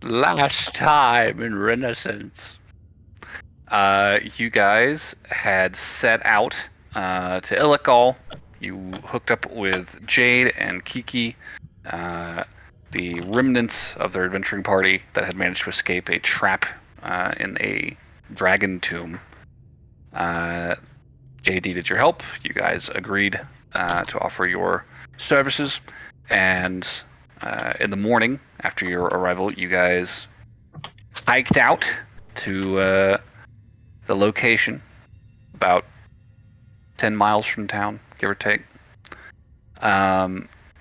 Last time in Renascence, you guys had set out to Illical. You hooked up with Jade and Kiki, the remnants of their adventuring party that had managed to escape a trap in a dragon tomb. Jade needed your help. You guys agreed to offer your services, and in the morning after your arrival, you guys hiked out to the location, about 10 miles from town, give or take,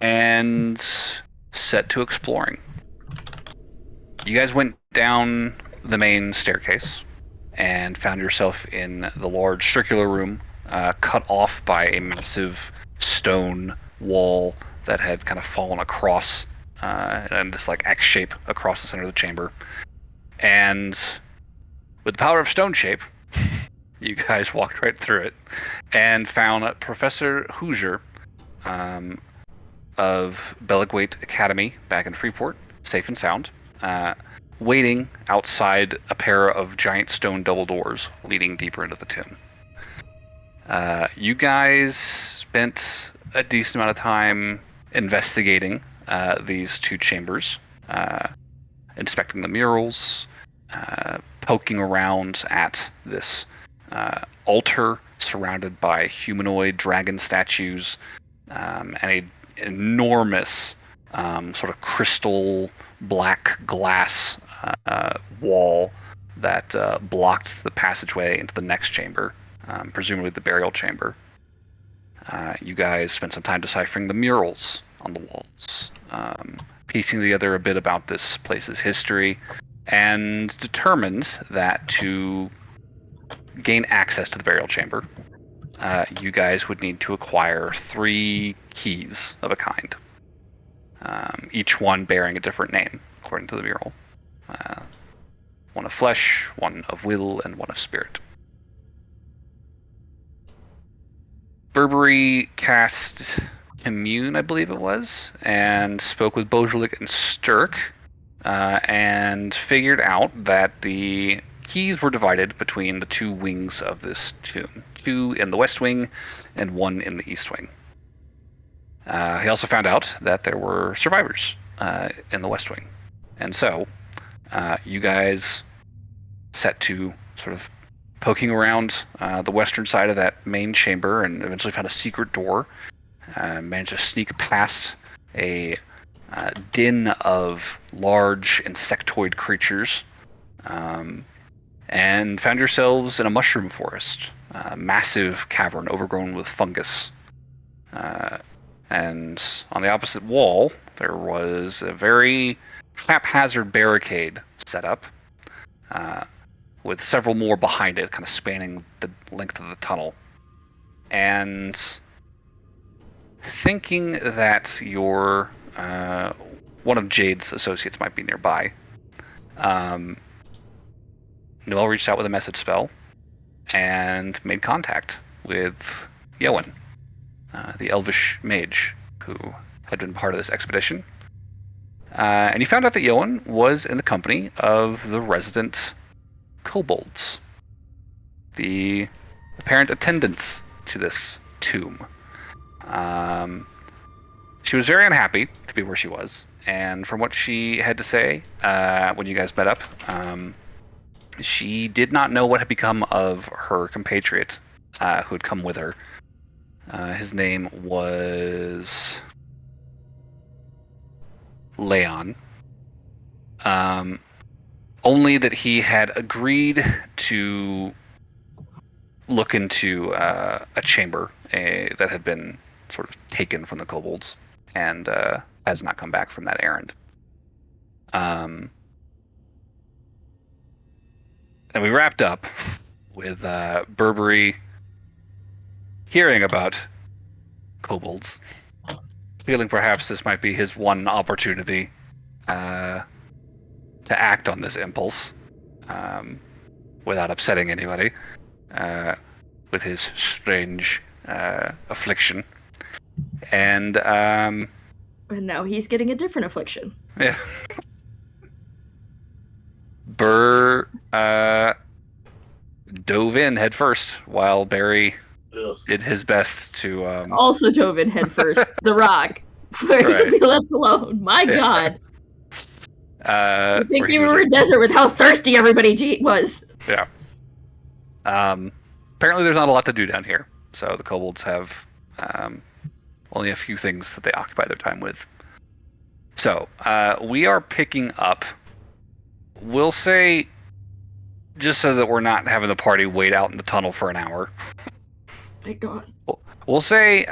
and set to exploring. You guys went down the main staircase and found yourself in the large circular room, cut off by a massive stone wall that had kind of fallen across in this like X shape across the center of the chamber. And with the power of stone shape, you guys walked right through it and found Professor Hoosier of Bellaguate Academy back in Freeport, safe and sound, waiting outside a pair of giant stone double doors leading deeper into the tomb. You guys spent a decent amount of time investigating these two chambers, inspecting the murals, poking around at this altar surrounded by humanoid dragon statues, and an enormous sort of crystal black glass wall that blocked the passageway into the next chamber, presumably the burial chamber. You guys spent some time deciphering the murals on the walls, piecing together a bit about this place's history, and determined that to gain access to the burial chamber, you guys would need to acquire 3 keys of a kind, each one bearing a different name, according to the mural. One of flesh, one of will, and one of spirit. Burberry cast Commune, I believe it was, and spoke with Bojulik and Sturk, and figured out that the keys were divided between the 2 wings of this tomb. 2 in the west wing and 1 in the east wing. He also found out that there were survivors in the west wing. And so, you guys set to sort of poking around the western side of that main chamber and eventually found a secret door. Managed to sneak past a din of large insectoid creatures, and found yourselves in a mushroom forest, a massive cavern overgrown with fungus. And on the opposite wall, there was a very haphazard barricade set up, with several more behind it, kind of spanning the length of the tunnel. And thinking that your one of Jade's associates might be nearby, Noel reached out with a message spell and made contact with Yoan, the elvish mage who had been part of this expedition. And he found out that Yoan was in the company of the resident kobolds, the apparent attendants to this tomb. She was very unhappy to be where she was, and from what she had to say when you guys met up, she did not know what had become of her compatriot who had come with her. His name was Leon. Only that he had agreed to look into a chamber that had been sort of taken from the kobolds, and has not come back from that errand. And we wrapped up with Burberry hearing about kobolds, feeling perhaps this might be his one opportunity to act on this impulse without upsetting anybody with his strange affliction. And now he's getting a different affliction. Yeah. Burr dove in head first while Barry did his best to. Also dove in head first. The Rock. Where he could be left alone. My God. You think we were a desert with how thirsty everybody was. Yeah. Apparently there's not a lot to do down here. So the kobolds have only a few things that they occupy their time with. So we are picking up, we'll say, just so that we're not having the party wait out in the tunnel for an hour. Thank God. We'll say,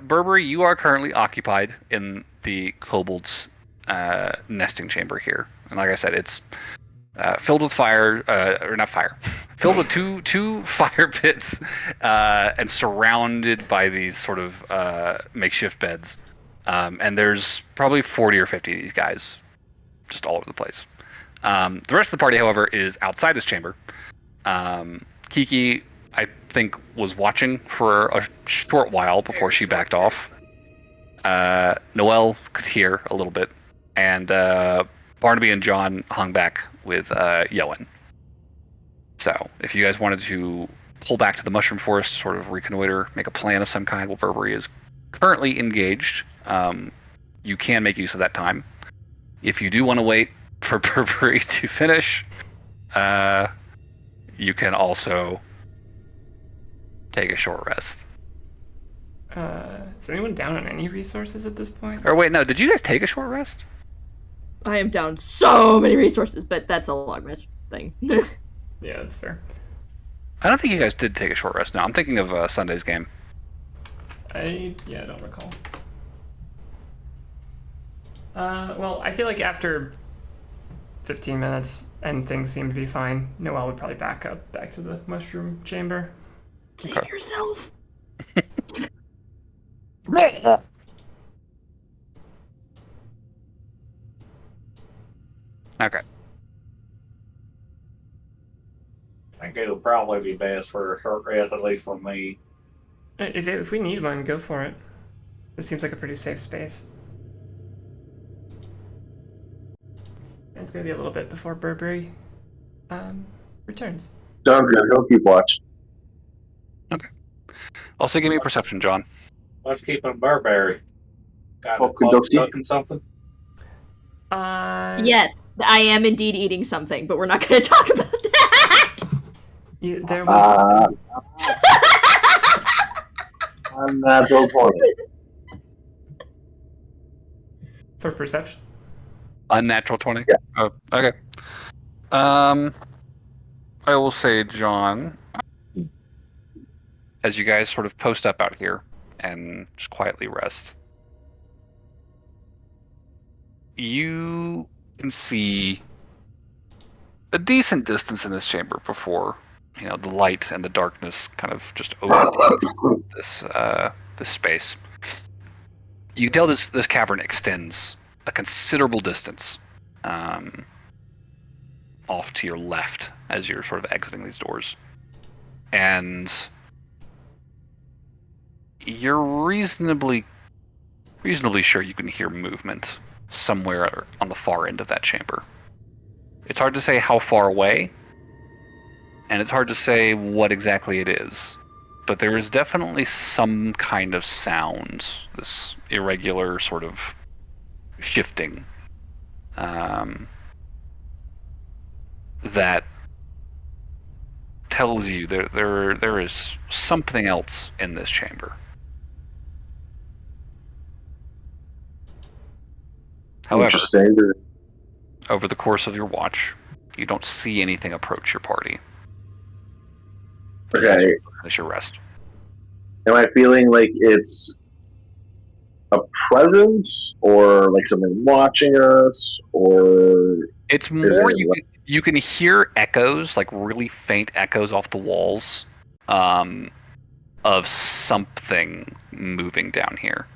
Burberry, you are currently occupied in the kobold's nesting chamber here. And like I said, it's filled with fire, or not fire, filled with two fire pits and surrounded by these sort of makeshift beds. And there's probably 40 or 50 of these guys just all over the place. The rest of the party, however, is outside this chamber. Kiki, I think, was watching for a short while before she backed off. Noelle could hear a little bit. And Barnaby and John hung back with Yoan. So, if you guys wanted to pull back to the mushroom forest, sort of reconnoiter, make a plan of some kind, while Burberry is currently engaged, you can make use of that time. If you do want to wait for Burberry to finish, you can also take a short rest. Is anyone down on any resources at this point? Or wait, no, did you guys take a short rest? I am down so many resources, but that's a long rest thing. Yeah, that's fair. I don't think you guys did take a short rest. No, I'm thinking of Sunday's game. I don't recall. Well, I feel like after 15 minutes and things seem to be fine, Noelle would probably back up back to the mushroom chamber. Save yourself. Okay. I think it'll probably be best for a short rest, at least for me. If we need one, go for it. This seems like a pretty safe space. And it's gonna be a little bit before Burberry returns. Sounds good. He'll keep watch. Okay. Also, give me a perception, John. Let's keep him Burberry. Got a Okie clove dokie. stuck in something? Yes, I am indeed eating something, but we're not going to talk about that. There was. Unnatural 20. For perception? Unnatural 20? Yeah. Oh, okay. I will say, John, as you guys sort of post up out here and just quietly rest, you can see a decent distance in this chamber before, the light and the darkness kind of just overtakes this space. You can tell this cavern extends a considerable distance off to your left as you're sort of exiting these doors. And you're reasonably sure you can hear movement somewhere on the far end of that chamber. It's hard to say how far away, and it's hard to say what exactly it is, but there is definitely some kind of sound, this irregular sort of shifting, that tells you there is something else in this chamber. However, Interesting. over the course of your watch, you don't see anything approach your party. Okay. Finish your rest. Am I feeling like it's a presence or like something watching us, or It's more it you can hear echoes, like really faint echoes off the walls, of something moving down here.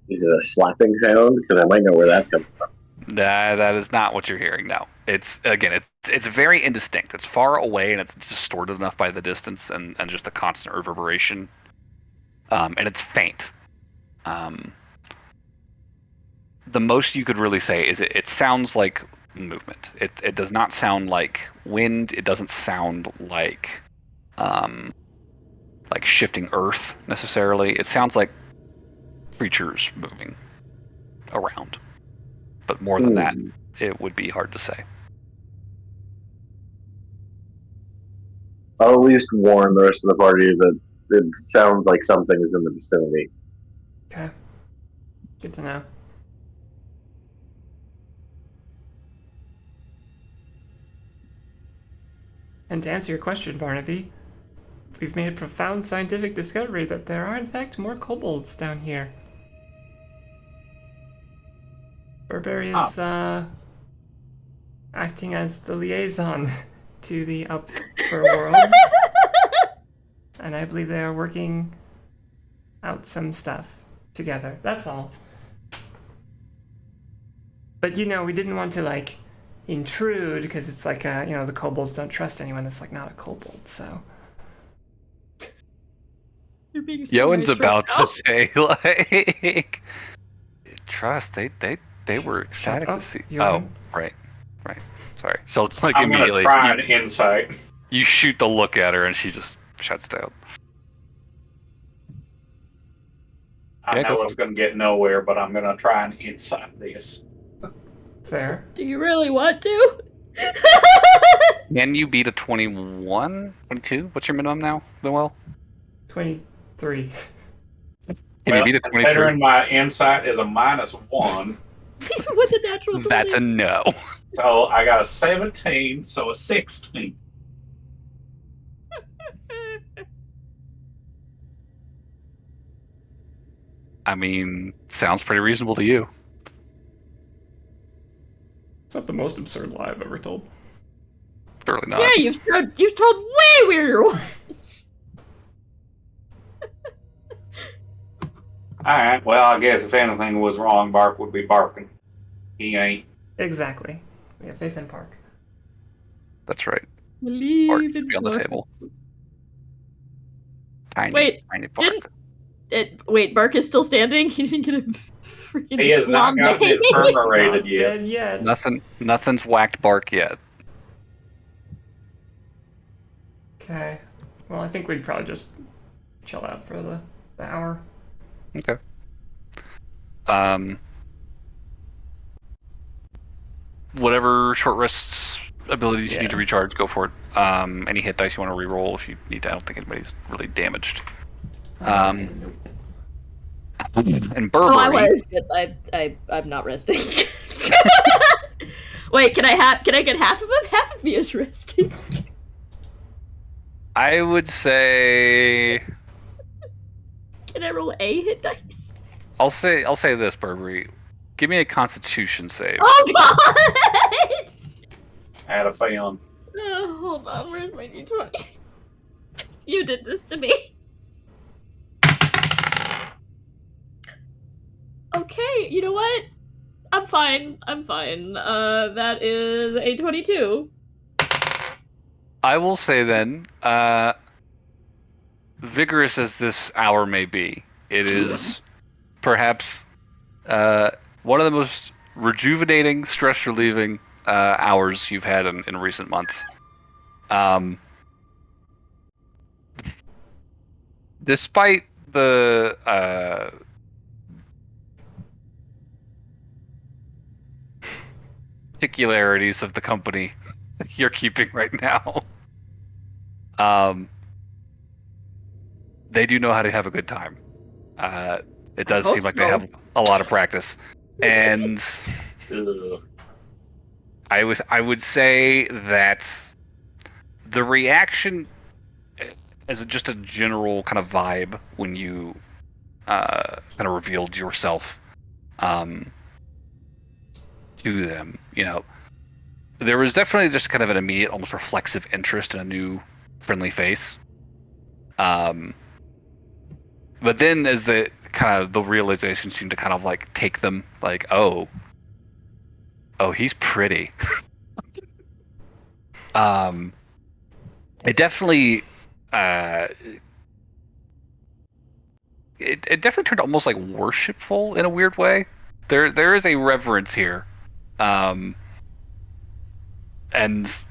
is it a slapping sound? Because I might know where that's coming from. That is not what you're hearing. No, it's very indistinct. It's far away and it's distorted enough by the distance and just the constant reverberation, and it's faint. The most you could really say is it sounds like movement. It does not sound like wind. It doesn't sound like shifting earth necessarily. It sounds like creatures moving around. But more than that, it would be hard to say. I'll at least warn the rest of the party that it sounds like something is in the vicinity. Okay. Good to know. And to answer your question, Barnaby, we've made a profound scientific discovery that there are, in fact, more kobolds down here. Burberry is acting as the liaison to the upper world. And I believe they are working out some stuff together. That's all. But, we didn't want to, intrude, because it's like, the kobolds don't trust anyone that's, not a kobold, so... Yoan's about to say, trust, they were ecstatic to see... Yoan. Oh, right. Sorry. So it's like I'm immediately... gonna try an insight. You shoot the look at her, and she just shuts down. I know it's gonna get nowhere, but I'm gonna try and insight this. Fair. Do you really want to? Can you beat a 21? 22? What's your minimum now, Noel? 23. Can you beat a 23? Considering my insight is a -1. Even with a natural 20. That's a no. So I got a 17, so a 16. I mean, sounds pretty reasonable to you. It's not the most absurd lie I've ever told. Certainly not. Yeah, you've told way weirder ones. Alright, well, I guess if anything was wrong, Bark would be barking. He ain't. Exactly. We have faith in Park. That's right. Believe Bark in should be on the Bark. table. Tiny, Wait, tiny Bark. Wait, Bark is still standing? He didn't get a freaking He has not gotten flambe. infirmarated Not yet. dead yet. Nothing's whacked Bark yet. Okay. Well, I think we'd probably just chill out for the hour. Okay. Whatever short rests abilities you need to recharge, go for it. Any hit dice you want to reroll if you need to. I don't think anybody's really damaged. And Burberry. Oh, I was, but I'm not resting. Wait, can I get half of him? Half of me is resting. I would say. Can I roll a hit dice? I'll say this, Burberry. Give me a Constitution save. Oh God! Had a feeling. Hold on, where's my d20? You did this to me. Okay, you know what? I'm fine. That is a 22. I will say then, vigorous as this hour may be, it is perhaps one of the most rejuvenating, stress-relieving hours you've had in recent months. Despite the particularities of the company you're keeping right now, they do know how to have a good time. It does seem like they have a lot of practice, and I would say that the reaction, as just a general kind of vibe when you kind of revealed yourself to them, there was definitely just kind of an immediate, almost reflexive interest in a new friendly face. But then as the realization seemed to kind of like take them, like, oh, he's pretty. It definitely it definitely turned almost like worshipful in a weird way. There is a reverence here. and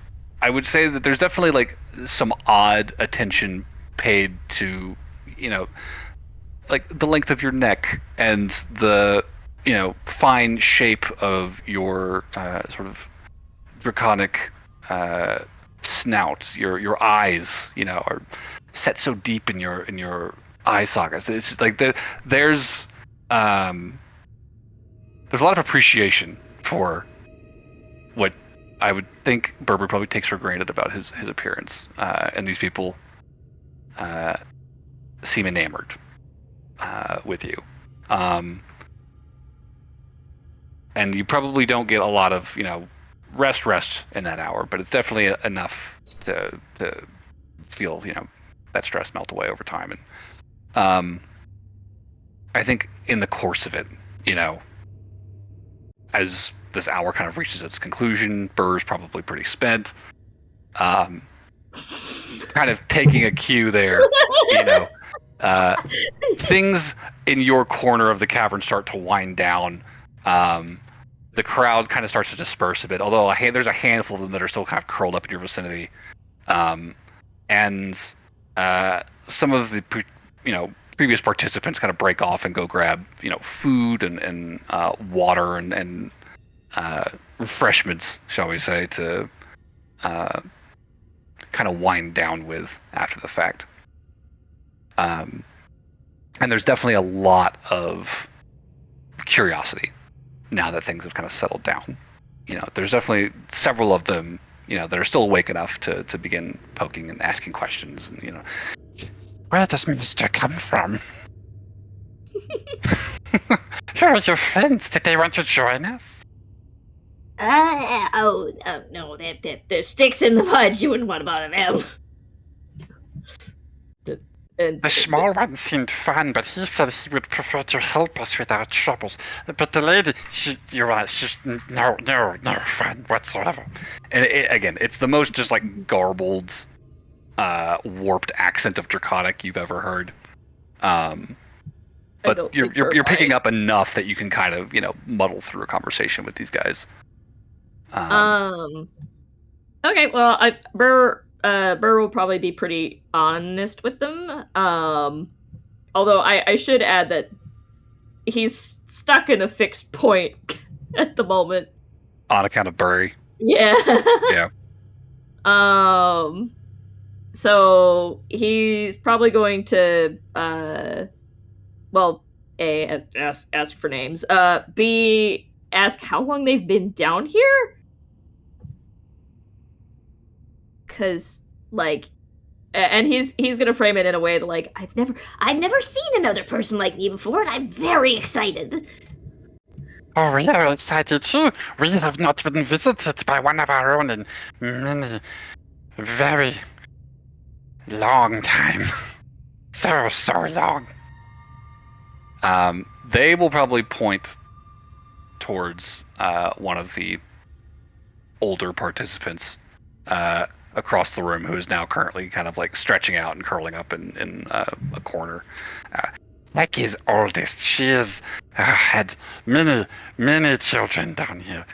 I would say that there's definitely like some odd attention paid to, like the length of your neck and the, fine shape of your sort of draconic snout. Your eyes, are set so deep in your eye sockets. It's just like there's a lot of appreciation for what I would think Berber probably takes for granted about his appearance, and these people seem enamored with you, and you probably don't get a lot of rest in that hour, but it's definitely enough to feel that stress melt away over time. And I think in the course of it, as this hour kind of reaches its conclusion, Burr's probably pretty spent. Kind of taking a cue there, things in your corner of the cavern start to wind down. The crowd kind of starts to disperse a bit, although there's a handful of them that are still kind of curled up in your vicinity. And some of the previous participants kind of break off and go grab food and water and refreshments, shall we say, to kind of wind down with after the fact. And there's definitely a lot of curiosity now that things have kind of settled down. There's definitely several of them, that are still awake enough to begin poking and asking questions. And, where does Mister come from? Who are your friends? Did they want to join us? No, they're sticks in the mud. You wouldn't want to bother them. The small one seemed fun, but he said he would prefer to help us with our troubles. But the lady, you're right, she's no fun whatsoever. And again, it's the most just like garbled, warped accent of Draconic you've ever heard. But you're picking up enough that you can kind of muddle through a conversation with these guys. Okay, well, Burr will probably be pretty honest with them. Although I should add that he's stuck in a fixed point at the moment. On account of Burry. Yeah. Yeah. So he's probably going to ask for names. B, ask how long they've been down here. Cause and he's gonna frame it in a way that I've never seen another person like me before, and I'm very excited. Oh, we are excited too. We have not been visited by one of our own in many, very long time. So long. They will probably point towards one of the older participants across the room, who is now currently kind of stretching out and curling up in a corner. Like his oldest, she has had many children down here.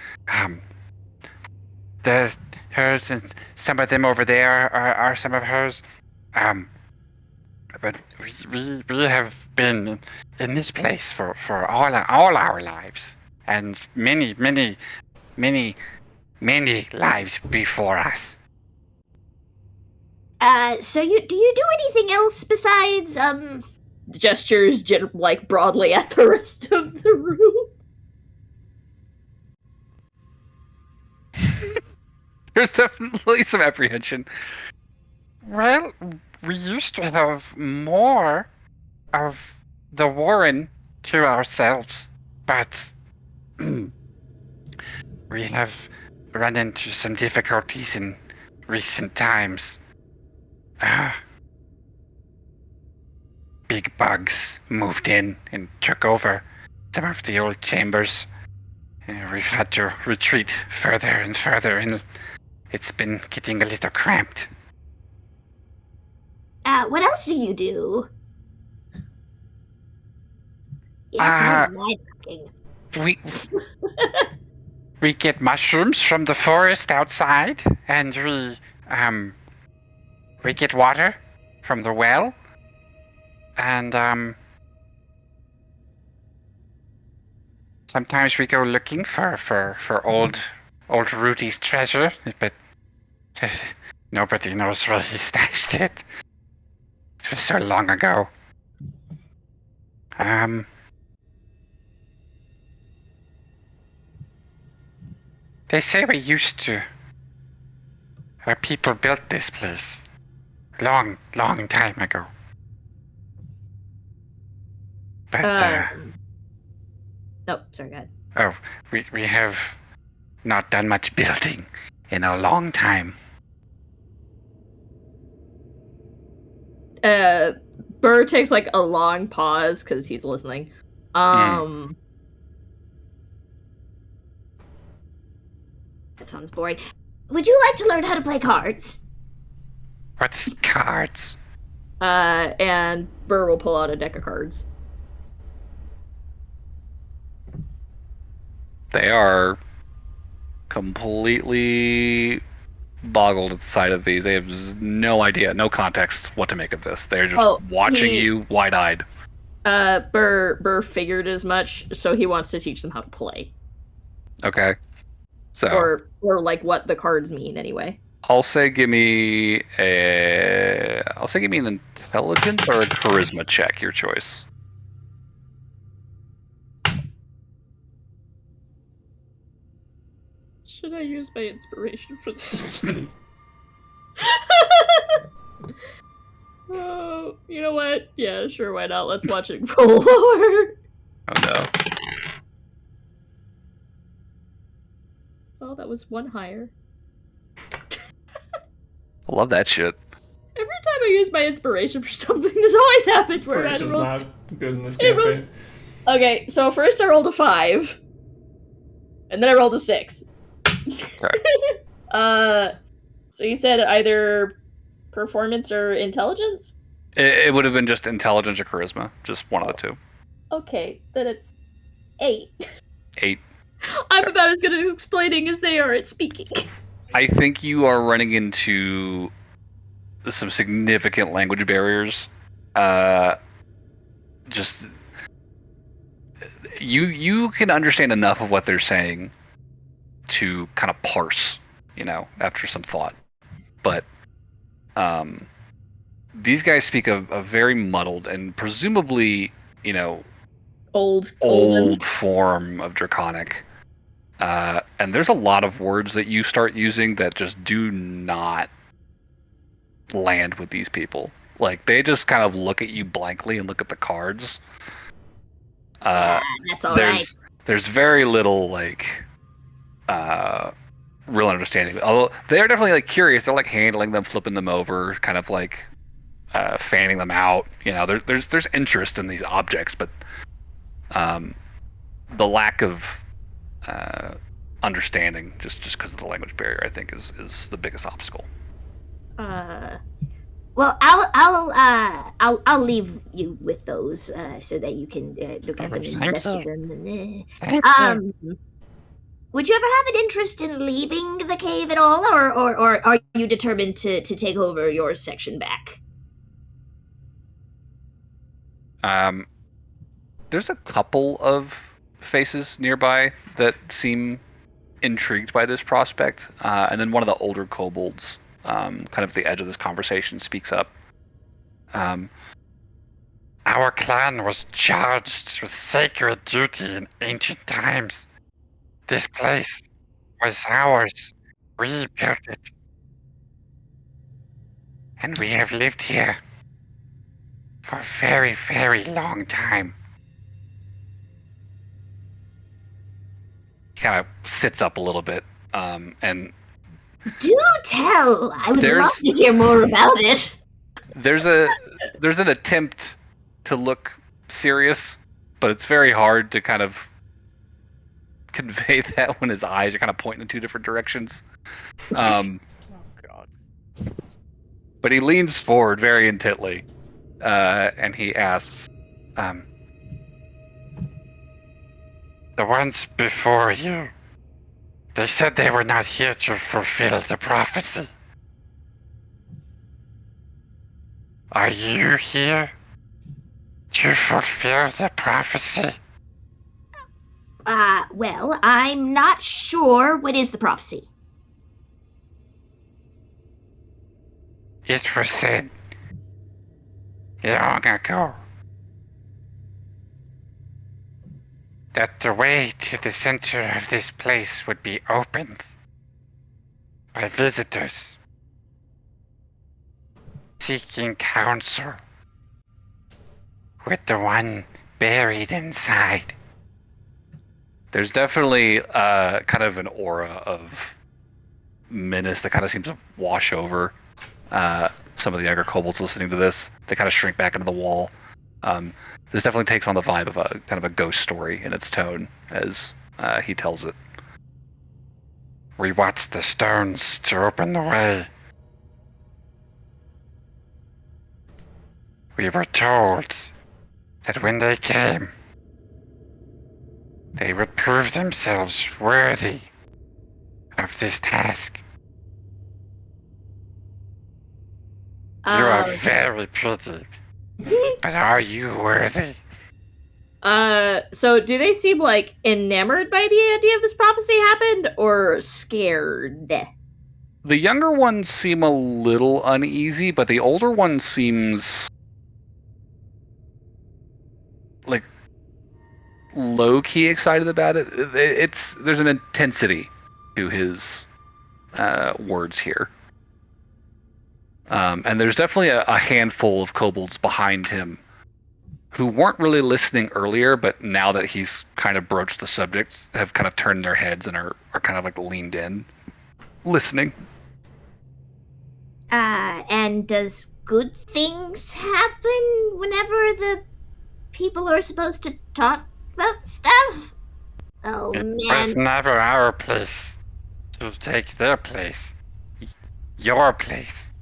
Hers and some of them over there are some of hers. But we have been in this place for all our lives, and many lives before us. So do you do anything else besides gestures broadly at the rest of the room? There's definitely some apprehension. Well, we used to have more of the Warren to ourselves, but we have run into some difficulties in recent times. Big bugs moved in and took over some of the old chambers. We've had to retreat further and further, and it's been getting a little cramped. What else do you do? Yes, I'm asking. we get mushrooms from the forest outside, and we get water from the well, and sometimes we go looking for old Rudy's treasure, but nobody knows where he stashed it. It was so long ago. They say we used to. Our people built this place. Long time ago. But, Oh, sorry, go ahead. oh, we have not done much building in a long time. Burr takes like a long pause because he's listening. That sounds boring. Would you like to learn how to play cards? What's cards? And Burr will pull out a deck of cards. They are completely boggled at the sight of these. They have no idea, no context what to make of this. They're just watching you wide-eyed. Burr figured as much, so he wants to teach them how to play. Okay. So Or like what the cards mean anyway. I'll say give me an intelligence or a charisma check, your choice. Should I use my inspiration for this? Oh, you know what? Yeah, sure, why not? Let's watch it roll lower. Oh no. Oh, that was one higher. I love that shit. Every time I use my inspiration for something, this always happens where it Just rolls. not good in this It rolls- campaign. Okay, so first I rolled a 5. And then I rolled a 6. So you said either performance or intelligence? It would have been just intelligence or charisma, just one of the two. Okay, then it's 8. 8. I'm about as good at explaining as they are at speaking. I think you are running into some significant language barriers. Just you can understand enough of what they're saying to kind of parse, after some thought. But these guys speak a very muddled and presumably, Old form of Draconic. And there's a lot of words that you start using that just do not land with these people. Like, they just kind of look at you blankly and look at the cards. That's all right. There's very little, real understanding. Although they're definitely, curious. They're, handling them, flipping them over, kind of, fanning them out. There's interest in these objects, but the lack of understanding, just because of the language barrier, I think is the biggest obstacle. Well, I'll leave you with those so that you can look at them and Thanks. investigate them. Would you ever have an interest in leaving the cave at all, or are you determined to take over your section back? There's a couple of faces nearby that seem intrigued by this prospect, and then one of the older kobolds, kind of at the edge of this conversation, speaks up. Our clan was charged with sacred duty in ancient times. This place was ours. We built it. And we have lived here for a very, very long time. He kind of sits up a little bit, and Do tell! I would There's- love to hear more about it. there's an attempt to look serious, but it's very hard to kind of convey that when his eyes are kind of pointing in two different directions. Oh god. But he leans forward very intently, and he asks, The ones before you, They said they were not here to fulfill the prophecy. Are you here to fulfill the prophecy? Well, I'm not sure. What is the prophecy? It was said long ago that the way to the center of this place would be opened by visitors seeking counsel with the one buried inside. There's definitely kind of an aura of menace that kind of seems to wash over some of the younger kobolds listening to this. They kind of shrink back into the wall. This definitely takes on the vibe of a kind of a ghost story in its tone as he tells it. We watched the stones to open the way. We were told that when they came, they would prove themselves worthy of this task. You are very pretty, but are you worthy? So do they seem like enamored by the idea of this prophecy happened, or scared? The younger ones seem a little uneasy, but the older one seems like low-key excited about it. There's an intensity to his words here. And there's definitely a handful of kobolds behind him who weren't really listening earlier, but now that he's kind of broached the subject, have kind of turned their heads and are kind of like leaned in, listening. And does good things happen whenever the people are supposed to talk about stuff? Oh, It man. was never our place to take their place. Your place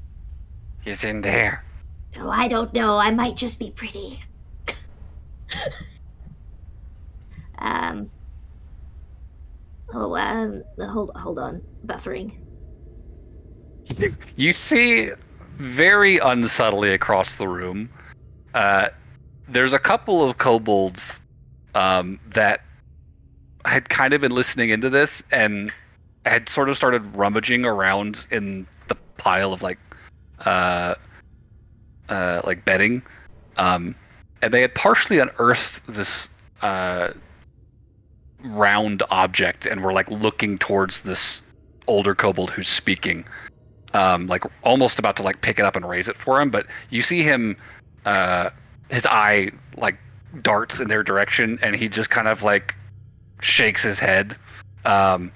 is in there. Oh, I don't know. I might just be pretty. Hold on. Buffering. You see very unsubtly across the room, there's a couple of kobolds that had kind of been listening into this and had sort of started rummaging around in the pile of like bedding, and they had partially unearthed this round object and were like looking towards this older kobold who's speaking, like almost about to like pick it up and raise it for him, but you see him, his eye like darts in their direction, and he just kind of like shakes his head, and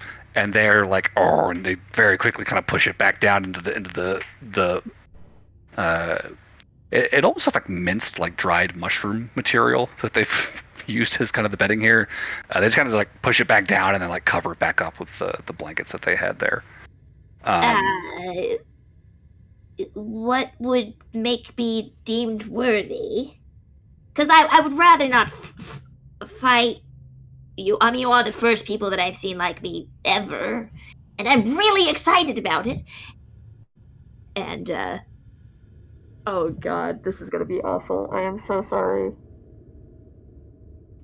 they're like, oh, and they very quickly kind of push it back down into the it almost looks like minced, like dried mushroom material that they've used as kind of the bedding here. They just kind of like push it back down and then like cover it back up with the blankets that they had there. What would make me deemed worthy? Because I would rather not fight you. I mean, you are the first people that I've seen like me ever, and I'm really excited about it. And, Oh god, this is gonna be awful. I am so sorry.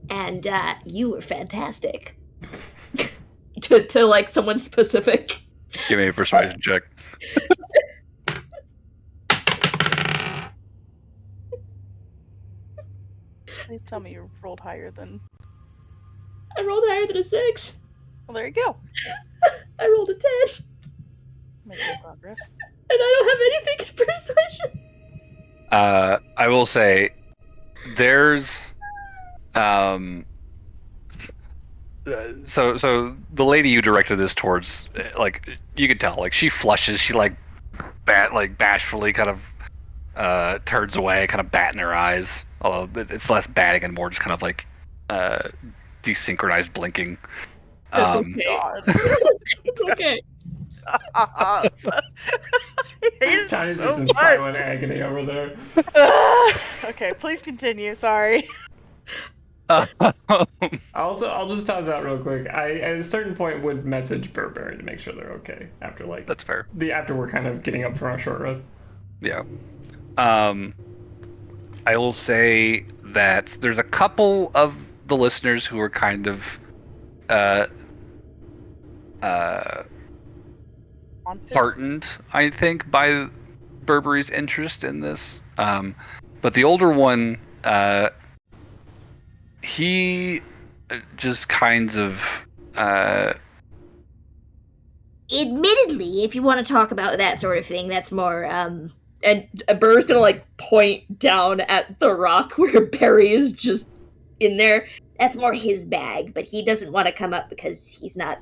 And, you were fantastic. to like someone specific. Give me a persuasion check. Please tell me you rolled higher than... I rolled higher than a 6. Well, there you go. I rolled a 10. Making progress. And I don't have anything in persuasion. I will say, there's, so the lady you directed this towards, like you could tell, like she flushes, she like bashfully kind of turns away, kind of batting her eyes. Although it's less batting and more just kind of like desynchronized blinking. That's okay. It's okay. Tiny's just in silent agony over there. Okay, please continue. Sorry. Oh, Also, I'll just toss out real quick. I at a certain point would message Burberry to make sure they're okay after That's fair. after we're kind of getting up from our short rest. Yeah. I will say that there's a couple of the listeners who are kind of heartened, I think, by Burberry's interest in this. But the older one, he just kinds of Admittedly, if you want to talk about that sort of thing, that's more And Burr's gonna like point down at the rock where Barry is just in there. that's more his bag, but he doesn't want to come up because he's not.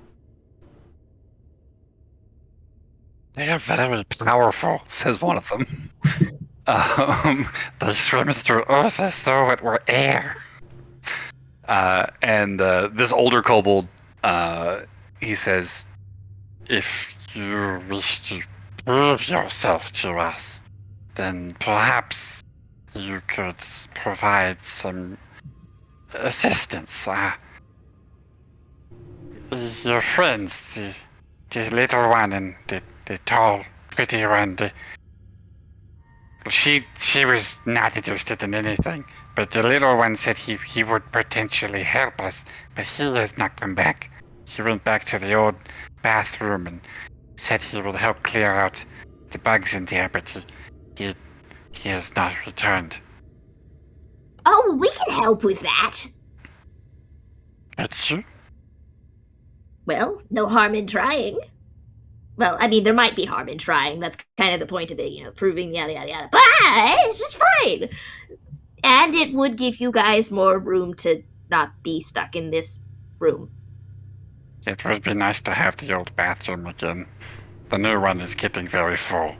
They are very powerful. says one of them. They swim through earth as though it were air. And this older kobold, he says, If you wish to prove yourself to us, then perhaps you could provide some assistance. Your friends, the little one and the tall, pretty one, she was not interested in anything, but the little one said he would potentially help us, but he has not come back. He went back to the old bathroom and said he would help clear out the bugs in there, but he has not returned. Oh, we can help with that. Could you? Well, no harm in trying. Well, I mean, there might be harm in trying. That's kind of the point of it, proving yada yada yada. But it's just fine. And it would give you guys more room to not be stuck in this room. It would be nice to have the old bathroom again. The new one is getting very full.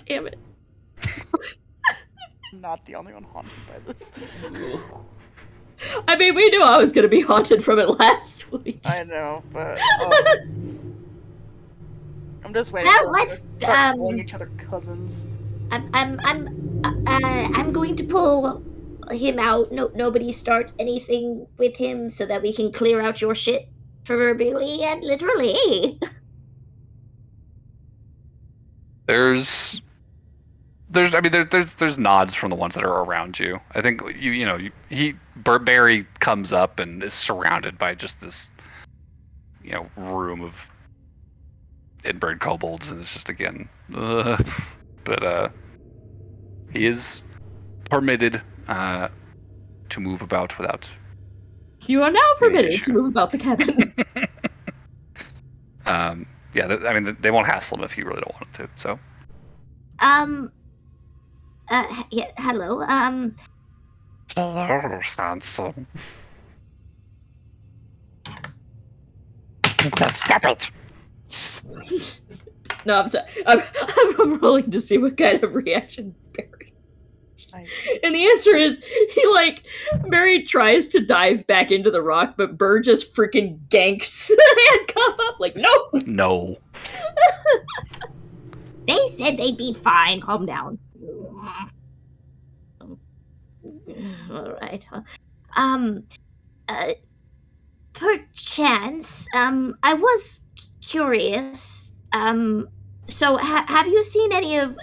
Damn it. I'm not the only one haunted by this. I mean, we knew I was gonna be haunted from it last week. I know, but I'm just waiting. Well, for let's, them to start calling each other cousins. I'm going to pull him out. No, nobody start anything with him so that we can clear out your shit, proverbially and literally. there's nods from the ones that are around you. I think Barry comes up and is surrounded by just this, room of inbred kobolds, and it's just again, but he is permitted to move about without. You are now permitted issue. to move about the cabin. They won't hassle him if you really don't want him to. So. Yeah, hello, Hello, handsome. That's stupid. No, I'm sorry. I'm rolling to see what kind of reaction Barry. And the answer is Barry tries to dive back into the rock, but Burr just freaking ganks the handcuff up. No. No. They said they'd be fine. Calm down. All right. Perchance, I was curious. So have you seen any of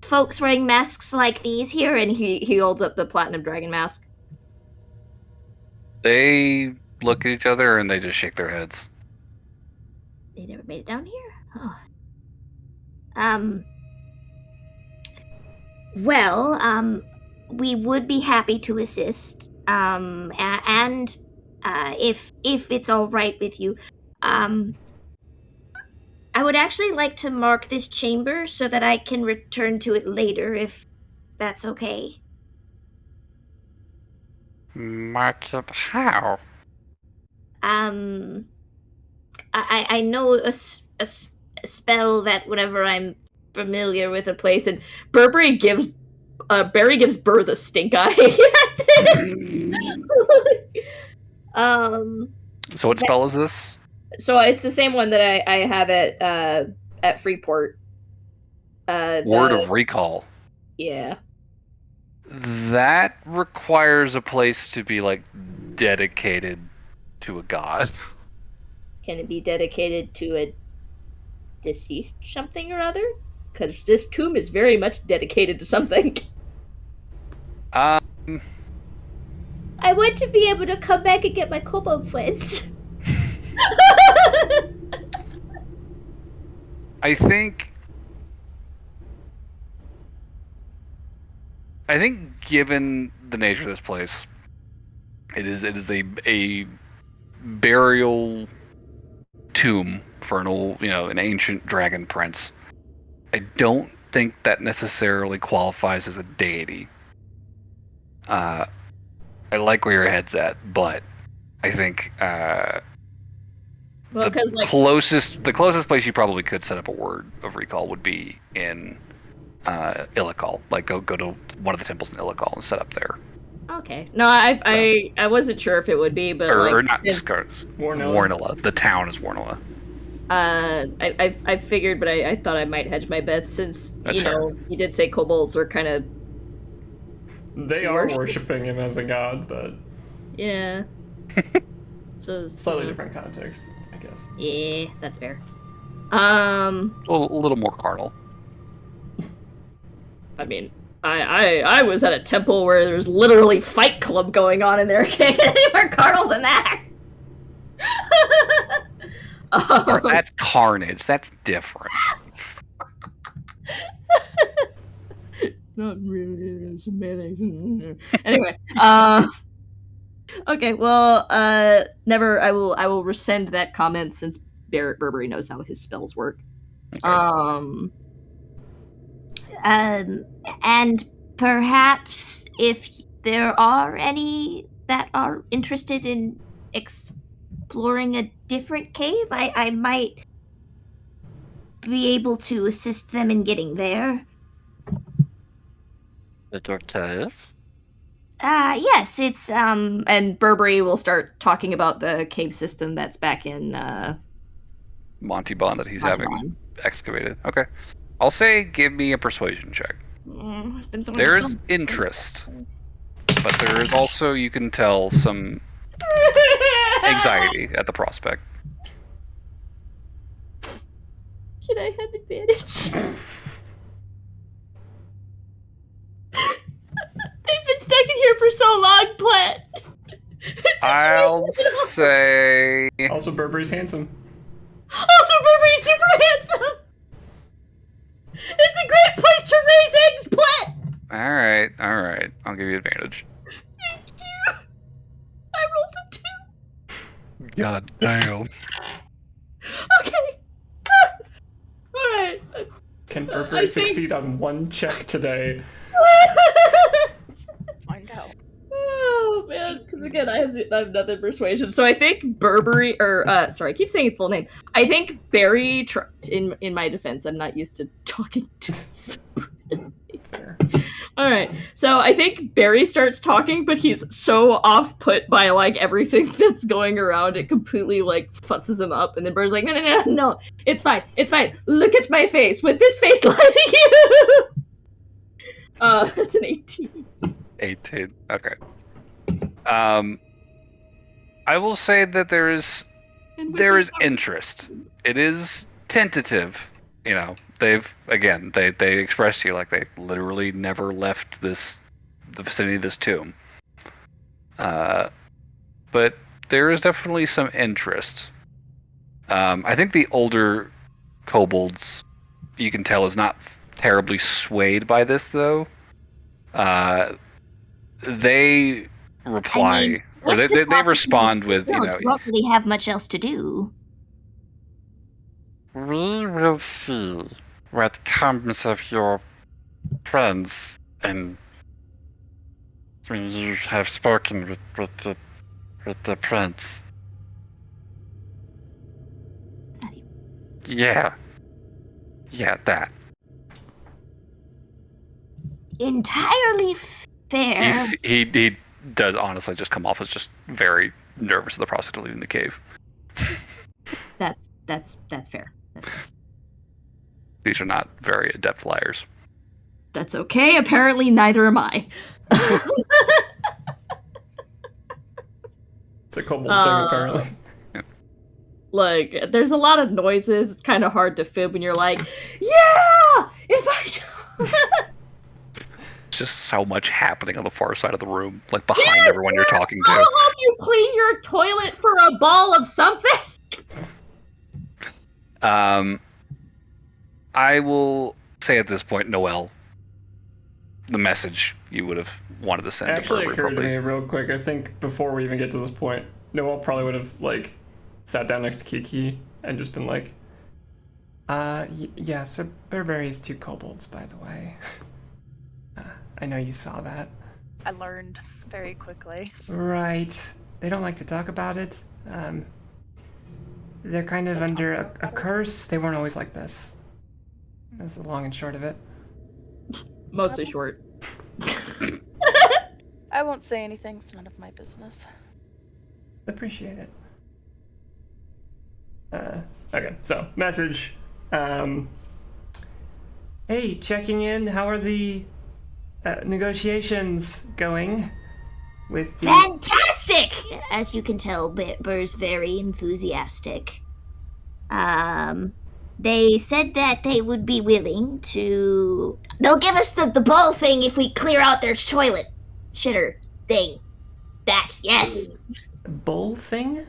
folks wearing masks like these here? And he holds up the platinum dragon mask. They look at each other and they just shake their heads. They never made it down here? Oh. Well, we would be happy to assist. And if it's all right with you, I would actually like to mark this chamber so that I can return to it later, if that's okay. Mark it how? I know a spell that whenever I'm familiar with a place, and Barry gives Burr the stink eye. So what spell is this? So it's the same one that I have at Freeport. Word of recall. Yeah. That requires a place to be like dedicated to a god. Can it be dedicated to a deceased something or other? Because this tomb is very much dedicated to something. Um, I want to be able to come back and get my kobold friends. I think given the nature of this place, it is a burial tomb for an ancient dragon prince. I don't think that necessarily qualifies as a deity. I like where your head's at, but I think Well, because the closest place you probably could set up a word of recall would be in Illical. Like go to one of the temples in Illical and set up there. okay. No, I wasn't sure if it would be, but Or like, not Warnilla. Warnilla. The town is Warnilla. I figured, but I thought I might hedge my bets since That's you did say kobolds are kind of They are worshipping him as a god, but yeah. So slightly different context, I guess. Yeah, that's fair. A little more carnal. I mean, I was at a temple where there was literally Fight Club going on in there. Can't get any more carnal than that. That's carnage. That's different. Not really semantics. Anyway, okay. Well, never. I will rescind that comment since Barrett Burberry knows how his spells work. Okay. And perhaps if there are any that are interested in exploring a different cave, I might be able to assist them in getting there. The door cave? Yes, it's And Burberry will start talking about the cave system that's back in Monty Bond that he's Monty having Bond. excavated. Okay. I'll say give me a persuasion check. There's interest, but there is also, you can tell, some anxiety at the prospect. Should I have advantage? They've been stuck in here for so long, Platt. I'll say... Also, Burberry's handsome. Also, Burberry's super handsome. It's a great place to raise eggs, Platt. Alright. I'll give you advantage. Thank you. I rolled a 2. God damn. Okay. Alright. Can I Burberry think- succeed on one check today? Find out. Oh man, because again, I have nothing persuasion. So I think Burberry, sorry, I keep saying his full name. I think Barry, in my defense, I'm not used to talking to. All right, so I think Barry starts talking, but he's so off-put by like everything that's going around, it completely like fusses him up. And then Barry's like, no, it's fine. Look at my face. With this face lie to you. That's an 18. 18. Okay. I will say that there is interest. It is tentative. You know, they expressed to you like they literally never left the vicinity of this tomb. But there is definitely some interest. I think the older kobolds, you can tell, is not terribly swayed by this though. They reply, or they respond with, don't really have much else to do. We will see what comes of your friends, and when you have spoken with the prince. Yeah, that. Entirely fair. He does honestly just come off as just very nervous at the prospect of leaving the cave. That's fair. These are not very adept liars. That's okay. Apparently, neither am I. It's a kobold thing, apparently. Like, there's a lot of noises. It's kind of hard to fib when you're like, yeah! If I... Just so much happening on the far side of the room, like behind everyone you're talking I'll to. help you clean your toilet for a ball of something! I will say at this point, Noel, the message you would have wanted to send It actually to occurred to Burberry me real quick. I think before we even get to this point, Noel probably would have like sat down next to Kiki and just been like, yeah, so Burberry is 2 kobolds, by the way. I know you saw that. I learned very quickly. Right. They don't like to talk about it. They're kind of under a curse. They weren't always like this. That's the long and short of it. Mostly short. I won't say anything. It's none of my business. Appreciate it. Okay, so message. Hey, checking in. How are the negotiations going with the... Fantastic! As you can tell, Burr's very enthusiastic. They said that they would be willing to... They'll give us the ball thing if we clear out their toilet shitter thing. That, yes. Bowl thing?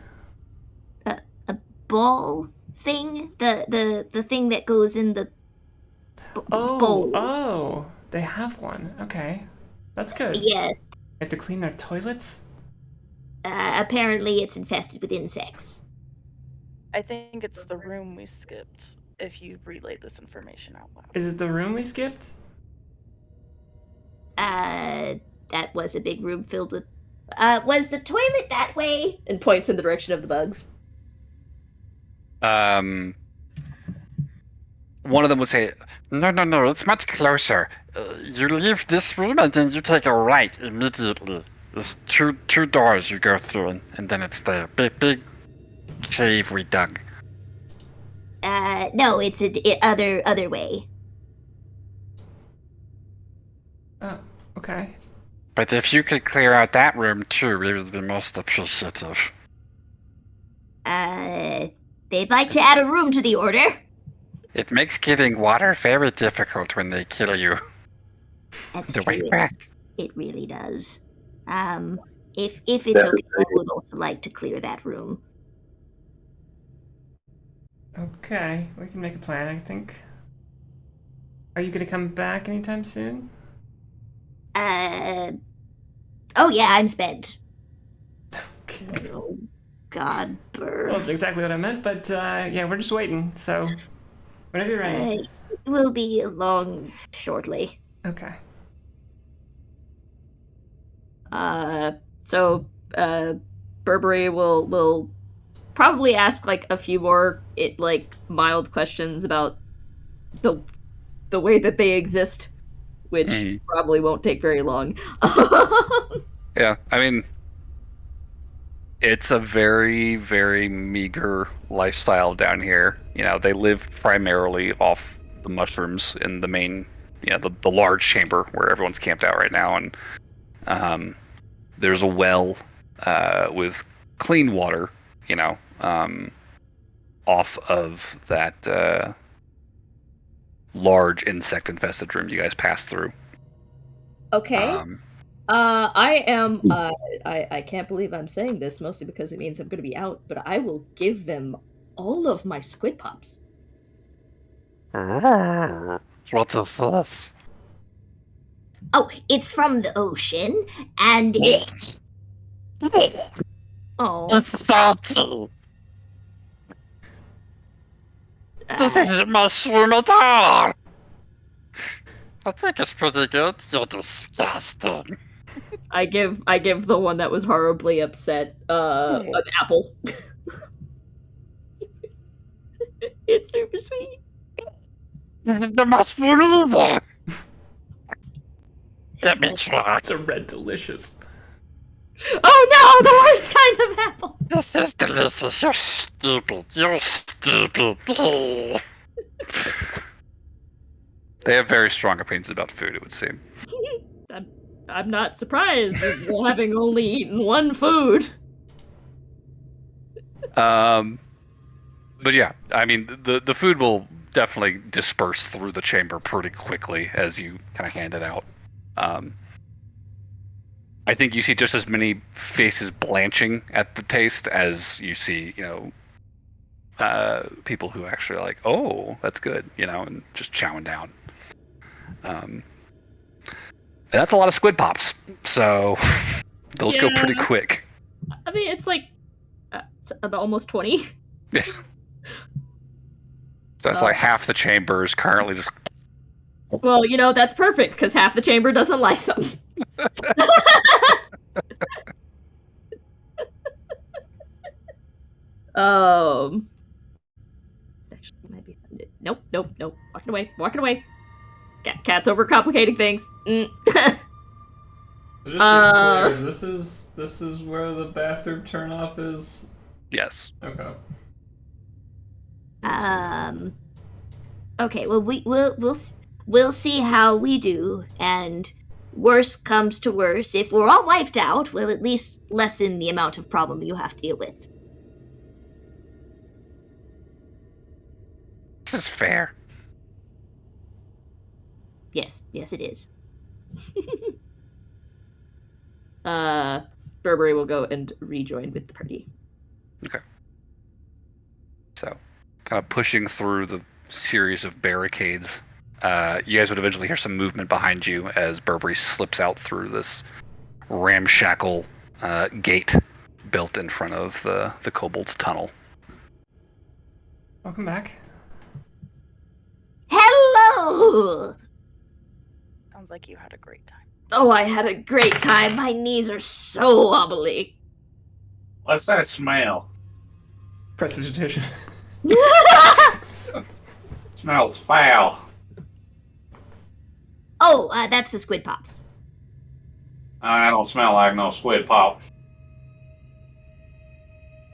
A ball thing? The thing that goes in the bowl. Oh, they have one. Okay. That's good. Yes. They have to clean their toilets? Apparently it's infested with insects. I think it's the room we skipped if you relay this information out loud. Is it the room we skipped? That was a big room filled with... was the toilet that way? And points in the direction of the bugs. One of them would say, No, it's much closer. You leave this room and then you take a right immediately. There's two doors you go through, and then it's the big cave we dug. No, it's other way. Oh, okay. But if you could clear out that room too, we would be most appreciative. They'd like to add a room to the order. It makes getting water very difficult when they kill you. That's The way true. back. It really does. If it's okay, I would also like to clear that room. Okay, we can make a plan, I think. Are you gonna come back anytime soon? Oh yeah, I'm spent. Okay. Oh, God, Burr. Well, that's exactly what I meant, but yeah, we're just waiting, so whenever you're ready. It will be along shortly. Okay. So Burberry will probably ask like a few more mild questions about the way that they exist, which probably won't take very long. yeah, I mean, it's a very, very meager lifestyle down here. You know, they live primarily off the mushrooms in the main, the large chamber where everyone's camped out right now. And there's a well with clean water, off of that large insect-infested room you guys passed through. Okay. I am. I can't believe I'm saying this, mostly because it means I'm going to be out. But I will give them all of my squid pops. What is this? Oh, it's from the ocean, and it's... Oh. It's salty. This isn't mushroom at all. I think it's pretty good. You're disgusting. I give the one that was horribly upset an apple. It's super sweet. The mushroom either. Let me try. It's a red delicious. Oh no, the worst kind of apple. This is delicious. You're stupid. You're stupid. They have very strong opinions about food, it would seem. I'm not surprised with having only eaten one food. But yeah, I mean, the food will definitely disperse through the chamber pretty quickly as you kind of hand it out. I think you see just as many faces blanching at the taste as you see, people who actually are like, oh, that's good, and just chowing down. And that's a lot of squid pops, so those go pretty quick. I mean, it's like it's about almost 20. Yeah. That's like half the chamber is currently just. Well, that's perfect because half the chamber doesn't like them. Actually, might be. Nope. Walking away. Cat's overcomplicating things. Just to be clear, this is where the bathroom turnoff is. Yes. Okay. Okay. Well, we'll see how we do, and worst comes to worst, if we're all wiped out, we'll at least lessen the amount of problem you have to deal with. This is fair. Yes, it is. Burberry will go and rejoin with the party. Okay. So, kind of pushing through the series of barricades, you guys would eventually hear some movement behind you as Burberry slips out through this ramshackle gate built in front of the kobold's tunnel. Welcome back. Hello! Sounds like you had a great time. Oh, I had a great time. My knees are so wobbly. What's that smell? Prestidigitation. Smells foul. Oh, that's the squid pops. I don't smell like no squid pop.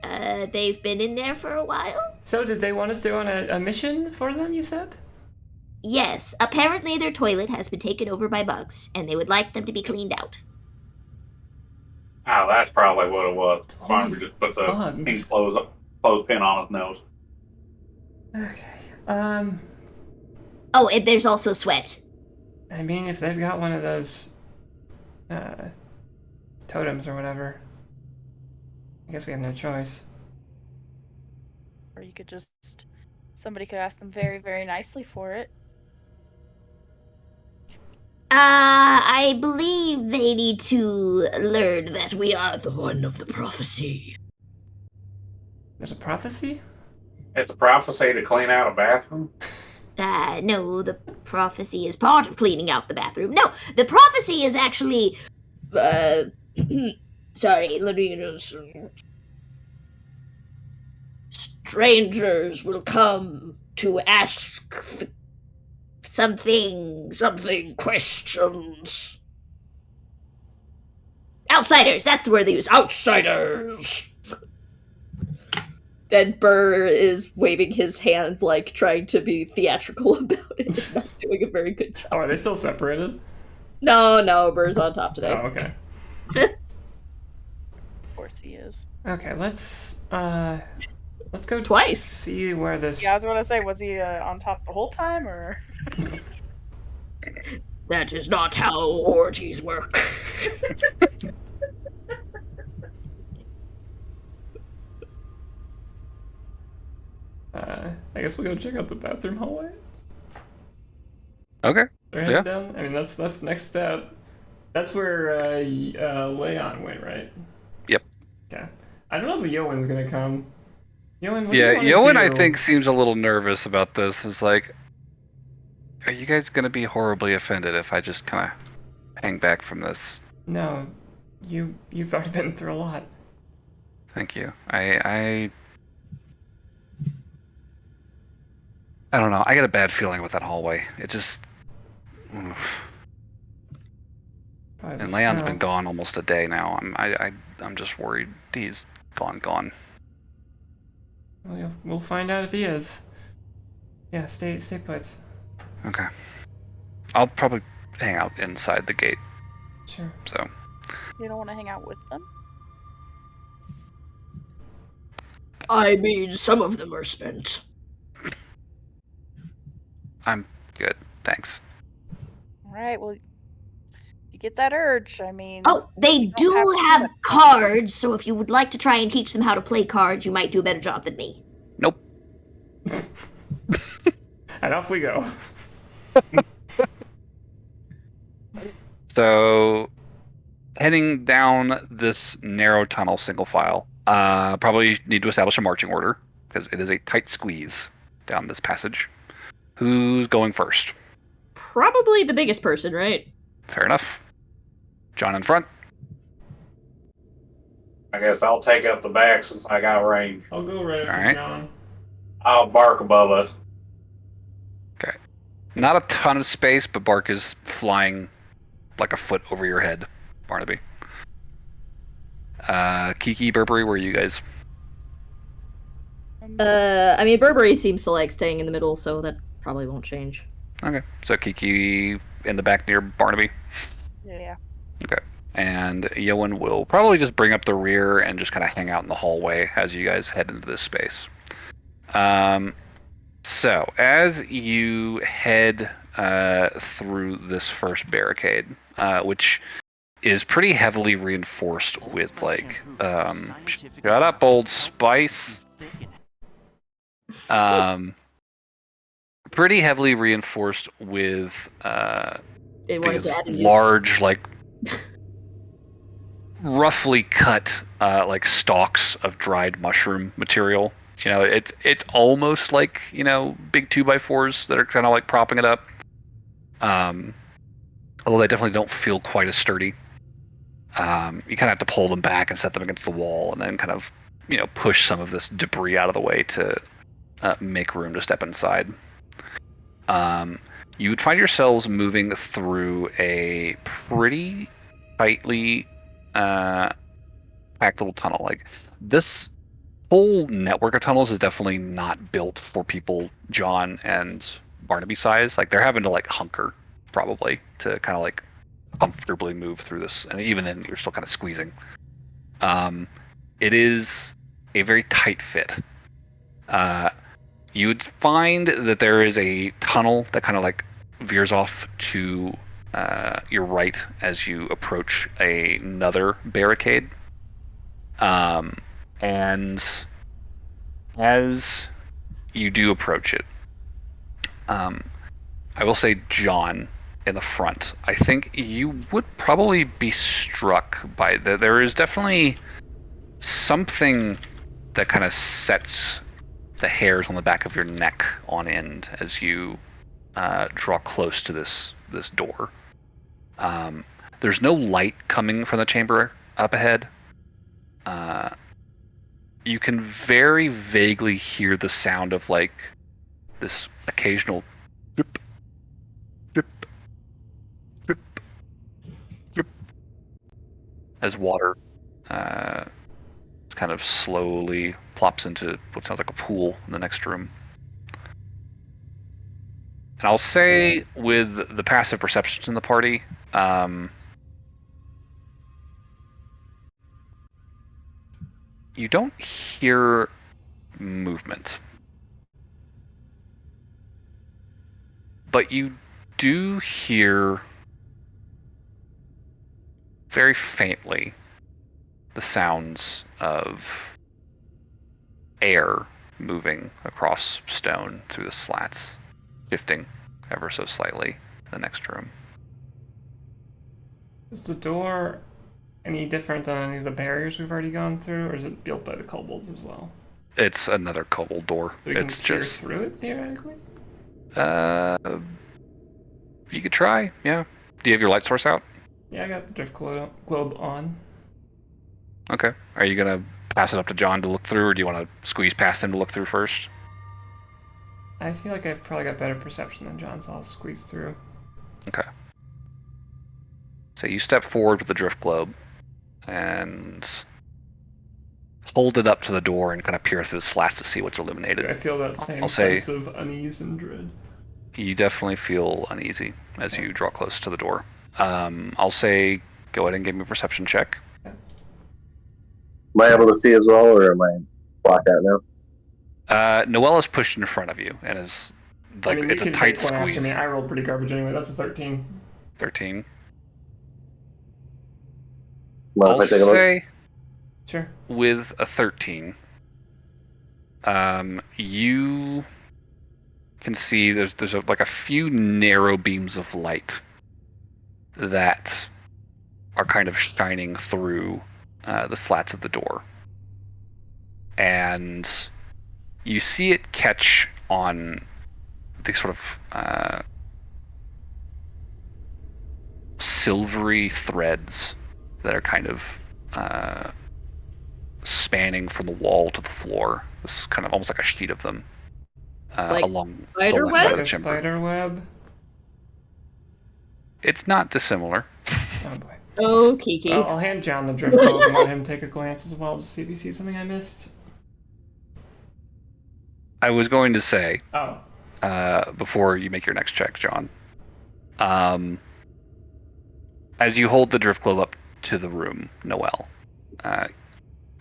They've been in there for a while? So did they want us to go on a mission for them, you said? Yes, apparently their toilet has been taken over by bugs, and they would like them to be cleaned out. Oh, that's probably what it was. Farmer Always just puts a bugs. pink clothespin on his nose. Okay. Oh, and there's also sweat. I mean, if they've got one of those totems or whatever, I guess we have no choice. Or you could somebody could ask them very, very nicely for it. I believe they need to learn that we are the one of the prophecy. There's a prophecy? It's a prophecy to clean out a bathroom? No, the prophecy is part of cleaning out the bathroom. No, the prophecy is actually, sorry, let me just... Strangers will come to ask something questions. Outsiders, that's the word they use. Outsiders! And Burr is waving his hand, like, trying to be theatrical about it. He's not doing a very good job. Oh, are they still separated? No, Burr's on top today. Oh, okay. Of course he is. Okay, let's go Twice. see where this... Yeah, I was going to say, was he on top the whole time, or...? That is not how orgies work. I guess we'll go check out the bathroom hallway. Okay. Right Yeah. down? I mean, that's the next step. That's where Leon went, right? Yep. Okay. I don't know if Yoan's gonna come. Yoan, what do Yeah, you wanna Yoan, I do? think, seems a little nervous about this. It's like, are you guys going to be horribly offended if I just kind of hang back from this? No, you've already been through a lot. Thank you. I don't know. I get a bad feeling with that hallway. It just... oof. Probably And the Leon's smell. been gone almost a day now. I'm just worried he's gone. Well, we'll find out if he is. Yeah, stay put. Okay. I'll probably hang out inside the gate Sure. So You don't want to hang out with them? I mean, some of them are spent. I'm good, thanks. Alright, well, you get that urge. I mean, Oh, they you don't do too have much cards, so if you would like to try and teach them how to play cards, you might do a better job than me. Nope. And off we go. So, heading down this narrow tunnel, single file. Probably need to establish a marching order because it is a tight squeeze down this passage. Who's going first? Probably the biggest person, right? Fair enough. John in front. I guess I'll take up the back since I got range. I'll go right after Alright. John. I'll bark above us. Okay. Not a ton of space, but Bark is flying like a foot over your head, Barnaby. Kiki, Burberry, where are you guys? I mean, Burberry seems to like staying in the middle, so that probably won't change. Okay. So Kiki in the back near Barnaby. Yeah. Okay. And Yowen will probably just bring up the rear and just kind of hang out in the hallway as you guys head into this space. So as you head through this first barricade, which is pretty heavily reinforced with like, shut up, Old Spice. Pretty heavily reinforced with They wanted these to add a new- large, like, roughly cut like stalks of dried mushroom material. You know, it's almost like, you know, big 2x4s that are kind of like propping it up. Although they definitely don't feel quite as sturdy. You kind of have to pull them back and set them against the wall, and then kind of, you know, push some of this debris out of the way to make room to step inside. You would find yourselves moving through a pretty tightly packed little tunnel. Like, this whole network of tunnels is definitely not built for people John and Barnaby size. Like, they're having to like hunker probably to kind of like comfortably move through this, and even then you're still kind of squeezing. It is a very tight fit. You would find that there is a tunnel that kind of like veers off to your right as you approach another barricade. And as you do approach it, I will say, John, in the front, I think you would probably be struck by there is definitely something that kind of sets the hairs on the back of your neck on end as you draw close to this door. There's no light coming from the chamber up ahead. You can very vaguely hear the sound of like this occasional drip, drip, drip, drip, as water kind of slowly plops into what sounds like a pool in the next room. And I'll say, with the passive perceptions in the party, you don't hear movement. But you do hear very faintly the sounds of air moving across stone through the slats, shifting ever so slightly in the next room. Is the door any different than any of the barriers we've already gone through, or is it built by the kobolds as well? It's another kobold door. So we can It's peer just through it theoretically. You could try, yeah. Do you have your light source out? Yeah, I got the drift globe on. Okay. Are you gonna pass it up to John to look through, or do you want to squeeze past him to look through first? I feel like I've probably got better perception than John, so I'll squeeze through. Okay. So you step forward with the drift globe and hold it up to the door and kind of peer through the slats to see what's illuminated. Do I feel that same I'll say- sense of unease and dread? You definitely feel uneasy as you draw close to the door. I'll say, Go ahead and give me a perception check. Am I able to see as well, or am I blocked out now? Noelle is pushed in front of you and is like, I mean, it's you a can tight take one after me. squeeze. I rolled pretty garbage anyway. That's a 13. 13. Well, I'll if I take a look. say Sure. with a 13, you can see there's like a few narrow beams of light that are kind of shining through the slats of the door. And you see it catch on the sort of silvery threads that are kind of spanning from the wall to the floor. This is kind of almost like a sheet of them Like along the spider left side of Like the a chamber. spider web. It's not dissimilar. Oh boy. Oh, Kiki. Well, I'll hand John the drift globe and let him take a glance as well to see if he sees something I missed. I was going to say, Oh. before you make your next check, John, as you hold the drift globe up to the room, Noelle,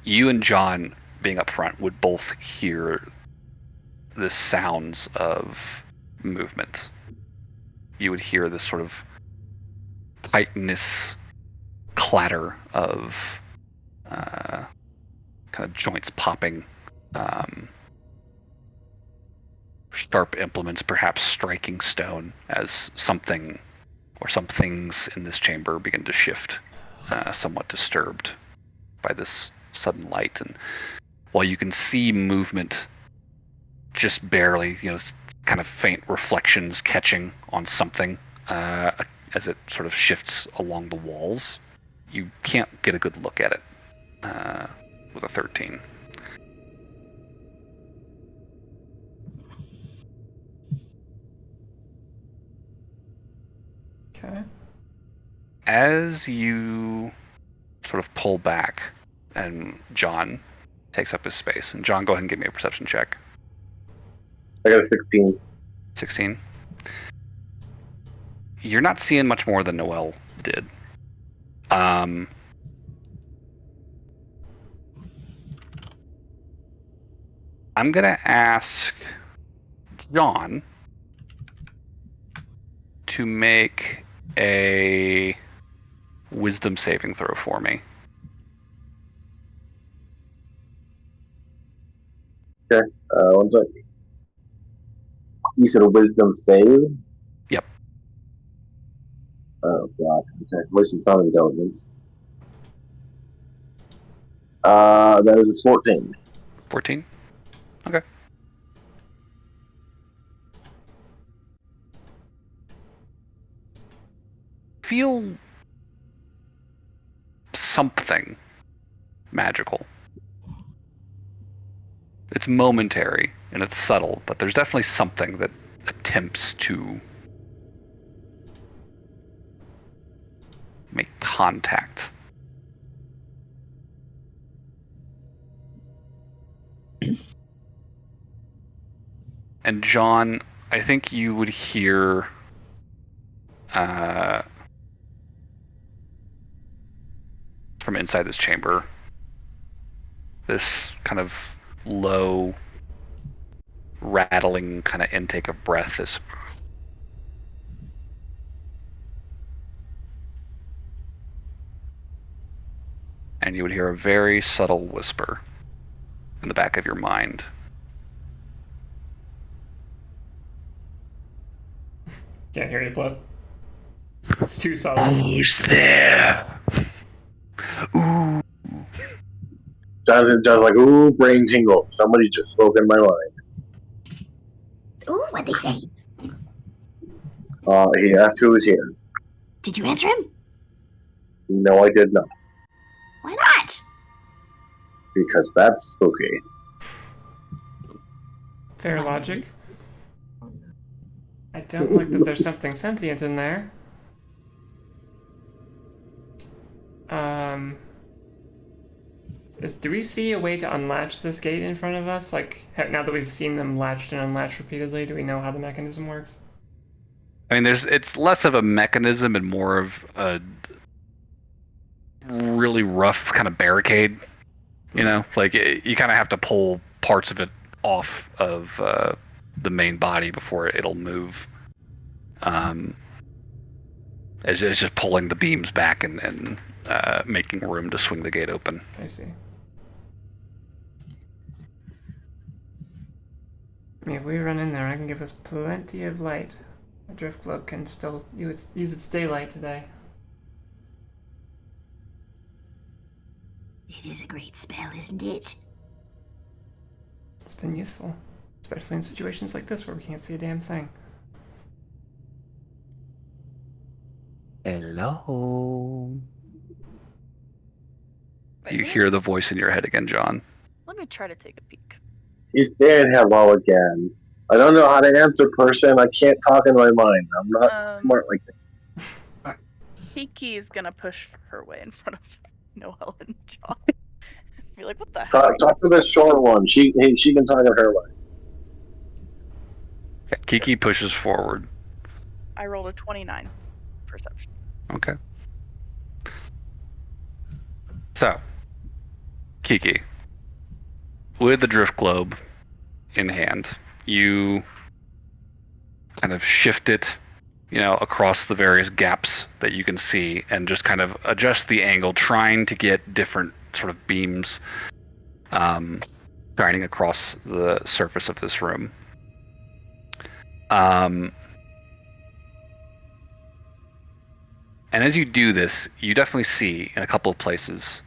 you and John, being up front, would both hear the sounds of movement. You would hear this sort of tightness, clatter of kind of joints popping, sharp implements perhaps striking stone as something or some things in this chamber begin to shift, somewhat disturbed by this sudden light. And while you can see movement just barely, kind of faint reflections catching on something as it sort of shifts along the walls, you can't get a good look at it with a 13. Okay. As you sort of pull back and John takes up his space, and John, go ahead and give me a perception check. I got a 16. 16. You're not seeing much more than Noelle did. I'm gonna ask John to make a wisdom saving throw for me. Okay. One sec. You said a wisdom save? Yep. Oh, God. Okay. Wasted some intelligence. That is a 14. 14? Okay. Feel something magical. It's momentary and it's subtle, but there's definitely something that attempts to make contact. And John, I think you would hear from inside this chamber this kind of low, rattling kind of intake of breath. And you would hear a very subtle whisper in the back of your mind. Can't hear you, Blood. It's too subtle. Who's there? Ooh. John's like, ooh, brain tingle. Somebody just spoke in my mind. Ooh, what'd they say? He asked who was here. Did you answer him? No, I did not. Why not? Because that's spooky. Fair logic. I don't like that there's something sentient in there. Do we see a way to unlatch this gate in front of us? Like, now that we've seen them latched and unlatched repeatedly, do we know how the mechanism works? I mean, it's less of a mechanism and more of a really rough kind of barricade. You know, like you kind of have to pull parts of it off of the main body before it'll move. It's just pulling the beams back and making room to swing the gate open. I see. I mean, if we run in there, I can give us plenty of light. The drift globe can still use its daylight today. It is a great spell, isn't it? It's been useful, especially in situations like this where we can't see a damn thing. Hello. Wait, You let me- hear the voice in your head again, John. Let me try to take a peek. He's saying hello again. I don't know how to answer person. I can't talk in my mind. I'm not smart like that. Kiki is gonna push her way in front of Noelle and John. Be like, what the heck? Talk to the short one. She can talk in her way. Kiki pushes forward. I rolled a 29 perception. Okay. So, Kiki, with the drift globe in hand, you kind of shift it, across the various gaps that you can see and just kind of adjust the angle, trying to get different sort of beams shining across the surface of this room. And as you do this, you definitely see in a couple of places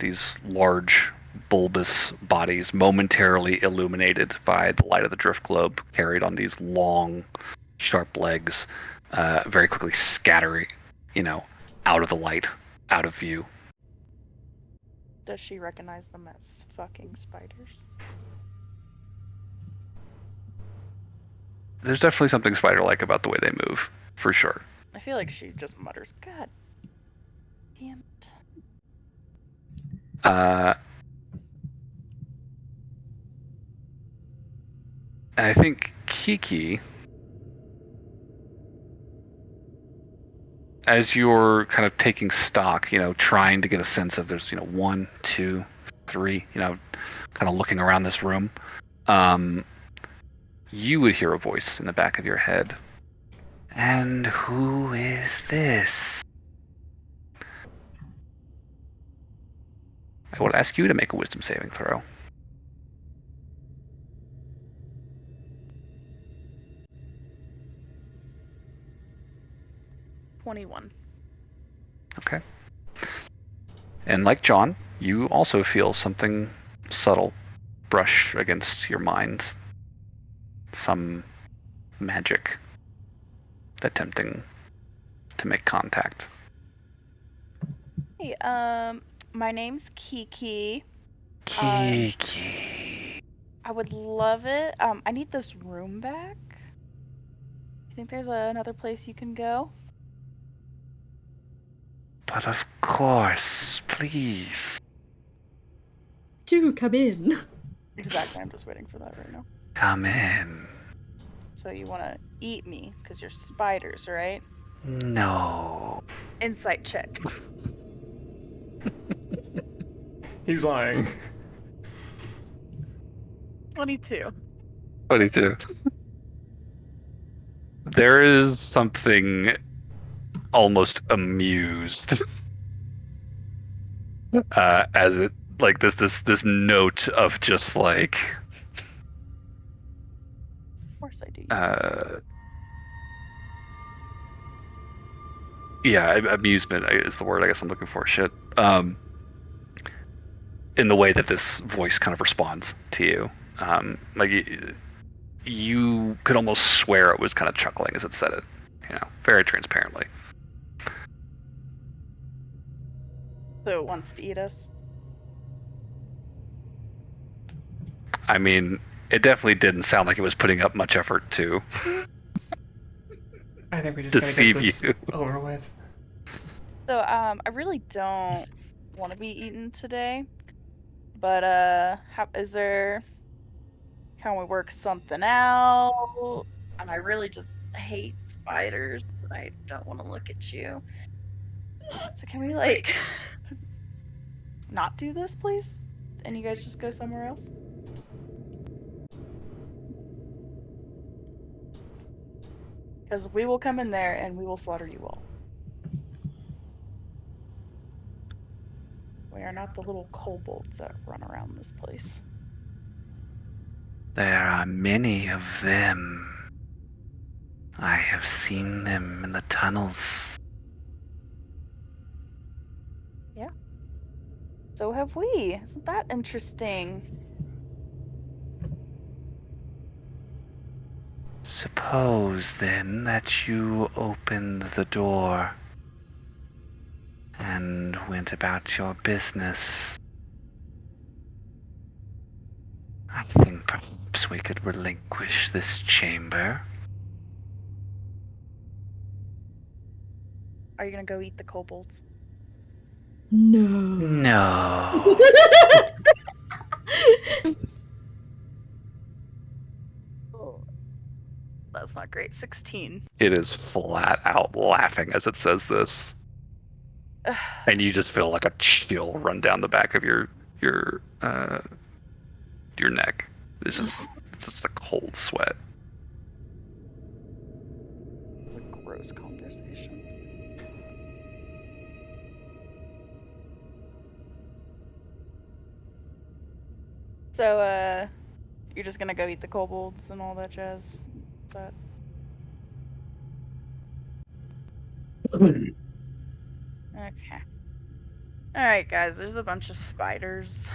these large, bulbous bodies momentarily illuminated by the light of the drift globe, carried on these long, sharp legs, very quickly scattering, out of the light, out of view. Does she recognize them as fucking spiders? There's definitely something spider-like about the way they move, for sure. I feel like she just mutters, God damn it. And I think Kiki, as you're kind of taking stock, trying to get a sense of there's, 1, 2, 3, kind of looking around this room, you would hear a voice in the back of your head. And who is this? I will ask you to make a wisdom saving throw. $21. Okay. And like John, you also feel something subtle brush against your mind. Some magic attempting to make contact. Hey, my name's Kiki. Kiki. I would love it. I need this room back. You think there's another place you can go? But of course, please. Do come in. Exactly, I'm just waiting for that right now. Come in. So you want to eat me, because you're spiders, right? No. Insight check. He's lying. 22. 22. There is something almost amused as it like this note of just like Of course I do. amusement is the word I guess I'm looking for. Shit. In the way that this voice kind of responds to you, like you could almost swear it was kind of chuckling as it said it, very transparently. So it wants to eat us? I mean, it definitely didn't sound like it was putting up much effort to I think we just gotta deceive get this you. over with. So, I really don't want to be eaten today. But, can we work something out? And I really just hate spiders. I don't want to look at you. So can we like not do this, please? And you guys just go somewhere else? Because we will come in there and we will slaughter you all. We are not the little kobolds that run around this place. There are many of them. I have seen them in the tunnels. Yeah. So have we. Isn't that interesting? Suppose then that you opened the door and went about your business. I think perhaps we could relinquish this chamber. Are you gonna go eat the kobolds? No. No. Oh, that's not great. 16. It is flat out laughing as it says this. And you just feel like a chill run down the back of your neck. This is just a cold sweat. It's a gross conversation. So, you're just gonna go eat the kobolds and all that jazz? Is that... Okay. Alright, guys, there's a bunch of spiders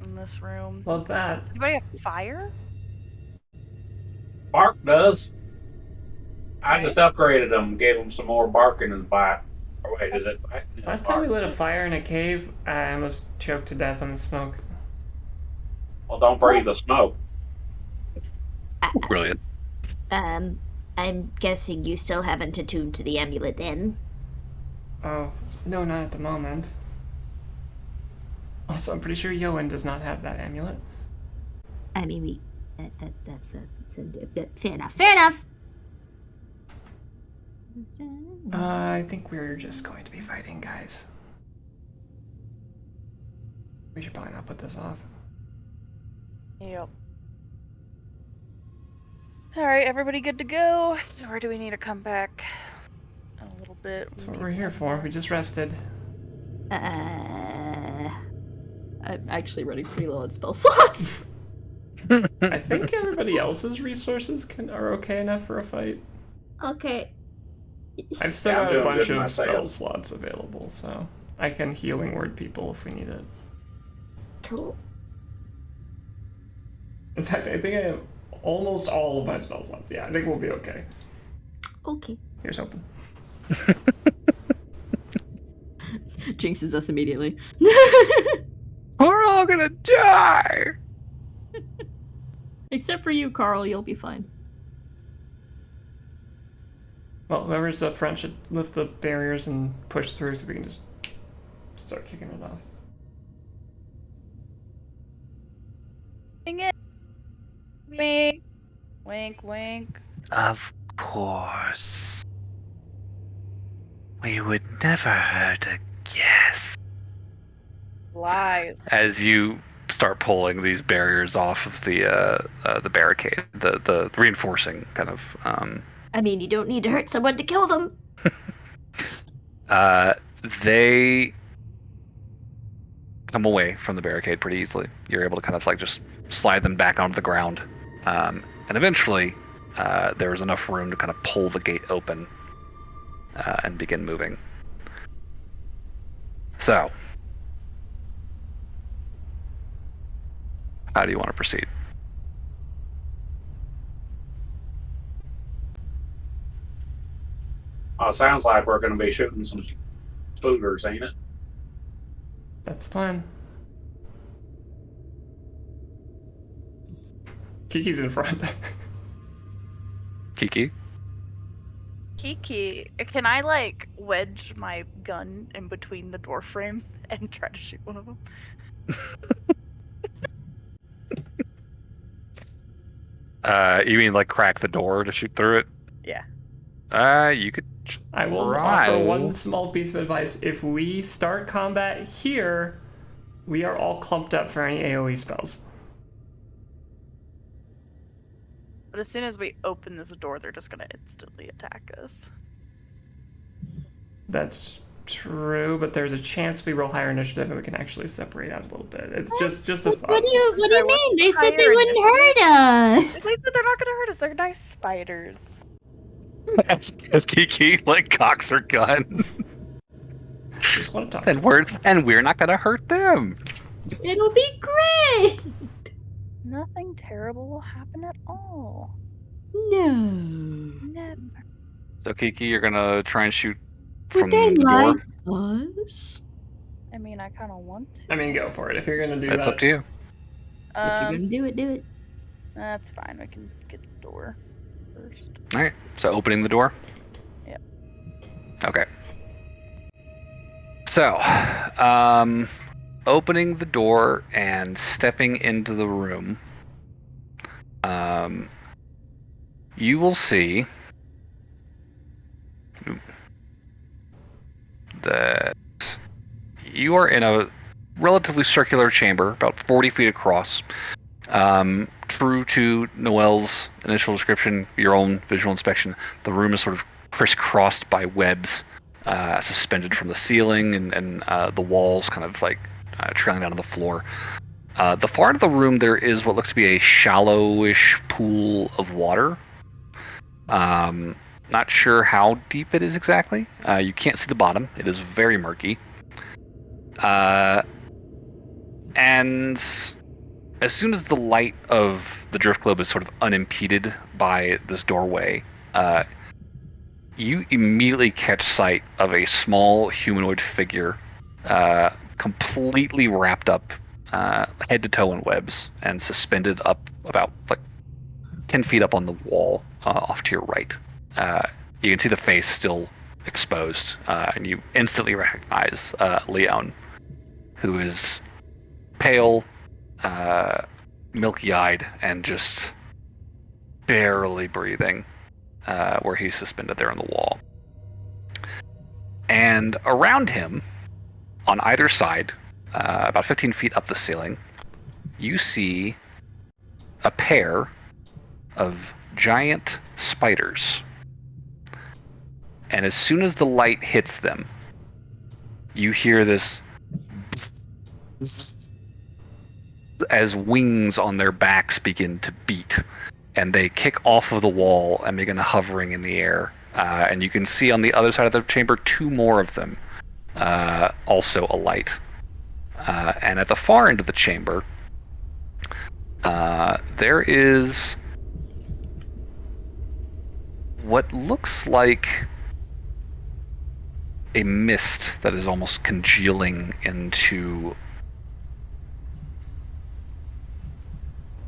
in this room. Love that. Does anybody have fire? Bark does. I just upgraded him, gave him some more bark in his bite. Or wait, is it bite? No, Last time we bark. lit a fire in a cave, I almost choked to death on the smoke. Well, don't breathe the smoke. Brilliant. I'm guessing you still haven't attuned to the amulet then. Oh, no, not at the moment. Also, I'm pretty sure Yoan does not have that amulet. I mean, that's fair enough. Fair enough. I think we're just going to be fighting, guys. We should probably not put this off. Yep. Alright, everybody good to go? Or do we need to come back in a little bit? That's what we're here for. We just rested. I'm actually running pretty low on spell slots. I think everybody else's resources are okay enough for a fight. Okay. I've still Yeah, I'm got a doing bunch good of myself. spell slots available, so I can healing word people if we need it. Cool. In fact, I think I have almost all of my spell slots. Yeah, I think we'll be okay. Okay. Here's hoping. Jinxes us immediately. We're all gonna die! Except for you, Carl, you'll be fine. Well, whoever's up front should lift the barriers and push through so we can just start kicking it off. Dang it. Wink. Wink, wink. Of course. We would never hurt a guest. Lies. As you start pulling these barriers off of the barricade, the reinforcing kind of I mean, you don't need to hurt someone to kill them. they come away from the barricade pretty easily. You're able to kind of like just slide them back onto the ground, and eventually there's enough room to kind of pull the gate open and begin moving. So, how do you want to proceed? Sounds like we're going to be shooting some spookers, ain't it? That's the plan. Kiki's in front. Kiki? Kiki, can I like wedge my gun in between the door frame and try to shoot one of them? You mean like crack the door to shoot through it? Yeah. You could I will offer one small piece of advice. If we start combat here, we are all clumped up for any AoE spells. But as soon as we open this door, they're just gonna instantly attack us. That's true, but there's a chance we roll higher initiative and we can actually separate out a little bit. It's just a thought. What do you mean? They said they higher wouldn't hurt us. They said they're not gonna hurt us. They're nice spiders. As Kiki cocks her gun. Just want to talk. And we're not gonna hurt them. It'll be great. Nothing terrible will happen at all. No. Never. So Kiki, you're gonna try and shoot Would from they the door. like us? I mean, I kind of want to. I mean, go for it. If you're gonna do that. It's up to you. If you're gonna do it, do it. That's fine. We can get the door first. All right. So opening the door. Yep. Okay. So, opening the door and stepping into the room, you will see that you are in a relatively circular chamber, about 40 feet across. True to Noelle's initial description, your own visual inspection, the room is sort of crisscrossed by webs suspended from the ceiling and the walls kind of like trailing down to the floor. The far end of the room, there is what looks to be a shallowish pool of water. Not sure how deep it is exactly. You can't see the bottom. It is very murky. And as soon as the light of the drift globe is sort of unimpeded by this doorway, you immediately catch sight of a small humanoid figure completely wrapped up head to toe in webs and suspended up about 10 feet up on the wall off to your right. You can see the face still exposed, and you instantly recognize Leon, who is pale, milky-eyed, and just barely breathing where he's suspended there on the wall. And around him, on either side, about 15 feet up the ceiling, you see a pair of giant spiders. And as soon as the light hits them, you hear this as wings on their backs begin to beat, and they kick off of the wall and begin hovering in the air. And you can see on the other side of the chamber 2 more of them, also alight. And at the far end of the chamber, there is what looks like a mist that is almost congealing into...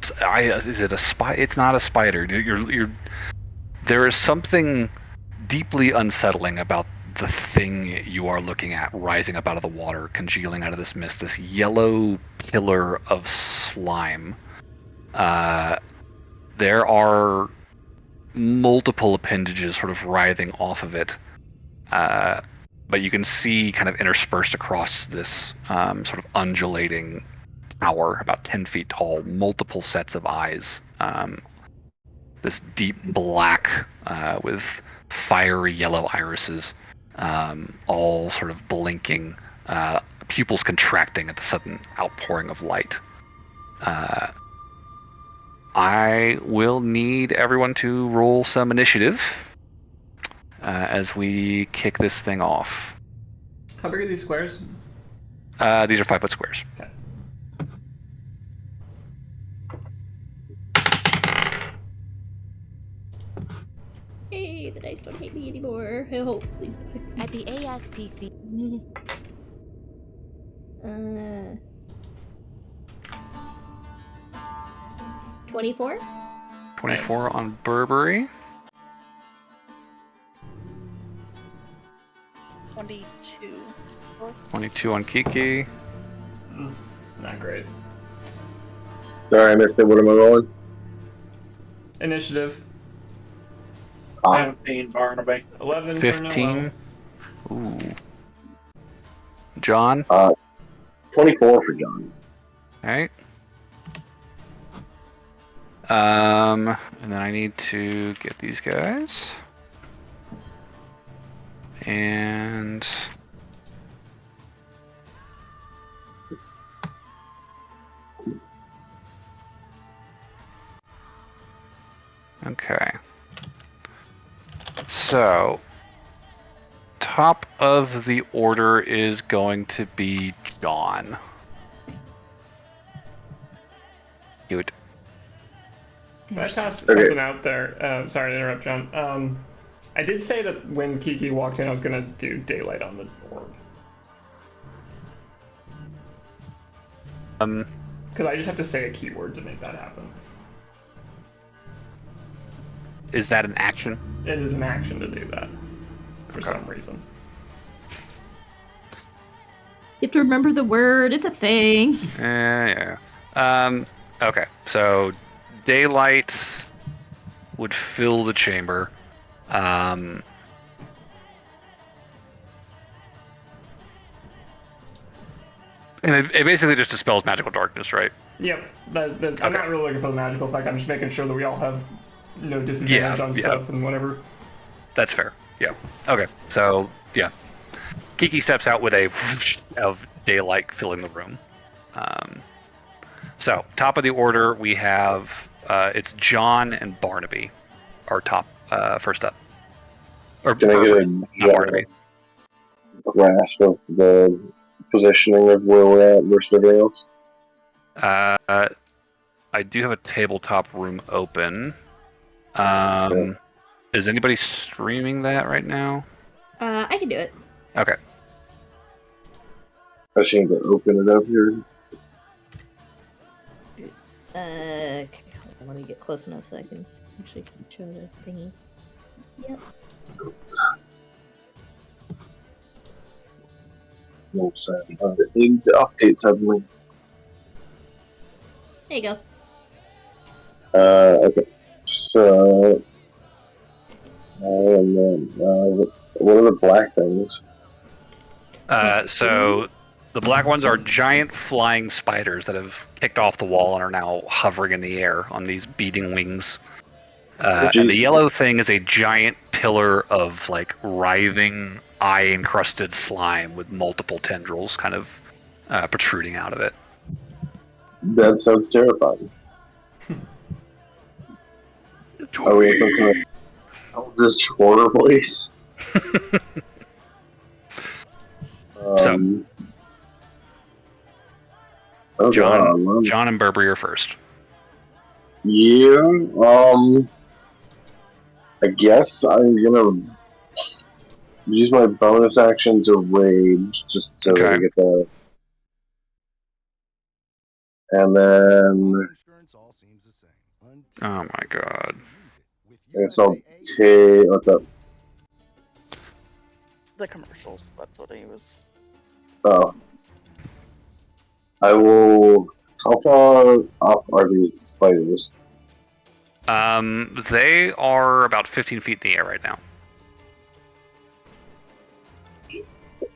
Is it a spider? It's not a spider. There is something deeply unsettling about the thing you are looking at rising up out of the water, congealing out of this mist, this yellow pillar of slime. There are multiple appendages sort of writhing off of it. But you can see kind of interspersed across this sort of undulating tower, about 10 feet tall, multiple sets of eyes. This deep black with fiery yellow irises, all sort of blinking, pupils contracting at the sudden outpouring of light. I will need everyone to roll some initiative as we kick this thing off. How big are these squares? These are 5-foot squares. Okay. Hey, the dice don't hate me anymore. I hope. Please. At the ASPC. 24? 24 Nice. on Burberry. 22. 22 on Kiki. Not great. Sorry, I missed it. What am I rolling? Initiative. Ah, 17, Barnaby. 11 for 15. Ooh. John. 24 for John. Alright. And then I need to get these guys. And okay. So top of the order is going to be John. Good. Can I toss Okay. something out there? Sorry to interrupt, John. I did say that when Kiki walked in, I was going to do daylight on the orb. Because I just have to say a keyword to make that happen. Is that an action? It is an action to do that, for some reason. You have to remember the word. It's a thing. Yeah. Okay. So daylight would fill the chamber. And it basically just dispels magical darkness, right? Yep. I'm not really looking for the magical effect. I'm just making sure that we all have no disadvantage on stuff and whatever. That's fair. Yeah. Okay. So yeah, Kiki steps out with a of daylight filling the room. So top of the order we have it's John and Barnaby, are top first up. Or Can I get a not Barnaby. grasp of the positioning of where we're at versus everything else? I do have a tabletop room open. Is anybody streaming that right now? I can do it. Okay. I just need to open it up here. Okay. Let me get close enough so I can actually show the thingy. Yep. Oops, I need to update suddenly. There you go. Okay. So, and then, what are the black things? So the black ones are giant flying spiders that have kicked off the wall and are now hovering in the air on these beating wings. And the yellow thing is a giant pillar of like writhing, eye-encrusted slime with multiple tendrils kind of protruding out of it. That sounds terrifying. Are we in some kind of just horror place? So, oh John, God. John and Burberry are first. Yeah, I guess I'm gonna use my bonus action to rage, just so Okay. I get the. And then Oh my god. I guess I'll take. What's up? The commercials. That's what he was. Oh. I will. How far up are these spiders? They are about 15 feet in the air right now.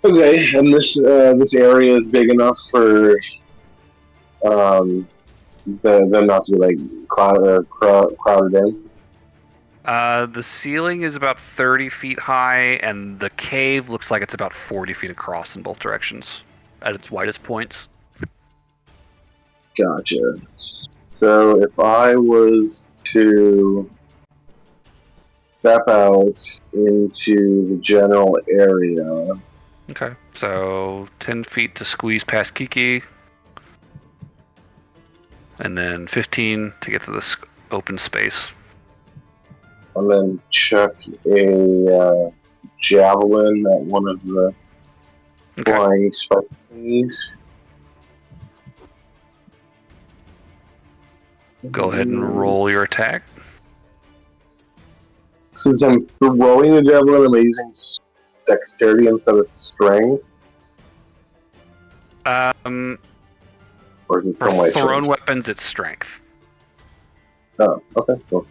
Okay, and this area is big enough for them not to be like crowded in. The ceiling is about 30 feet high, and the cave looks like it's about 40 feet across in both directions at its widest points. Gotcha. So if I was to step out into the general area. Okay, so 10 feet to squeeze past Kiki, and then 15 to get to this open space. And then chuck a javelin at one of the flying spider things. Go ahead and roll your attack. Since I'm throwing the javelin, am I using dexterity instead of strength? Or is it For some way thrown weapons, it's strength. Oh, okay, cool.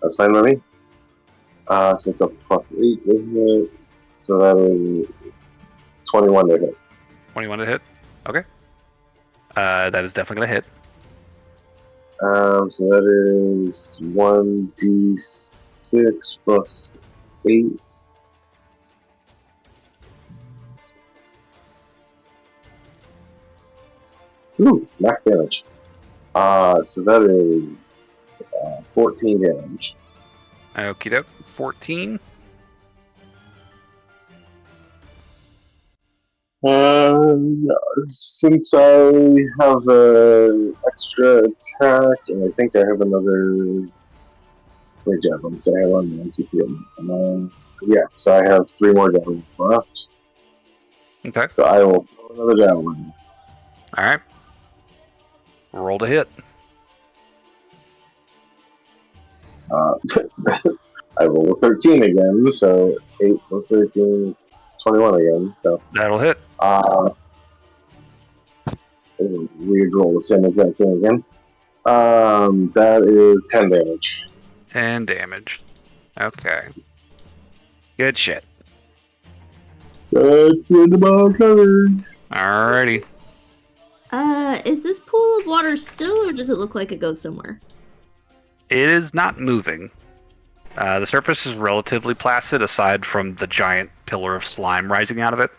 That's fine by me. So it's a +8 to hit. So that is 21 to hit. 21 to hit. Okay. That is definitely gonna hit. So that is 1d6 plus 8. Ooh, max damage. So that is 14 damage. Okie doke. 14. Since I have an extra attack, and I think I have another. Wait, javelin. So I have one more. Keep forgetting. Yeah, so I have 3 more javelins left. Okay. So I will throw another javelin. All right. Roll to hit. I roll a 13 again, so 8 plus 13 is 21 again. So That'll hit. there's a weird roll, the same exact thing again. That is 10 damage. 10 damage. Okay. Good shit. That's the ball covered. Alrighty. Is this pool of water still, or does it look like it goes somewhere? It is not moving. The surface is relatively placid, aside from the giant pillar of slime rising out of it.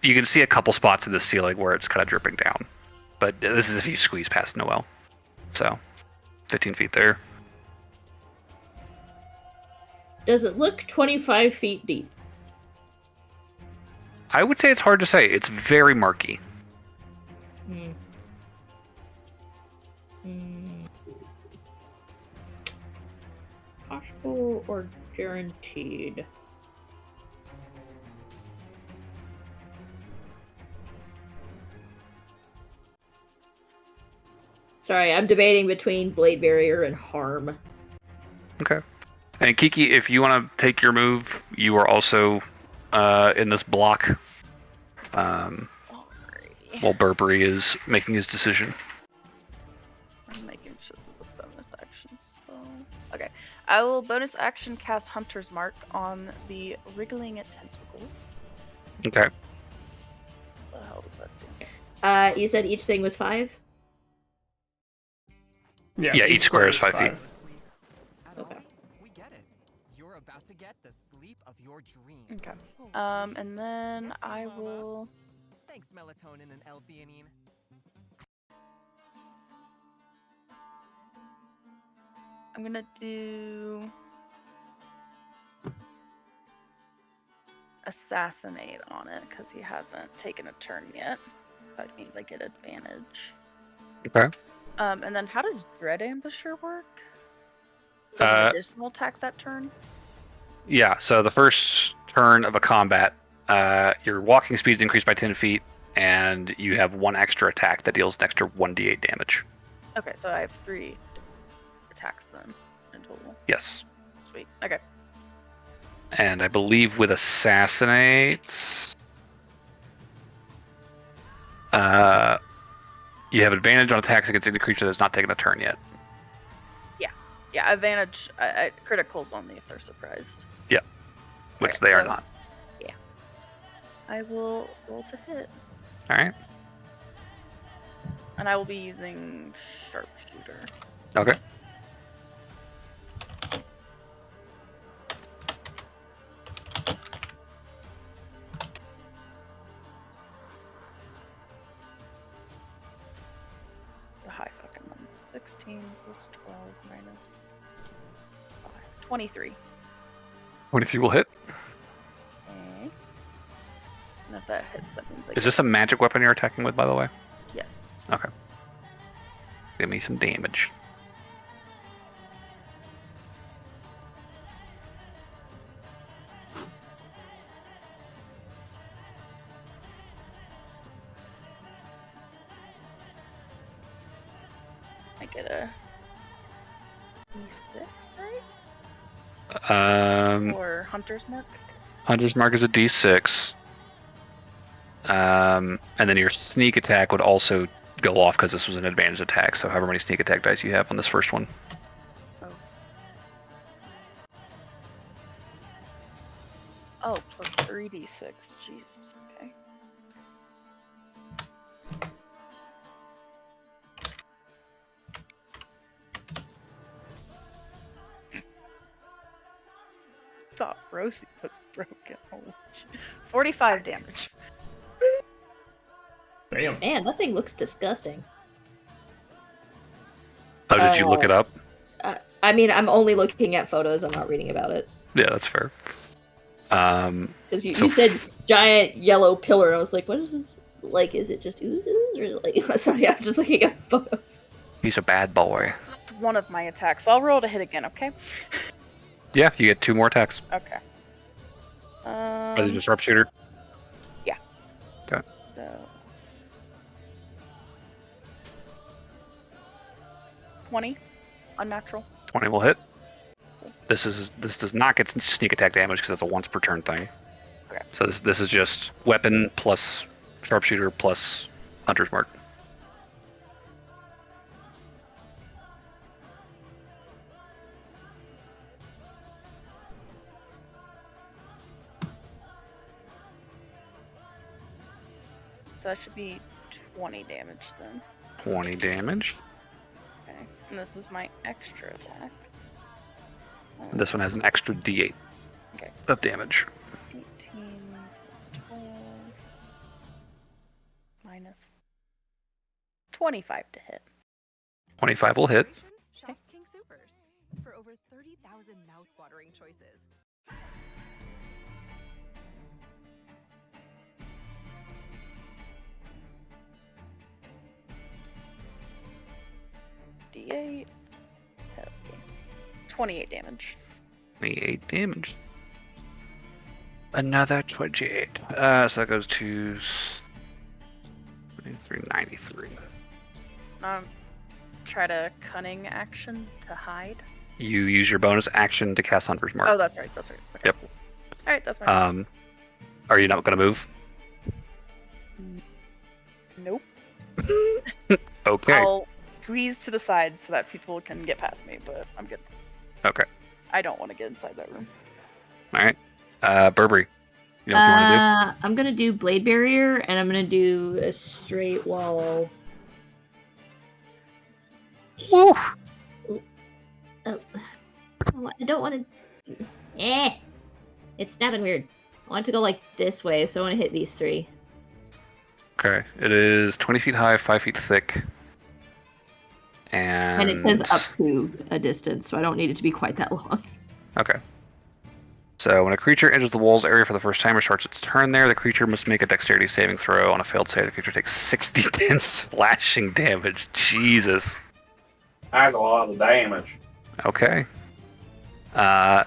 You can see a couple spots in the ceiling where it's kind of dripping down. But this is if you squeeze past Noel. So, 15 feet there. Does it look 25 feet deep? I would say it's hard to say. It's very murky. Possible or guaranteed? Sorry, I'm debating between Blade Barrier and Harm. Okay. And Kiki, if you want to take your move, you are also in this block. While Burberry is making his decision. I'm making sure this is a bonus action. So okay, I will bonus action cast Hunter's Mark on the wriggling tentacles. Okay. What the hell does that do? You said each thing was 5? Yeah, each square is 5 feet. Okay. We get it. You're about to get the sleep of your dreams. Okay. And then I will. Thanks, melatonin and L-theanine. I'm gonna do assassinate on it because he hasn't taken a turn yet. That means I get advantage. Okay. And then how does Dread Ambusher work? Is there an additional attack that turn? Yeah, so the first turn of a combat, your walking speed is increased by 10 feet, and you have 1 extra attack that deals an extra 1d8 damage. Okay, so I have 3 attacks then in total. Yes. Sweet. Okay. And I believe with Assassinate, you have advantage on attacks against any creature that's not taken a turn yet. Yeah, advantage. Criticals only if they're surprised. Yeah, which Okay, they are so- not. Yeah. I will roll to hit. All right. And I will be using Sharpshooter. Okay. The high fucking one. 16 plus 12 minus 5. 23. 23 will hit. Okay. And if that hits, that means I Is this a magic weapon you're attacking with, by the way? Yes. Okay. Give me some damage. I get a D6, right? Or Hunter's Mark? Hunter's Mark is a d6. And then your sneak attack would also go off because this was an advantage attack. So however many sneak attack dice you have on this first one. Oh. 3d6. Jesus. Okay. Thought Rosie was broken. Holy shit. 45 damage. Damn. Man, that thing looks disgusting. Oh, did you look it up? I mean, I'm only looking at photos. I'm not reading about it. Yeah, that's fair. Because you So said giant yellow pillar, and I was like, what is this? Like, is it just oozes? Or is it like... Sorry, I'm just looking at photos. He's a bad boy. That's one of my attacks. I'll roll to hit again, okay? Yeah, you get 2 more attacks. Okay. Are they just sharpshooter? Yeah. Okay. So 20, unnatural. 20 will hit. This does not get sneak attack damage because it's a once per turn thing. Okay. So this is just weapon plus sharpshooter plus hunter's mark. So that should be 20 damage then. 20 damage. Okay. And this is my extra attack. And this one has an extra D8 Okay. of damage. 18 plus 12 minus 25 to hit. 25 will hit. Shop King Supers for over 30,000 mouth-watering choices. D8. Hell yeah. 28 damage. 28 damage. Another 28. So that goes to 93. Try to cunning action to hide. You use your bonus action to cast Hunter's Mark. Oh, that's right. That's right. Okay. Yep. All right, that's my. Are you not going to move? Nope. Okay. I'll squeeze to the side so that people can get past me, but I'm good. Okay. I don't want to get inside that room. All right. Burberry. You know what you want to I'm gonna do blade barrier, and I'm gonna do a straight wall. do? Oh, I don't want to. It's snapping weird. I want to go like this way, so I want to hit these 3. Okay. It is 20 feet high, 5 feet thick. And it says up to a distance, so I don't need it to be quite that long. Okay. So when a creature enters the walls area for the first time or starts its turn there, the creature must make a dexterity saving throw. On a failed save, the creature takes 60 slashing damage. Jesus. That's a lot of damage. Okay.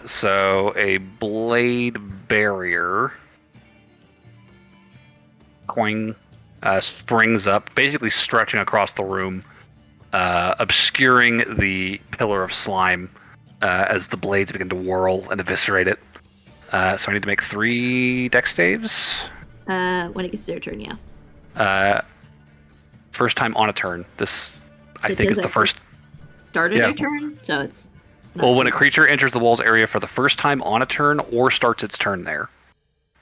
So a blade barrier coin springs up, basically stretching across the room, obscuring the pillar of slime as the blades begin to whirl and eviscerate it. So I need to make 3 dex saves. When it gets their turn, yeah. First time on a turn. This, I It think, says is the that first. Started Yeah. their turn, so it's. Well, when a creature enters the walls area for the first time on a turn or starts its turn there.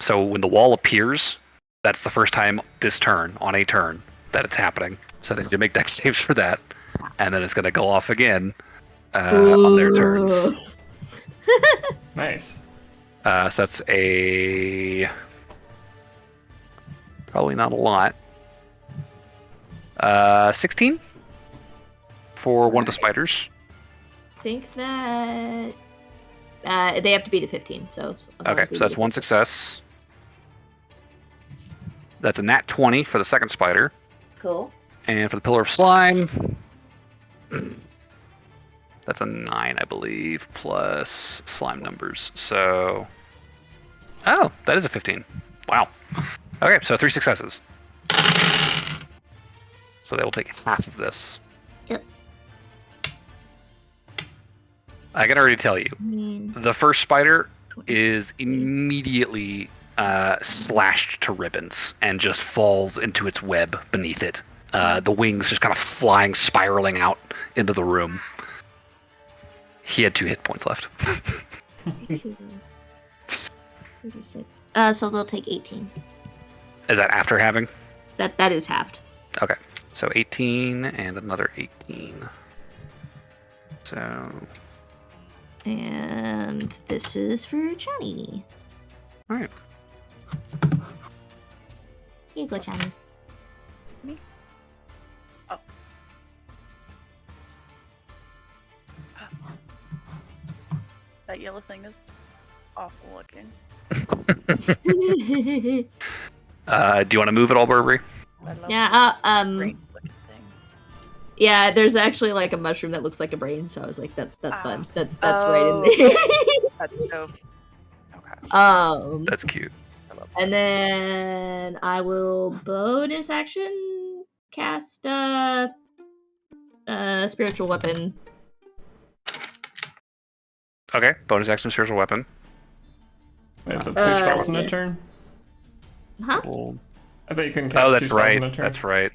So when the wall appears, that's the first time this turn, on a turn, that it's happening. So they need to make dex saves for that. And then it's going to go off again on their turns. Nice. So that's a... probably not a lot. 16? For one of the spiders. I think that they have to beat a 15. So Okay, so that's 1 success. That's a nat 20 for the second spider. Cool. And for the pillar of slime, that's a 9, I believe, plus slime numbers. So, oh, that is a 15. Wow. Okay, so 3 successes. So they will take half of this. Yep. I can already tell you, the first spider is immediately slashed to ribbons and just falls into its web beneath it. The wings just kind of flying, spiraling out into the room. He had 2 hit points left. 36. So they'll take 18. Is that after having? That is halved. Okay. So 18 and another 18. So. And this is for Johnny. All right. Here you go, Johnny. Oh. That yellow thing is awful looking. Do you want to move at all, Burberry? I love Yeah. brain looking thing. Yeah. There's actually like a mushroom that looks like a brain, so I was like, that's fun. That's right in Oh, there. That's dope. Okay. That's cute. I love And then I will bonus action cast spiritual weapon. Okay. Bonus action, spiritual weapon. Wait, is it 2 spells in a yeah. turn? Huh? Cool. I thought you couldn't cast Oh, 2 that's spells right. in a turn. That's right.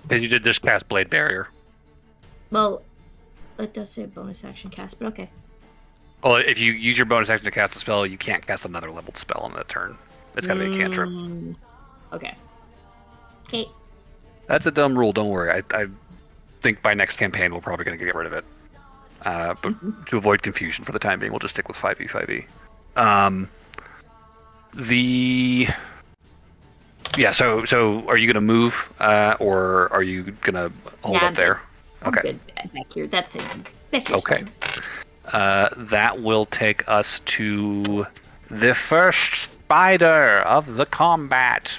Because you did just cast Blade Barrier. Well, it does say bonus action cast, but okay. Well, if you use your bonus action to cast a spell, you can't cast another leveled spell on that turn. It's got to be a cantrip. Okay. Okay. That's a dumb rule. Don't worry. I think by next campaign we're probably going to get rid of it. But to avoid confusion for the time being, we'll just stick with 5e. So are you going to move, or are you going to hold Nah, up there? I'm Okay. good back here. That's it. Back here's Okay. fine. That will take us to the first spider of the combat.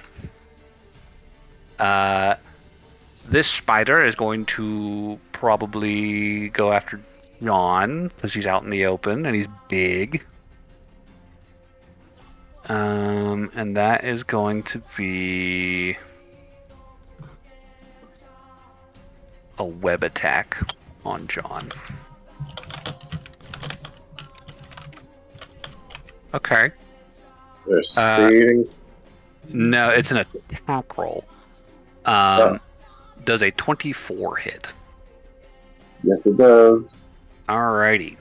This spider is going to probably go after John because he's out in the open and he's big. And that is going to be a web attack on John. Okay. They're saving. No, it's an attack roll. Does a 24 hit? Yes, it does. Alrighty.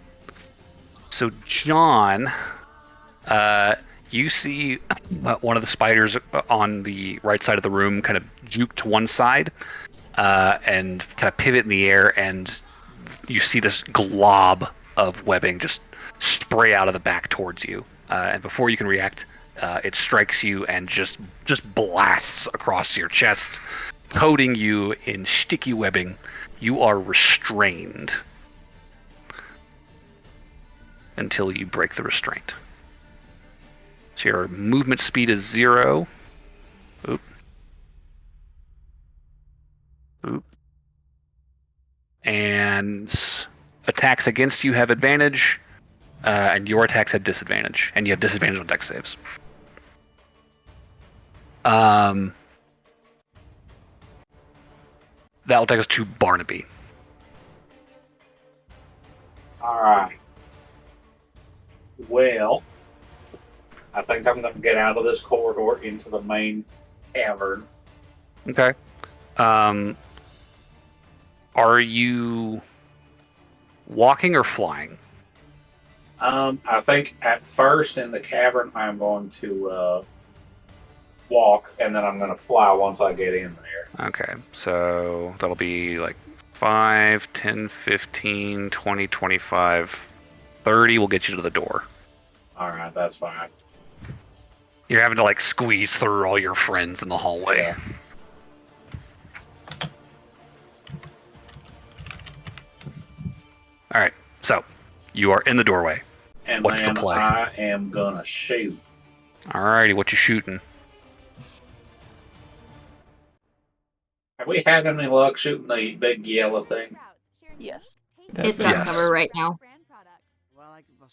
So, John, you see one of the spiders on the right side of the room kind of juke to one side and kind of pivot in the air, and you see this glob of webbing just spray out of the back towards you. And before you can react, it strikes you and just blasts across your chest, coating you in sticky webbing. You are restrained until you break the restraint. So your movement speed is 0. Oop. And attacks against you have advantage, and your attacks have disadvantage, and you have disadvantage on dex saves. That will take us to Barnaby. Alright. Well, I think I'm going to get out of this corridor into the main cavern. Okay. Are you walking or flying? I think at first in the cavern I'm going to walk, and then I'm going to fly once I get in there. Okay, so that'll be like 5, 10, 15, 20, 25, 30 will get you to the door. Alright, that's fine. You're having to like squeeze through all your friends in the hallway. Yeah. Alright, so you are in the doorway. And What's the then play? I am going to shoot. Alrighty, what you shooting? Have we had any luck shooting the big yellow thing? Yes. It's got Yes. cover right now.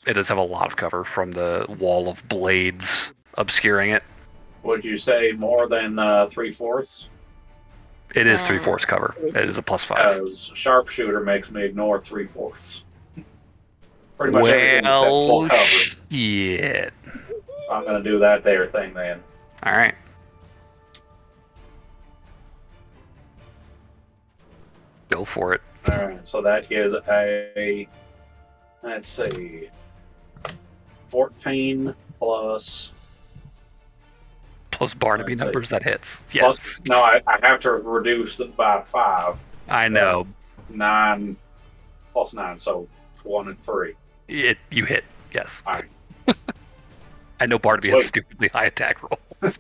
It does have a lot of cover from the wall of blades obscuring it. Would you say more than 3/4? It is 3/4 cover. It is a +5. Because sharpshooter makes me ignore 3/4. Pretty much everything except Well, full cover. shit. I'm going to do that there thing then. Alright. Go for it. Alright, so that is a, let's see, 14 plus. Plus Barnaby Let's see. numbers, that hits. Plus, Yes. no, I have to reduce it by 5. I know. 9 plus 9, so 1 and 3. You hit. Yes. All right. I know Barnaby has stupidly high attack rolls.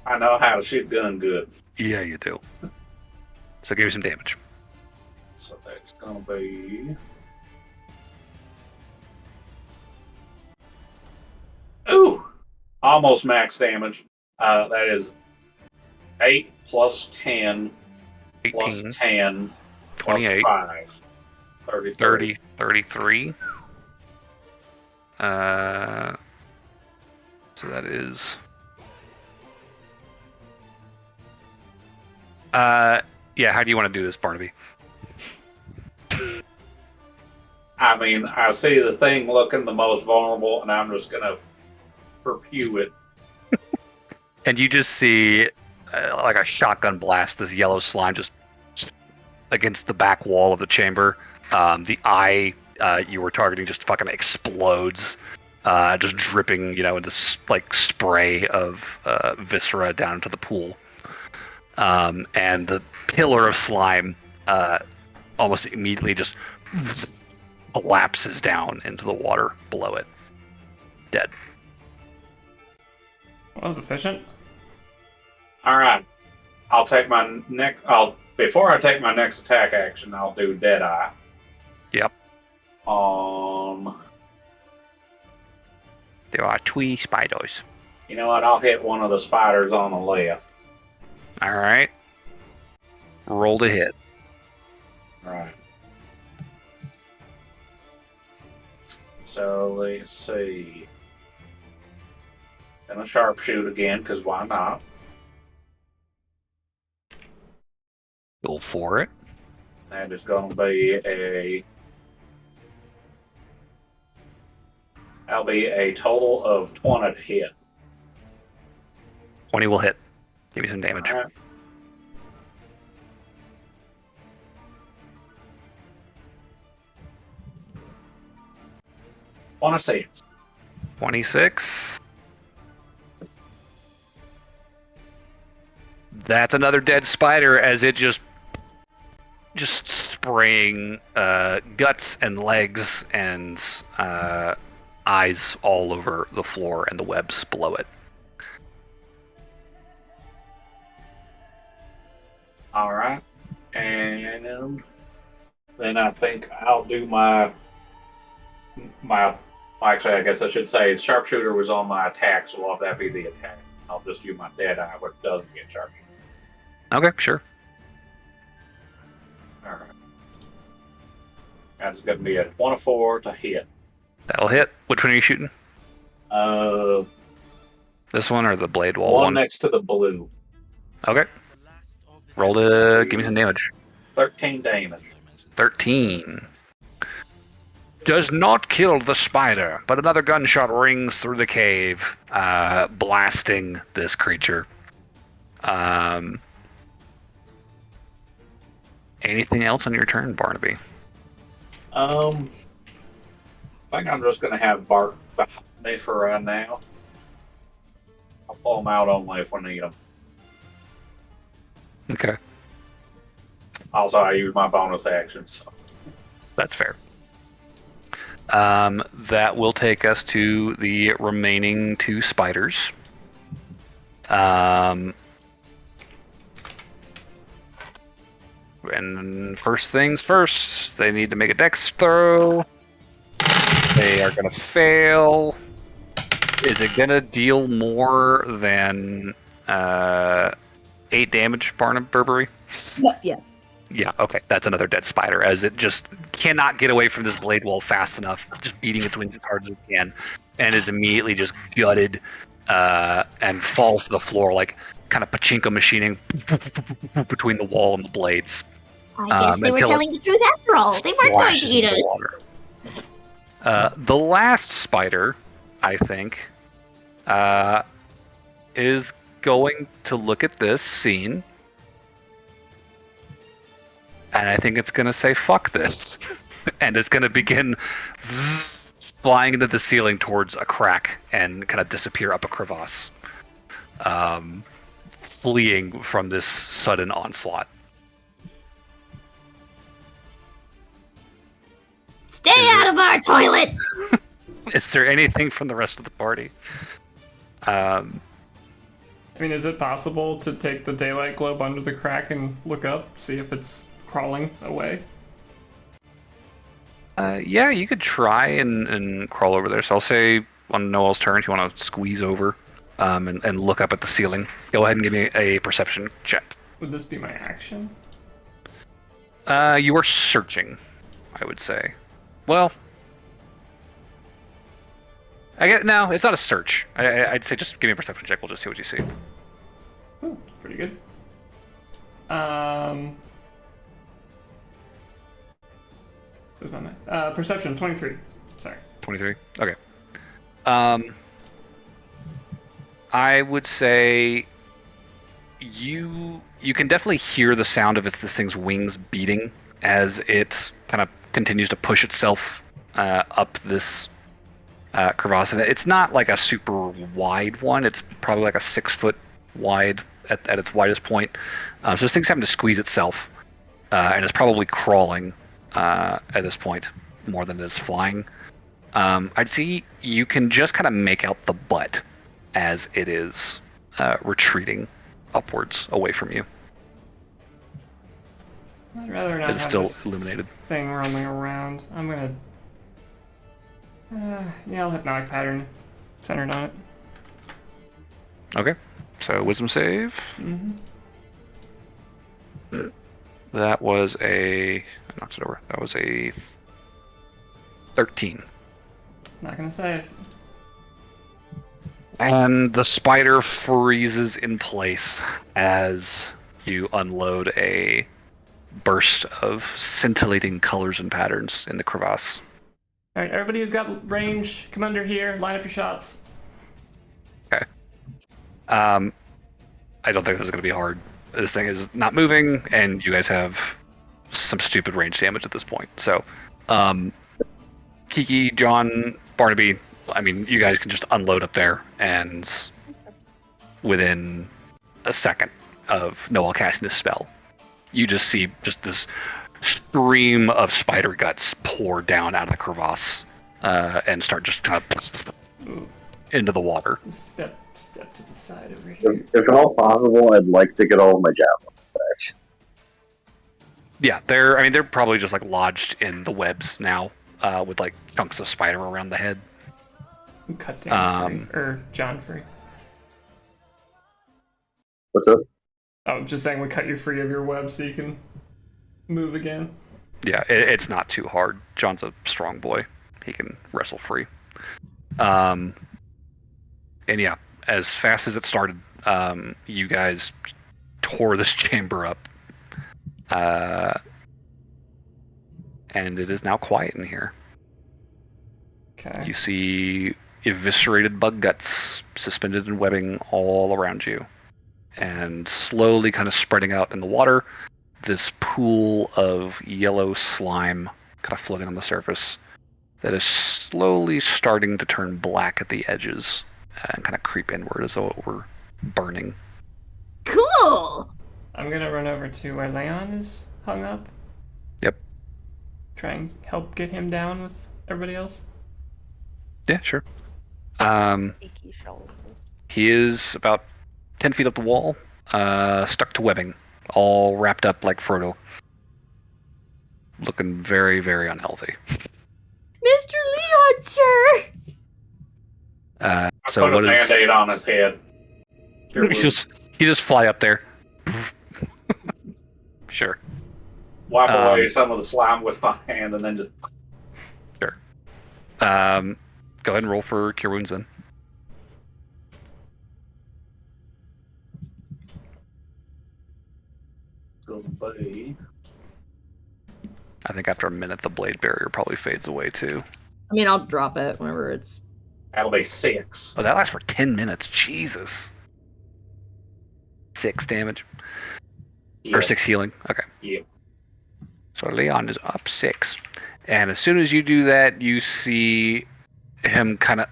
I know how to shoot gun good. Yeah, you do. So give me some damage. So that's gonna be. Ooh! Almost max damage. That is 8 plus 10 plus 18, 10 28, plus 5. 33. 30, 33. So that is. Yeah, how do you want to do this, Barnaby? I mean, I see the thing looking the most vulnerable, and I'm just gonna perpew it. And you just see, like a shotgun blast, this yellow slime just against the back wall of the chamber. The eye you were targeting just fucking explodes, just dripping, into like spray of viscera down into the pool. And the pillar of slime almost immediately just collapses down into the water below it. Dead. That was efficient. All right, I'll take my next. Before I take my next attack action, I'll do Deadeye. Yep. There are 2 spiders. You know what? I'll hit one of the spiders on the left. All right. Roll to hit. All right. So let's see. Gonna sharpshoot again, because why not? Go for it. That is going to be that'll be a total of 20 to hit. 20 will hit. Give me some damage. All right. Want to see it. 26. That's another dead spider as it just spraying guts and legs and eyes all over the floor and the webs below it. All right. And then I think I'll do my actually, I guess I should say sharpshooter was on my attack, so I'll have that be the attack. I'll just use my Deadeye, which doesn't get sharpshooter. Okay, sure. All right. That's going to be a 24 to hit. That'll hit. Which one are you shooting? This one or the blade wall one? One next to the blue. Okay. Roll to give me some damage. 13 damage. 13. Does not kill the spider, but another gunshot rings through the cave, blasting this creature. Anything else on your turn, Barnaby? I think I'm just going to have Bart behind me for right now. I'll pull them out only if we need them. Okay. Also, I use my bonus actions. So. That's fair. That will take us to the remaining 2 spiders. And first things first, they need to make a dex throw. They are going to fail. Is it going to deal more than 8 damage, Burberry? Yes. Yeah, okay. That's another dead spider, as it just cannot get away from this blade wall fast enough, just beating its wings as hard as it can, and is immediately just gutted and falls to the floor like kind of pachinko machining between the wall and the blades. I guess they were telling the truth after all. They weren't going to eat us. The last spider, I think, is going to look at this scene, and I think it's going to say, fuck this. And it's going to begin flying into the ceiling towards a crack and kind of disappear up a crevasse, fleeing from this sudden onslaught. Stay out of our toilet! Is there anything from the rest of the party? I mean, is it possible to take the daylight globe under the crack and look up, see if it's crawling away? Yeah, you could try and crawl over there. So I'll say on Noel's turn, if you want to squeeze over and look up at the ceiling, go ahead and give me a perception check. Would this be my action? You are searching, I would say. Well, I get no. It's not a search. I'd say just give me a perception check. We'll just see what you see. Oh, pretty good. Where's my mind? Perception 23. Sorry. 23. Okay. I would say you can definitely hear the sound of this thing's wings beating as it kind of continues to push itself up this crevasse. And it's not like a super wide one. It's probably like a 6 foot wide at its widest point. So this thing's having to squeeze itself, and it's probably crawling at this point more than it's flying. I'd say you can just kind of make out the butt as it is retreating upwards away from you. I'd rather not It's have still this illuminated. thing roaming around. I'm gonna... yeah, I'll hypnotic pattern centered on it. Okay, so wisdom save. That was a... I knocked it over. That was a 13. Not gonna save. And the spider freezes in place as you unload a burst of scintillating colors and patterns in the crevasse. Alright, everybody who's got range, come under here, line up your shots. Okay. I don't think this is going to be hard. This thing is not moving, and you guys have some stupid range damage at this point. So, Kiki, John, Barnaby, I mean, you guys can just unload up there, and within a second of Noel casting this spell, you just see just this stream of spider guts pour down out of the crevasse and start just kind of into the water. Step to the side over here. If at all possible, I'd like to get all of my javelins back. Yeah, they're probably just like lodged in the webs now, with like chunks of spider around the head. Cut down free, or John free. What's up? I'm just saying we cut you free of your web so you can move again. Yeah, it's not too hard. John's a strong boy. He can wrestle free. And yeah, as fast as it started, you guys tore this chamber up. And it is now quiet in here. Okay. You see eviscerated bug guts suspended in webbing all around you. And slowly kind of spreading out in the water, this pool of yellow slime kind of floating on the surface that is slowly starting to turn black at the edges and kind of creep inward as though it were burning. Cool! I'm gonna run over to where Leon is hung up. Yep. Try and help get him down with everybody else. Yeah, sure. Achy shells. He is about 10 feet up the wall, stuck to webbing, all wrapped up like Frodo. Looking very, very unhealthy. Mr. Leon, sir! So Put what a is... band-aid on his head. You just fly up there. Sure. Wipe away some of the slime with my hand and then just... Sure. Go ahead and roll for Cure Wounds then. Buddy. I think after a minute, the blade barrier probably fades away too. I mean, I'll drop it whenever it's... That'll be 6. Oh, that lasts for 10 minutes. Jesus. 6 damage. Yeah. Or 6 healing. Okay. Yeah. So Leon is up 6. And as soon as you do that, you see him kind of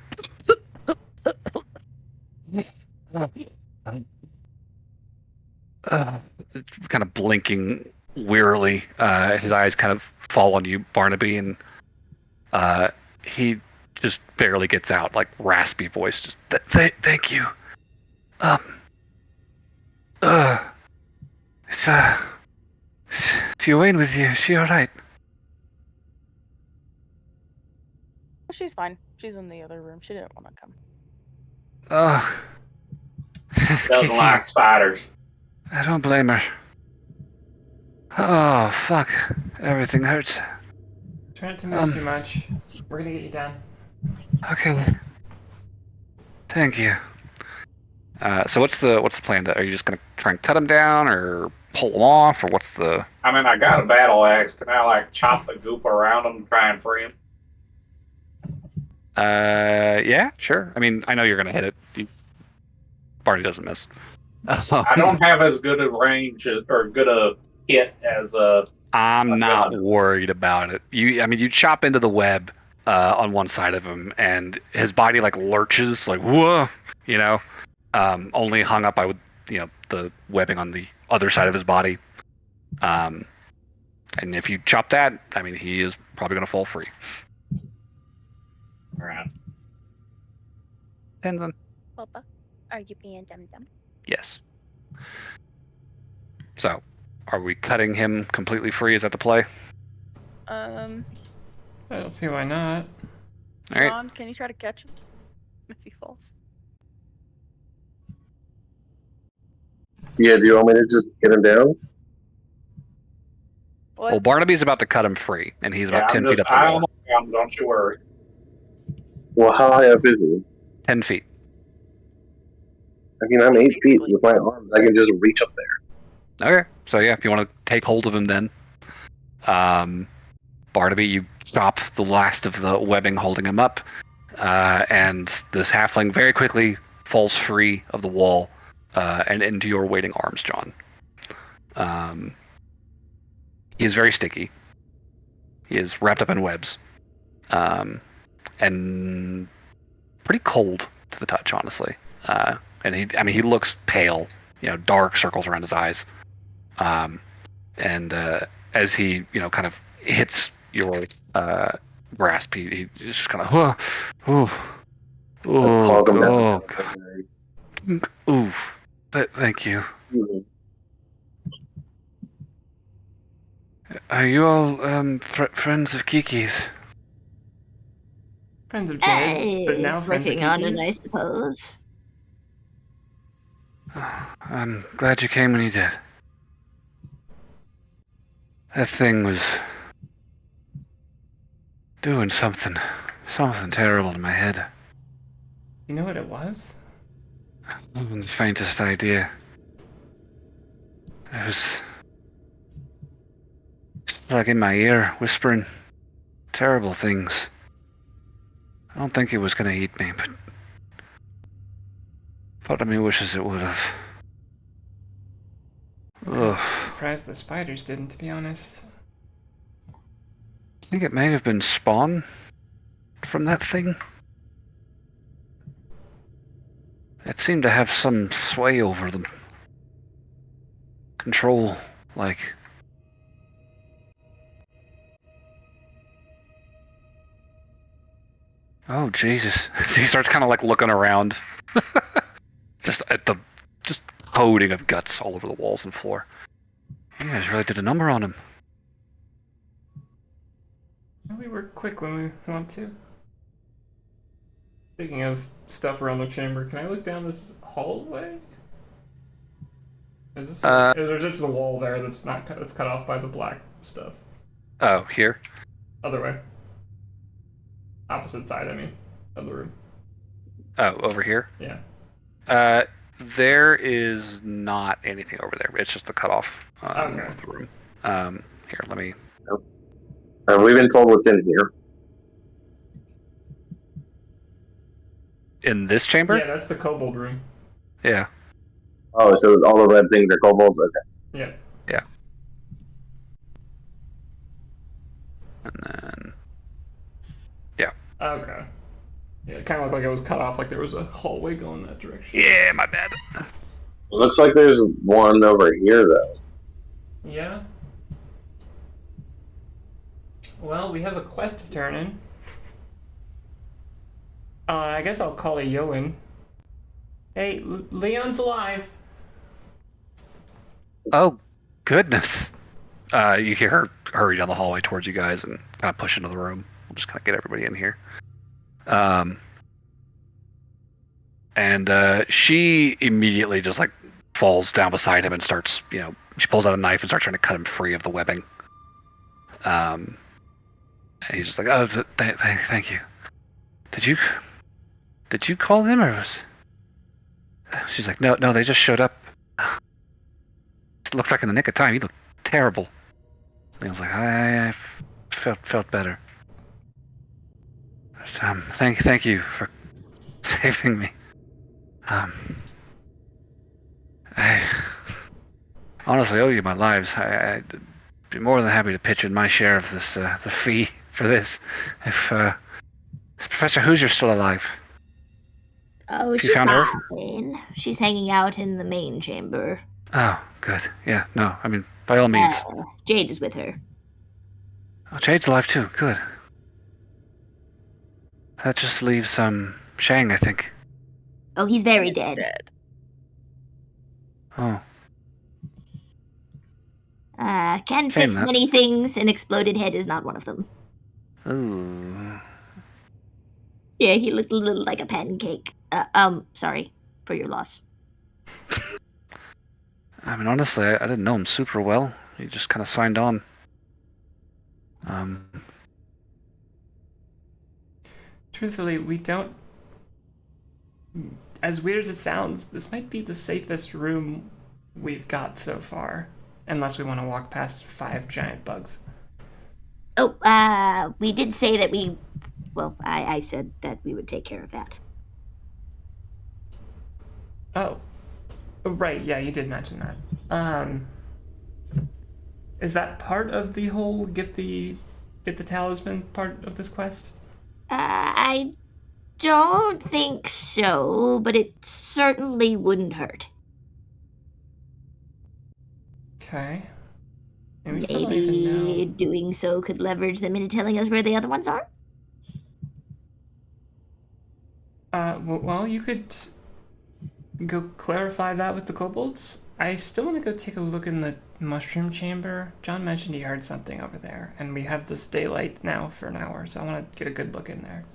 kind of blinking wearily. His eyes kind of fall on you, Barnaby, and he just barely gets out, like raspy voice, just thank you. Is Wayne with you? Is she all right? She's fine. She's in the other room. She didn't want to come. Oh, Doesn't like spiders. I don't blame her. Oh, fuck. Everything hurts. Try not to move too much. We're gonna get you down. Okay. Thank you. So what's the plan? Are you just gonna try and cut him down, or pull him off, or what's the? I mean, I got a battle axe. Can I like chop the goop around him and try and free him? Yeah, sure. I mean, I know you're gonna hit it. Barney doesn't miss. I don't have as good a range or good a hit as I'm not worried about it. You chop into the web on one side of him, and his body like lurches, like whoa, only hung up by the webbing on the other side of his body. And if you chop that, I mean, he is probably going to fall free. All right. Depends on. Papa, are you being dumb? Yes. So, are we cutting him completely free? Is that the play? I don't see why not. All right. John, can you try to catch him if he falls? Yeah, do you want me to just get him down? What? Well, Barnaby's about to cut him free, and he's about 10 feet up the wall. Don't you worry. Well, how high up is he? 10 feet. I mean, I'm 8 feet with my arms. I can just reach up there. Okay. So yeah, if you want to take hold of him, then Barnaby, you chop the last of the webbing holding him up, and this halfling very quickly falls free of the wall and into your waiting arms, John. He is very sticky. He is wrapped up in webs, and pretty cold to the touch, honestly. And he looks pale. Dark circles around his eyes. And as he, kind of hits your grasp, he just kind of, thank you. Mm-hmm. Are you all friends of Kiki's? Friends of Jade, but now friends of Working on it, I Kiki's? suppose. I'm glad you came when you did. That thing was doing something terrible to my head. You know what it was? I haven't the faintest idea. It was like in my ear, whispering terrible things. I don't think it was going to eat me, but part of me wishes it would have. Ugh. Surprised the spiders didn't, to be honest. I think it may have been spawn from that thing. It seemed to have some sway over them. Control, like. Oh, Jesus. He starts kind of like looking around. Just at the coating of guts all over the walls and floor. You guys really did a number on him. We were quick when we want to. Speaking of stuff around the chamber, can I look down this hallway? Is there just a wall there that's cut off by the black stuff? Oh, here? Other way. Opposite side, I mean, of the room. Oh, over here? Yeah. There is not anything over there. It's just the cutoff Okay. of the room. Here, let me. Have we been told what's in here? In this chamber? Yeah, that's the kobold room. Yeah. Oh, so all the red things are kobolds? Okay. Yeah. Yeah. And then. Yeah. Okay. It kind of looked like it was cut off, like there was a hallway going that direction. Yeah, my bad. Looks like there's one over here, though. Yeah. Well, we have a quest to turn in. I guess I'll call it Yoan. Hey, Leon's alive. Oh, goodness. You hear her hurry down the hallway towards you guys and kind of push into the room. We'll just kind of get everybody in here. And she immediately just like falls down beside him and starts, she pulls out a knife and starts trying to cut him free of the webbing. And he's just like, oh, thank you. Did you call them or was... She's like, no, they just showed up. It looks like in the nick of time. You look terrible. And he was like, I felt better. But, thank you for saving me. I honestly owe you my lives. I'd be more than happy to pitch in my share of this, the fee for this. If Professor Hoosier's still alive. Oh, You she's found her? fine. She's hanging out in the main chamber. Oh, good. Yeah, no, I mean, by all means. Jade is with her. Oh, Jade's alive too. Good. That just leaves Shang, I think. Oh, he's very dead. Oh, Can Shame fix that. many things. An exploded head is not one of them. ooh. Yeah, he looked a little like a pancake. Sorry for your loss. I mean, honestly, I didn't know him super well. He just kind of signed on. Truthfully, we don't... As weird as it sounds, this might be the safest room we've got so far. Unless we want to walk past 5 giant bugs. Oh, we did say that we... Well, I said that we would take care of that. Oh. Right, yeah, you did mention that. Is that part of the whole get the talisman part of this quest? I don't think so, but it certainly wouldn't hurt. Okay. And we still don't even Maybe know. doing so could leverage them into telling us where the other ones are? Well, you could go clarify that with the kobolds. I still want to go take a look in the mushroom chamber. John mentioned he heard something over there, and we have this daylight now for an hour, so I want to get a good look in there.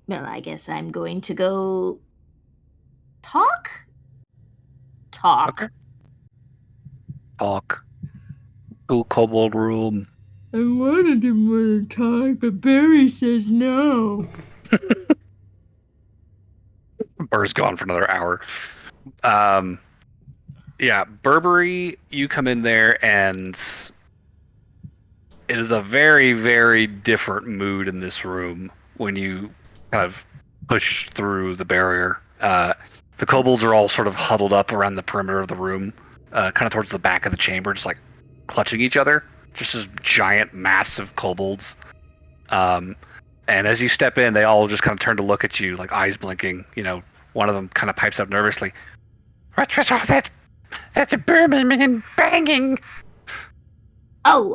Well, I guess I'm going to go... Talk? Talk. Cool kobold room. I wanted him to talk, but Barry says no. Burr's gone for another hour. Yeah, Burberry, you come in there and it is a very, very different mood in this room when you kind of push through the barrier. The kobolds are all sort of huddled up around the perimeter of the room, kind of towards the back of the chamber, just like clutching each other. Just as giant, massive kobolds. And as you step in, they all just kind of turn to look at you, like eyes blinking. One of them kind of pipes up nervously. What was all that? That's a Birmingham banging. Oh,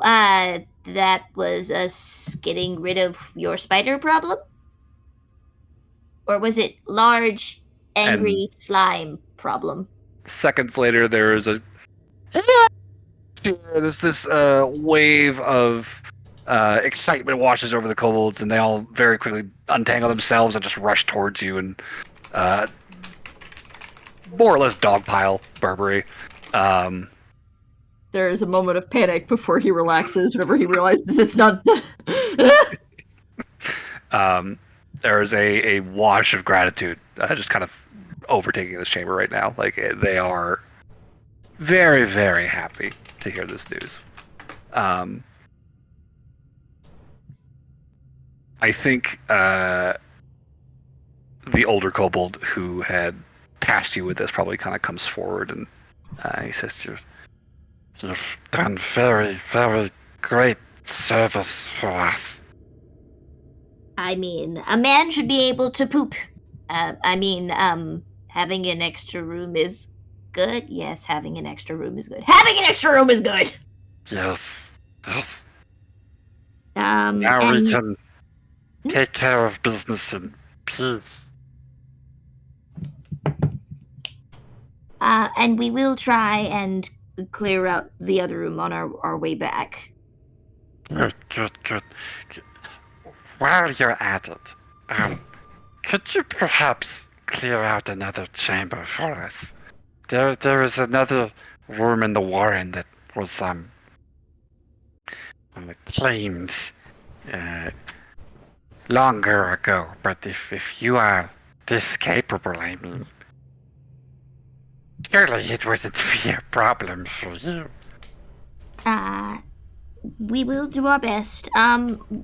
that was us getting rid of your spider problem? Or was it large, angry slime problem? Seconds later, there is there's this wave of excitement washes over the kobolds, and they all very quickly untangle themselves and just rush towards you and more or less dogpile Burberry. There is a moment of panic before he relaxes whenever he realizes it's not done. There is a wash of gratitude just kind of overtaking this chamber right now. Like, they are very, very happy to hear this news. I think the older kobold who had tasked you with this probably kind of comes forward and he says to you, You've done very, very great service for us. I mean, a man should be able to poop. Having an extra room is good. Yes, having an extra room is good. Having an extra room is good. Yes. Yes. Now Now we can take care of business in peace. And we will try and clear out the other room on our way back. Good. While you're at it, could you perhaps clear out another chamber for us? There is another room in the warren that was claimed longer ago. But if you are this capable, I mean, surely it wouldn't be a problem for you. We will do our best.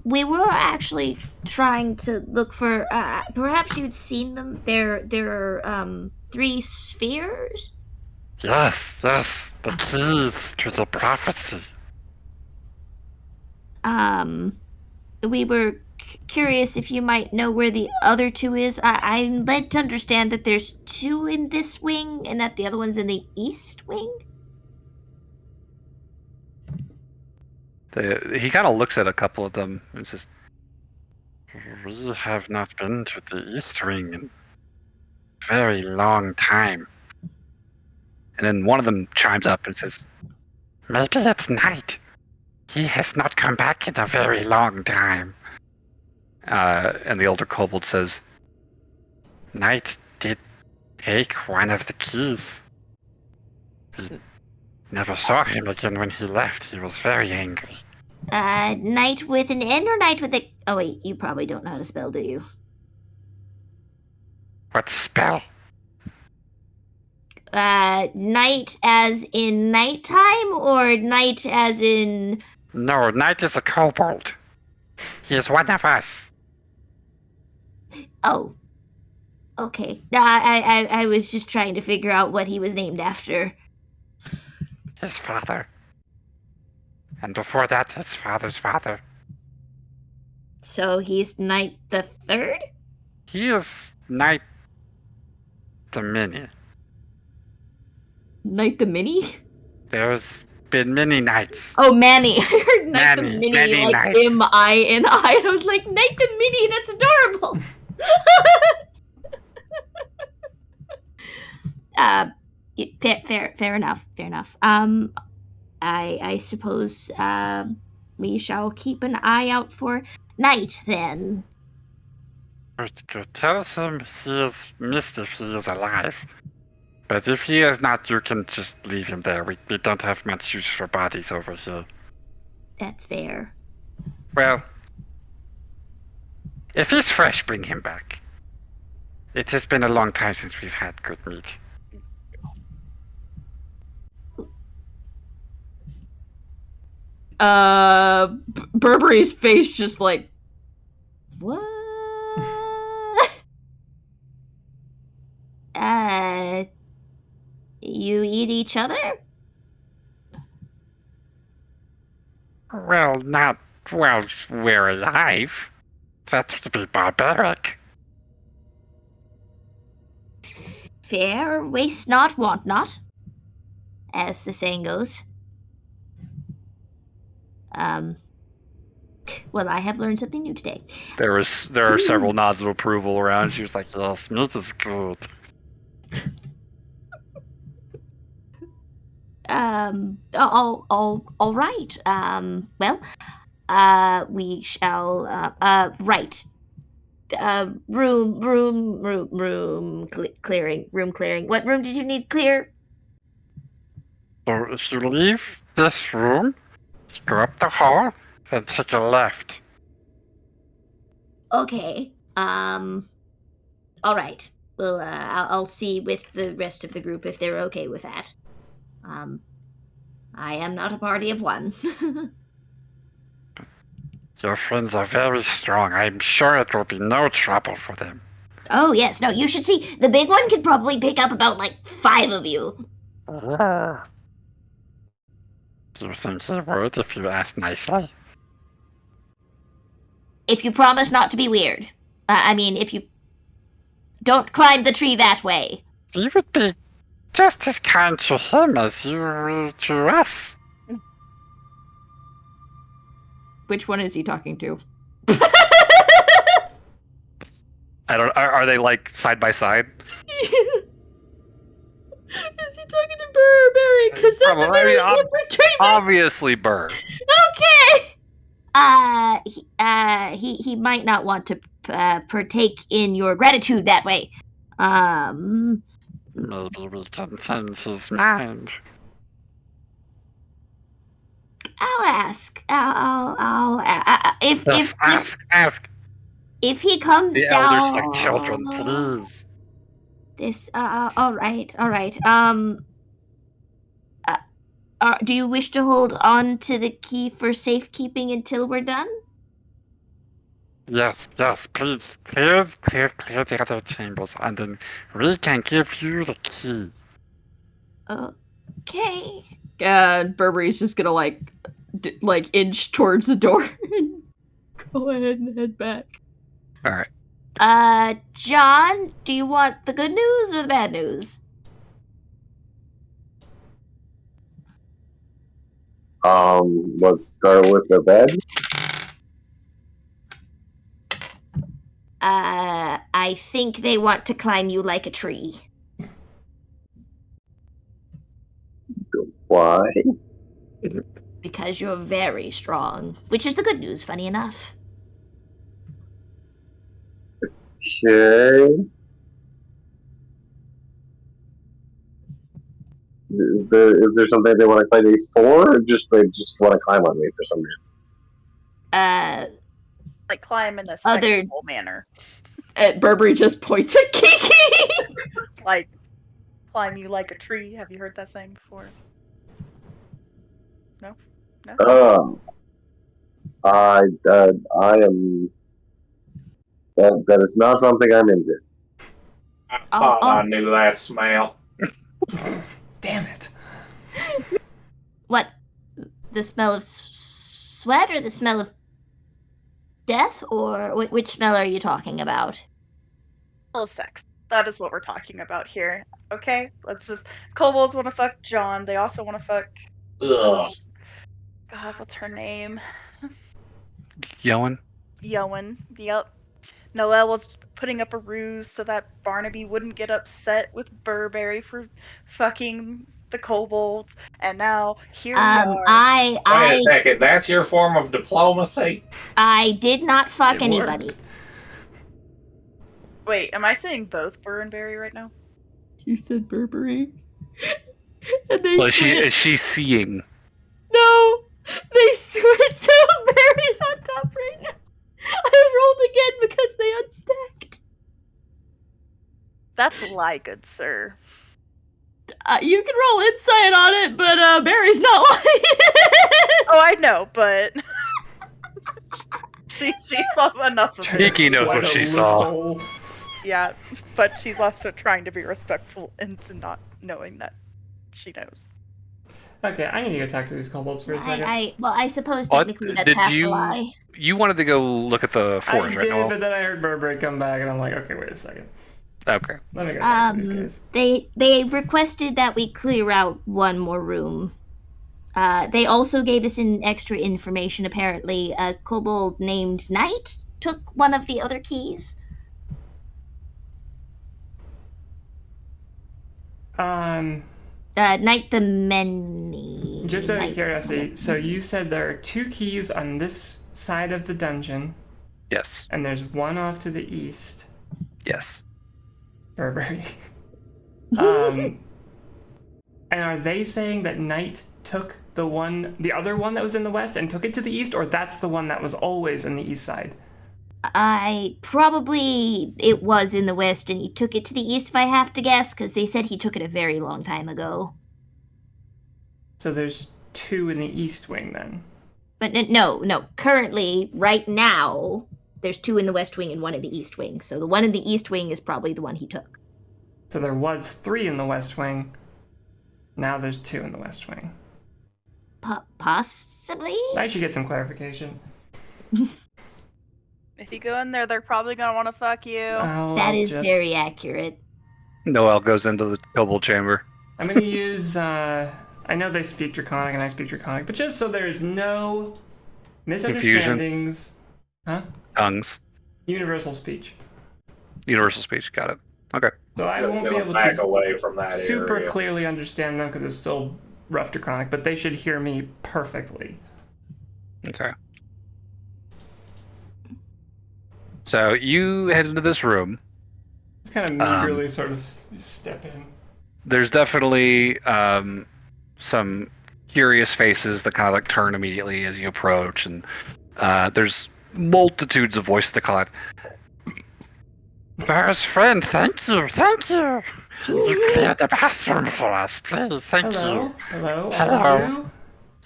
We were actually trying to look for, perhaps you'd seen them. There are 3 spheres. Yes, the keys to the prophecy. We were curious if you might know where the other 2 is. I'm led to understand that there's 2 in this wing and that the other one's in the east wing. He kind of looks at a couple of them and says, We have not been to the East Wing in a very long time. and then one of them chimes up and says, Maybe it's Knight. He has not come back in a very long time. and the older kobold says, Knight did take one of the keys. We never saw him again when he left. He was very angry. Knight with an N or Knight with a... Oh wait, you probably don't know how to spell, do you? What spell? Night as in nighttime or night as in... No, Knight is a kobold. He is one of us. Oh. Okay. No, I was just trying to figure out what he was named after. His father. And before that, his father's father. So he's Knight the Third? He is Knight the Mini. Knight the Mini? There's been many nights. Oh, Manny. I heard Knight the Manny, Mini, Manny like Knights. M-I-N-I, and I was like, Knight the Mini, that's adorable! Fair enough. I suppose we shall keep an eye out for Knight then. Good. Tell him he is missed if he is alive. But if he is not, you can just leave him there. We don't have much use for bodies over here. That's fair. Well, if he's fresh, bring him back. It has been a long time since we've had good meat. Burberry's face just like, what? You eat each other? Well, not while we're alive. That would be barbaric. Fair, waste not, want not, as the saying goes. Well, I have learned something new today. there are several nods of approval around. She was like, Yes, meat is good. All right. Well, we shall, right. Room clearing. What room did you need clear? So if you leave this room, go up the hall and take a left. Okay. All right. Well, I'll see with the rest of the group if they're okay with that. I am not a party of one. Your friends are very strong. I'm sure it will be no trouble for them. Oh, yes. No, you should see. The big one could probably pick up about, 5 of you. Do you think he would if you asked nicely? If you promise not to be weird. I mean, if you don't climb the tree that way. You would be just as kind to him as you will to us. Which one is he talking to? I don't. Are they like side by side? Is he talking to Burberry? Because that's a Probably, very I mean, different treatment. Obviously, Burr. Okay. He might not want to partake in your gratitude that way. Maybe we can change his mind. I'll ask. I'll if Yes, ask. if he comes The down. elders like children, please. This. All right. Do you wish to hold on to the key for safekeeping until we're done? Yes, please. Clear the other chambers, and then we can give you the key. Okay. Burberry's just gonna like inch towards the door and go ahead and head back. All right. John, do you want the good news or the bad news? Let's start with the bed. I think they want to climb you like a tree. Why? Because you're very strong, which is the good news, funny enough. Okay. Is there something they want to climb me for, or just they just want to climb on me for some reason? Like climb in a Other- sexual manner. Burberry just points at Kiki. Like climb you like a tree. Have you heard that saying before? No? I am. That is not something I'm into. I thought I knew that smell. Damn it. What? The smell of sweat or the smell of death? Or which smell are you talking about? Full of sex. That is what we're talking about here. Okay? Let's just... Kobolds want to fuck John. They also want to fuck... Ugh. God, what's her name? Yoan. Yep. Noelle was putting up a ruse so that Barnaby wouldn't get upset with Burberry for fucking the kobolds, and now here we are. Wait a second, that's your form of diplomacy? I did not fuck It anybody. worked. Wait, am I saying both Burberry right now? You said Burberry. And they Well, said, is she seeing? no! They swear so Barry's on top right now. I rolled again because they unstacked. That's a lie, good sir. You can roll insight on it, but Barry's not lying. Oh, I know, but she saw enough of it. Kiki knows what she saw. Yeah, but she's also trying to be respectful into not knowing that she knows. Okay, I need to go talk to these kobolds for a second. I suppose What? technically that's Did half you- a lie. You wanted to go look at the I forge, right, did, Noel? but then I heard Burberry come back, and I'm like, okay, wait a second. Okay. Let me go talk to these guys. They requested that we clear out one more room. They also gave us extra information. Apparently, a kobold named Knight took one of the other keys. Knight the Many. Just out of Knight- curiosity, so you said there are 2 keys on this side of the dungeon, Yes. and there's one off to the east. Yes. Burberry. And are they saying that Knight took the other one that was in the west and took it to the east, or that's the one that was always in the east side? It was in the west and he took it to the east if I have to guess, because they said he took it a very long time ago. So there's 2 in the east wing then. But no. Currently, right now, there's 2 in the west wing and 1 in the east wing. So the one in the east wing is probably the one he took. So there was 3 in the west wing. Now there's 2 in the west wing. Possibly? I should get some clarification. If you go in there, they're probably gonna want to fuck you. Oh, That I'll is just- very accurate. Noel goes into the kobold chamber. I'm gonna use, I know they speak Draconic and I speak Draconic, but just so there's no misunderstandings. Huh? Tongues. Universal speech. Universal speech. Got it. Okay. So I won't be able back to away from that super area. clearly understand them because it's still rough Draconic, but they should hear me perfectly. Okay. So you head into this room. Just kind of meagerly sort of step in. There's definitely some curious faces that kind of like turn immediately as you approach, and there's multitudes of voices that call out, Best friend, thank you, thank you. You cleared the bathroom for us, please, thank Hello? you. Hello? Hello. Are you?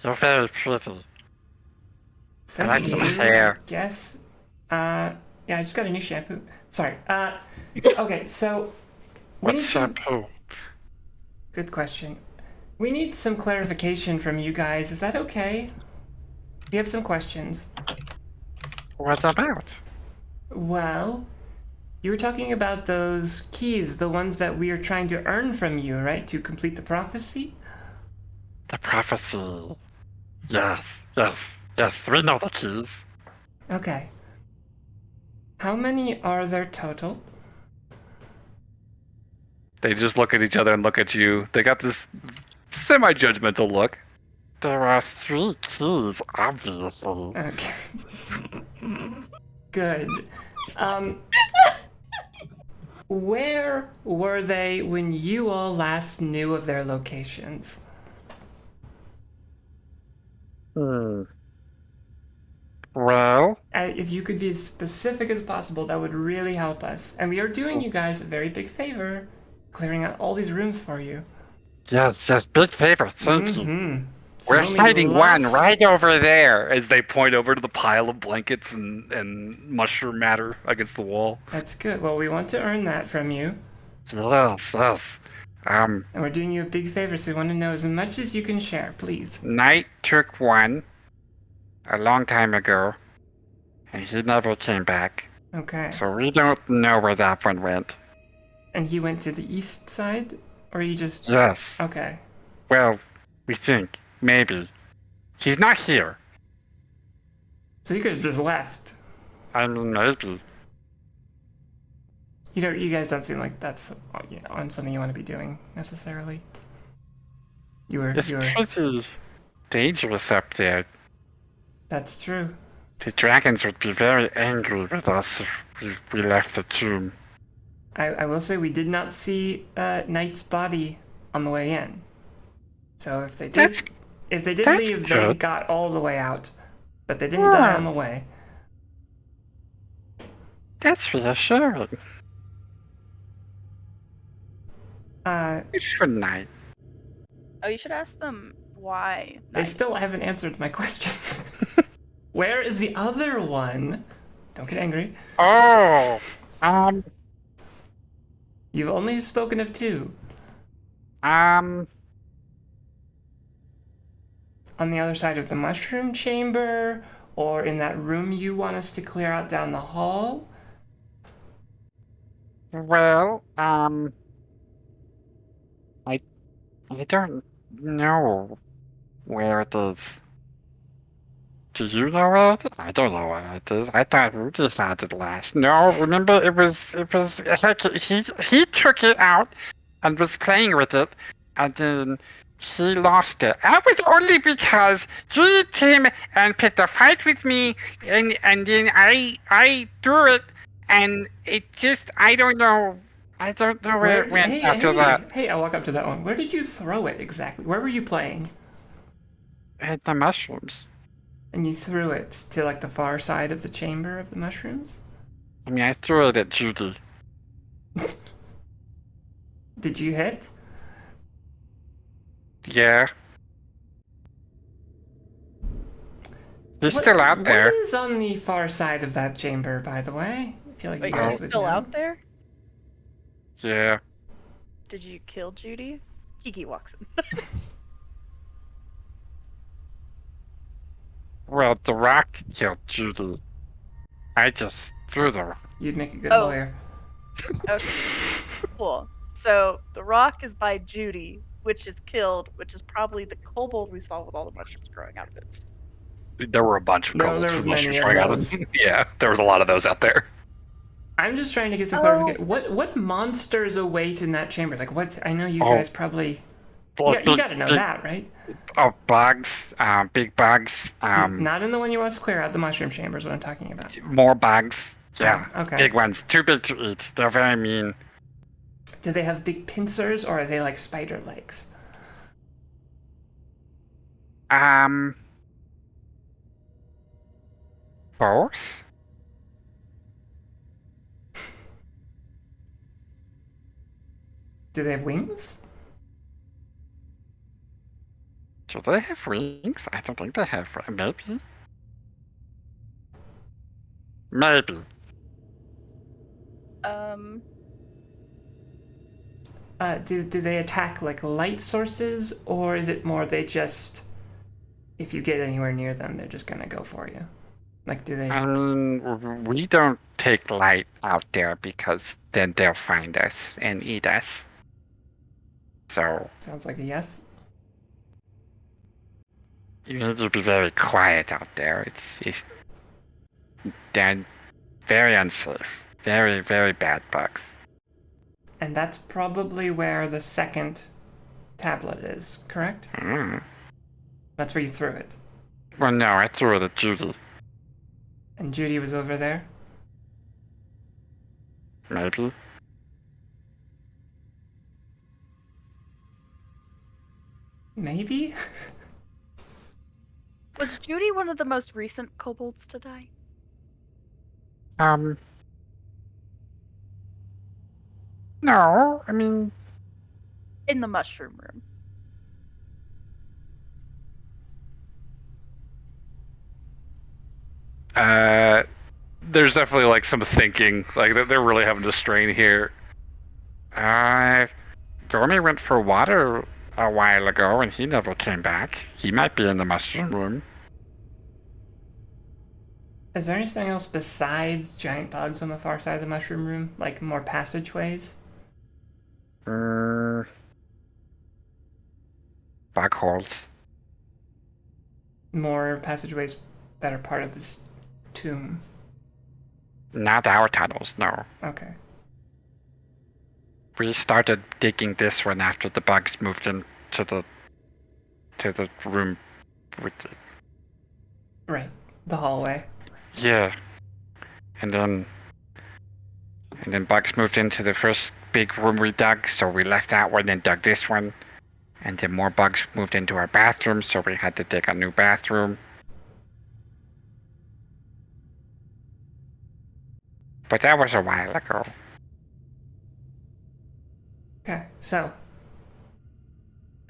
You're very pretty. Thank like you. your hair. Yes. Yeah, I just got a new shampoo. Sorry. Okay, so... we need What's some- shampoo? Good question. We need some clarification from you guys. Is that okay? We have some questions. What about? Well, you were talking about those keys, the ones that we are trying to earn from you, right? To complete the prophecy? The prophecy. Yes, yes, yes, we know the keys. Okay. How many are there total? they just look at each other and look at you. They got this semi-judgmental look. There are 3 keys, obviously. Okay. Good. Where were they when you all last knew of their locations? Well, If you could be as specific as possible, that would really help us. And we are doing you guys a very big favor, clearing out all these rooms for you. yes, yes, big favor, thank you. Mm-hmm. We're hiding one right over there as they point over to the pile of blankets and mushroom matter against the wall. That's good. Well, we want to earn that from you. Yes, yes. And we're doing you a big favor, so we want to know as much as you can share, please. Knight took one a long time ago, and he never came back. Okay. So we don't know where that one went. And he went to the east side? Or you just... Yes. Okay. Well, we think. Maybe. He's not here. So you could have just left. I mean, maybe. You guys don't seem like that's on something you want to be doing, necessarily. It's pretty dangerous up there. That's true. The dragons would be very angry with us if we left the tomb. I will say we did not see Knight's body on the way in. So if they did, that's leave, they good. got all the way out. But they didn't die on the way. That's reassuring. Good for Knight. Oh, you should ask them why. They still haven't answered my question. Where is the other one? Don't get angry. Oh, You've only spoken of 2. um, On the other side of the mushroom chamber, or in that room you want us to clear out down the hall? well, I don't know where it is. Do you know where it is? I don't know where it is. I thought Rudy had it last. No, remember heck, he took it out and was playing with it, and then he lost it. And it was only because he came and picked a fight with me, and then I threw it, and it just, I don't know where it went after that. Hey, I'll walk up to that one. Where did you throw it exactly? Where were you playing? At the mushrooms. And you threw it to like the far side of the chamber of the mushrooms? I mean, I threw it at Judy. Did you hit? Yeah. He's still out there. What is on the far side of that chamber, by the way? I feel like Wait, you you're guys would still know. out there? Yeah. Did you kill Judy? Kiki walks in. Well, the rock killed Judy. I just threw the. You'd make a good Oh. lawyer. Okay. Cool. So the rock is by Judy, which is killed, which is probably the kobold we saw with all the mushrooms growing out of it. There were a bunch of No, kobolds there with was many mushrooms of growing out of those. them. Yeah, there was a lot of those out there. I'm just trying to get some Oh. clarification. What monsters await in that chamber? Like, what? I know you guys probably. Well, You got to know that, right? Oh, bugs. Big bugs. Not in the one you want us to clear out. The mushroom chamber is what I'm talking about. More bugs. Yeah. Okay. Big ones. Too big to eat. They're very mean. Do they have big pincers or are they like spider legs? Both? Do they have wings? Do they have wings? I don't think they have. Maybe. Maybe. Do they attack like light sources, or is it more they just, if you get anywhere near them, they're just gonna go for you? Like, do they? I mean, we don't take light out there because then they'll find us and eat us. So Sounds like a yes. you need to be very quiet out there. It's they're very unsafe. Very, very bad bugs. And that's probably where the second tablet is, correct? Mm. That's where you threw it. Well, no, I threw it at Judy. And Judy was over there? Maybe. Maybe? Was Judy one of the most recent kobolds to die? No, I mean, In the mushroom room. There's definitely like some thinking. Like they're really having to strain here. Gourmet went for water a while ago and he never came back. He might be in the mushroom room. Is there anything else besides giant bugs on the far side of the mushroom room? Like more passageways? Bug holes. More passageways that are part of this tomb? Not our tunnels, no. Okay. We started digging this one after the bugs moved into the room with the, Right. The hallway. yeah. And then bugs moved into the first big room we dug, so we left that one and dug this one. And then more bugs moved into our bathroom, so we had to dig a new bathroom. But that was a while ago. Okay, so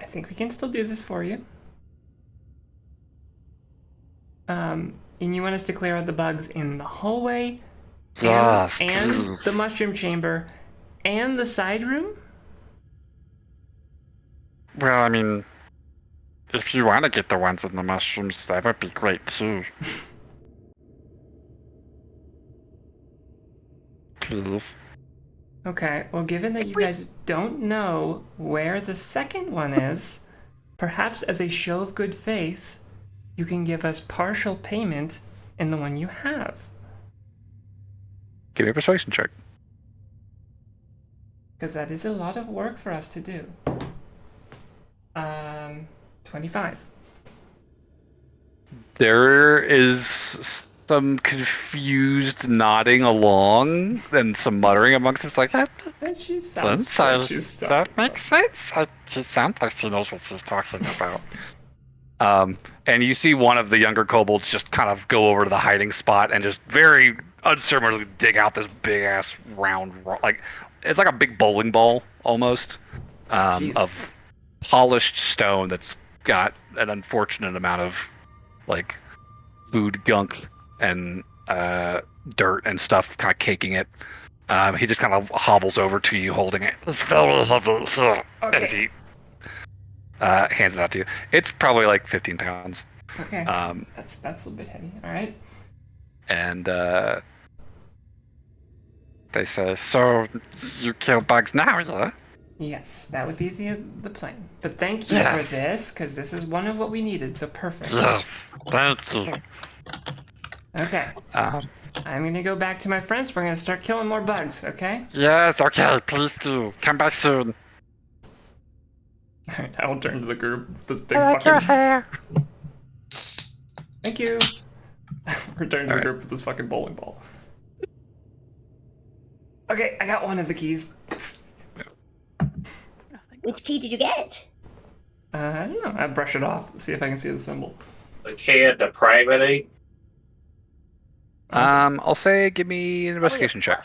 I think we can still do this for you. And you want us to clear out the bugs in the hallway, Yes, and please. the mushroom chamber, and the side room? Well, I mean, if you want to get the ones in the mushrooms, that would be great too. Please. Okay, well, given that you guys don't know where the second one is, perhaps as a show of good faith, you can give us partial payment in the one you have. Give me a persuasion check. Because that is a lot of work for us to do. 25. There is some confused nodding along and some muttering amongst them. It's like, that She sounds That makes sense. She sounds like she knows what she's talking about. and you see one of the younger kobolds just kind of go over to the hiding spot and just very unceremoniously dig out this big ass round, like it's like a big bowling ball almost, of polished stone that's got an unfortunate amount of like food gunk and dirt and stuff kind of caking it. He just kind of hobbles over to you holding it as he hands it out to you. It's probably like 15 pounds. Okay. That's a little bit heavy. All right. And They say, so you kill bugs now, yeah? Yes, that would be the plan. But thank you Yes. for this, because this is one of what we needed, so perfect. Yes, thank you. Okay, I'm gonna go back to my friends. We're gonna start killing more bugs, okay? Yes, okay, please do. Come back soon. Alright, I will turn to the group. This big I like your fucking... hair. Thank you! Return to the Alright. group with this fucking bowling ball. Okay, I got one of the keys. Which key did you get? I don't know. I brush it off. See if I can see the symbol. The kid depravity. I'll say give me an investigation check.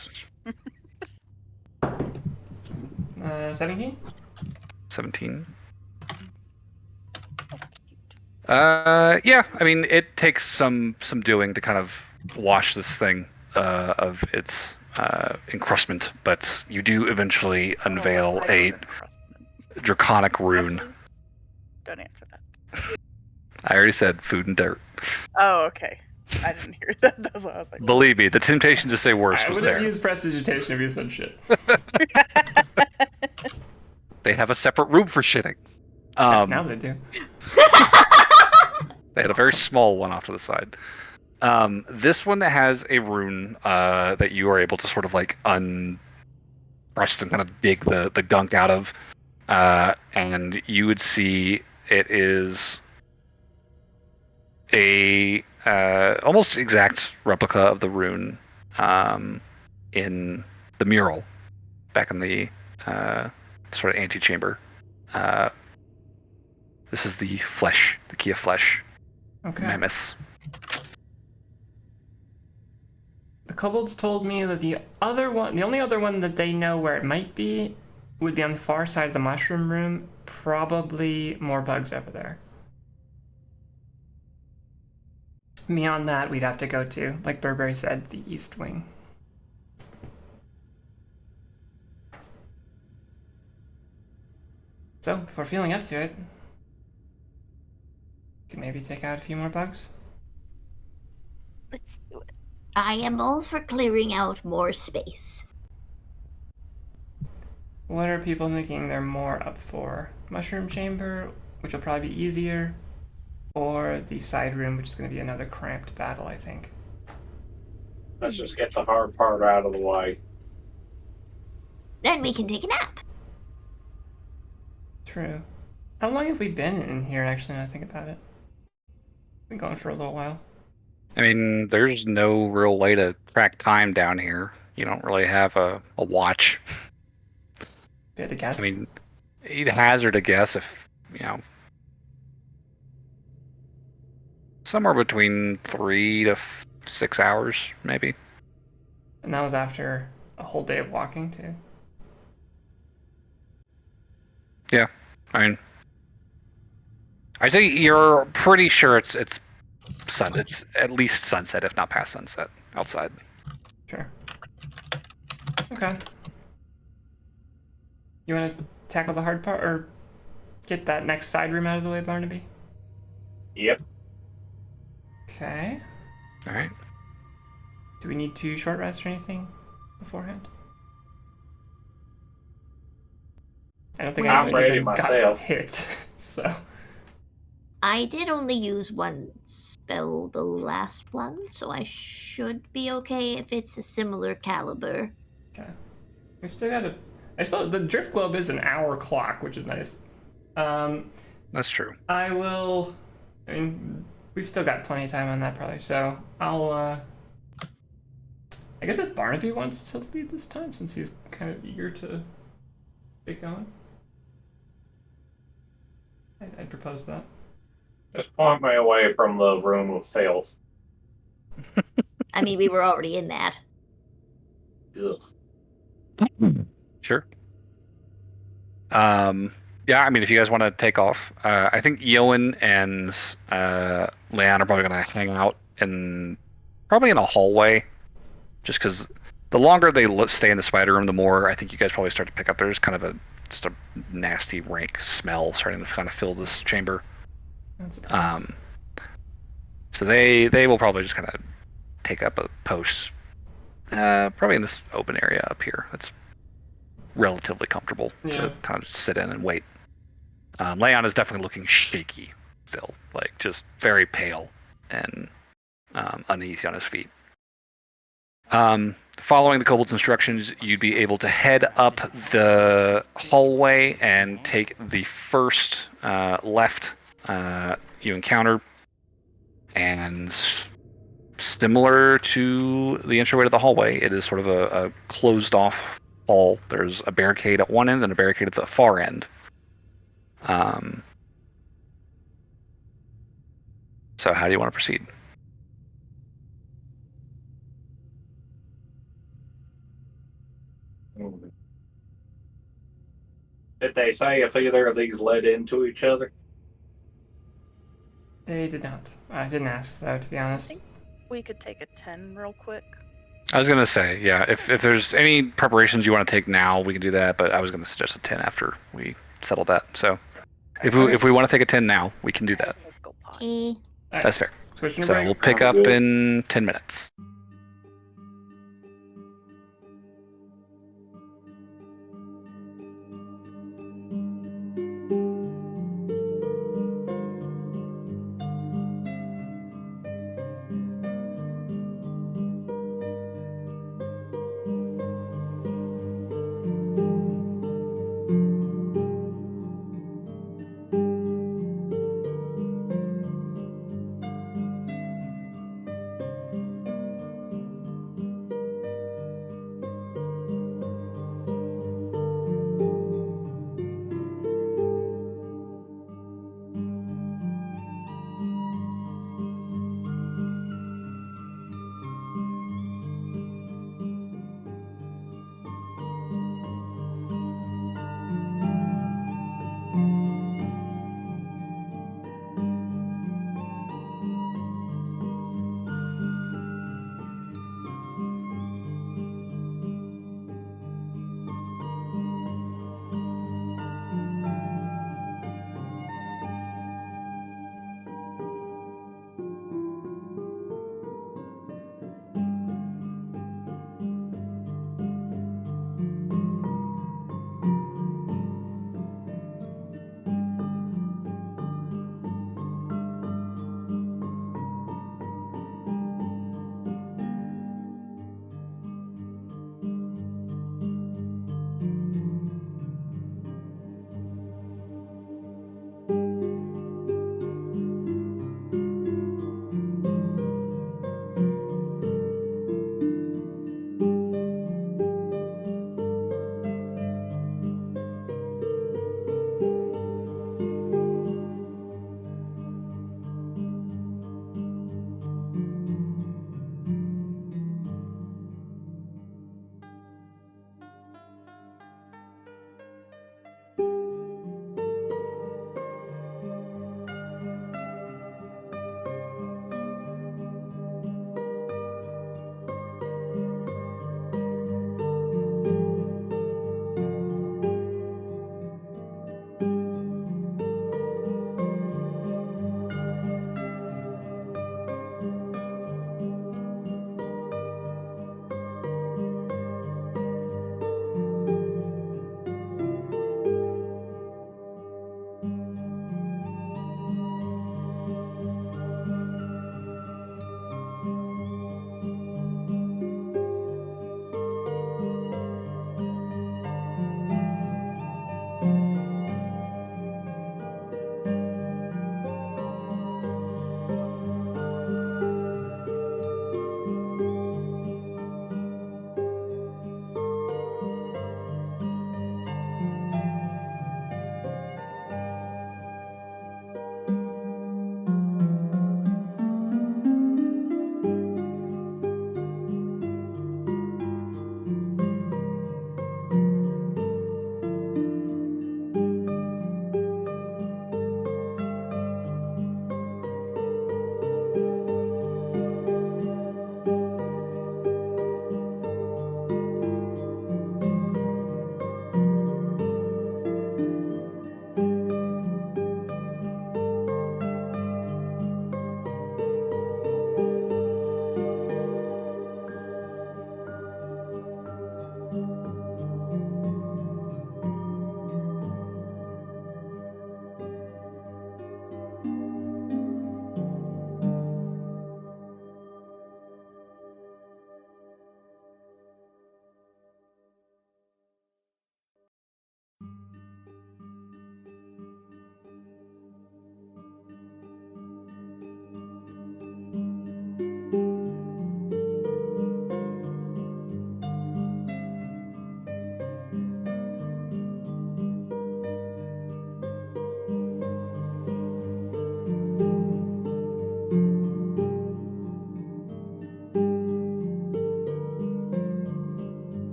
17? 17. Yeah, I mean, it takes some doing to kind of wash this thing of its encrustment, but you do eventually unveil a draconic rune. Actually, don't answer that. I already said food and dirt. Oh, okay. I didn't hear that. That's what I was like. Believe me, the temptation to say worse I was would have there. used prestidigitation if you said shit. They have a separate room for shitting. Now they do. They had a very small one off to the side. This one has a rune that you are able to sort of like unpress and kind of dig the gunk out of. And you would see it is a almost exact replica of the rune in the mural back in the sort of antechamber. This is the flesh, the key of flesh. Okay. Mammoths. The kobolds told me that the only other one that they know where it might be would be on the far side of the mushroom room. Probably more bugs over there. Beyond that, we'd have to go to, like Burberry said, the east wing. So, if we're feeling up to it, we can maybe take out a few more bugs. Let's do it. I am all for clearing out more space. What are people thinking they're more up for? Mushroom chamber, which will probably be easier, or the side room, which is going to be another cramped battle, I think. Let's just get the hard part out of the way. Then we can take a nap. True. How long have we been in here, actually, now I think about it? Been going for a little while. I mean, there's no real way to track time down here. You don't really have a watch. If you had to guess. I mean, you'd hazard a guess if, somewhere between 3 to 6 hours, maybe. And that was after a whole day of walking, too. Yeah, I mean, I'd say you're pretty sure it's sun. It's at least sunset, if not past sunset, outside. Sure. Okay. You want to tackle the hard part, or get that next side room out of the way, Barnaby? Yep. Okay. All right. Do we need to short rest or anything beforehand? I don't think I'm I ready even myself. got hit, so... I did only use one spell the last one, so I should be okay if it's a similar caliber. Okay. We still got I suppose the drift globe is an hour clock, which is nice. That's true. I mean, we've still got plenty of time on that, probably, so I'll, I guess if Barnaby wants to lead this time, since he's kind of eager to get going. I'd propose that. Just point me away from the room of filth. I mean, we were already in that. Ugh. Sure. Yeah, I mean, if you guys want to take off, I think Yoan and Leanne are probably going to hang out probably in a hallway, just because the longer they stay in the spider room, the more I think you guys probably start to pick up. There's kind of just a nasty, rank smell starting to kind of fill this chamber. So they will probably just kind of take up a post Probably in this open area up here. That's relatively comfortable Yeah. to kind of sit in and wait. Leon is definitely looking shaky still, like just very pale and uneasy on his feet. Following the kobold's instructions, you'd be able to head up the hallway and take the first left you encounter. And similar to the entryway to the hallway, it is sort of a closed-off hall. There's a barricade at one end and a barricade at the far end. So how do you want to proceed? Did they say if either of these led into each other? They did not. I didn't ask, though, to be honest. We could take a 10 real quick. I was going to say, yeah, if there's any preparations you want to take now, we can do that, but I was going to suggest a 10 after we settle that. So if we want to take a 10 now, we can do that. Let's go pot. Okay. That's fair. Switching to So break. we'll pick up in 10 minutes.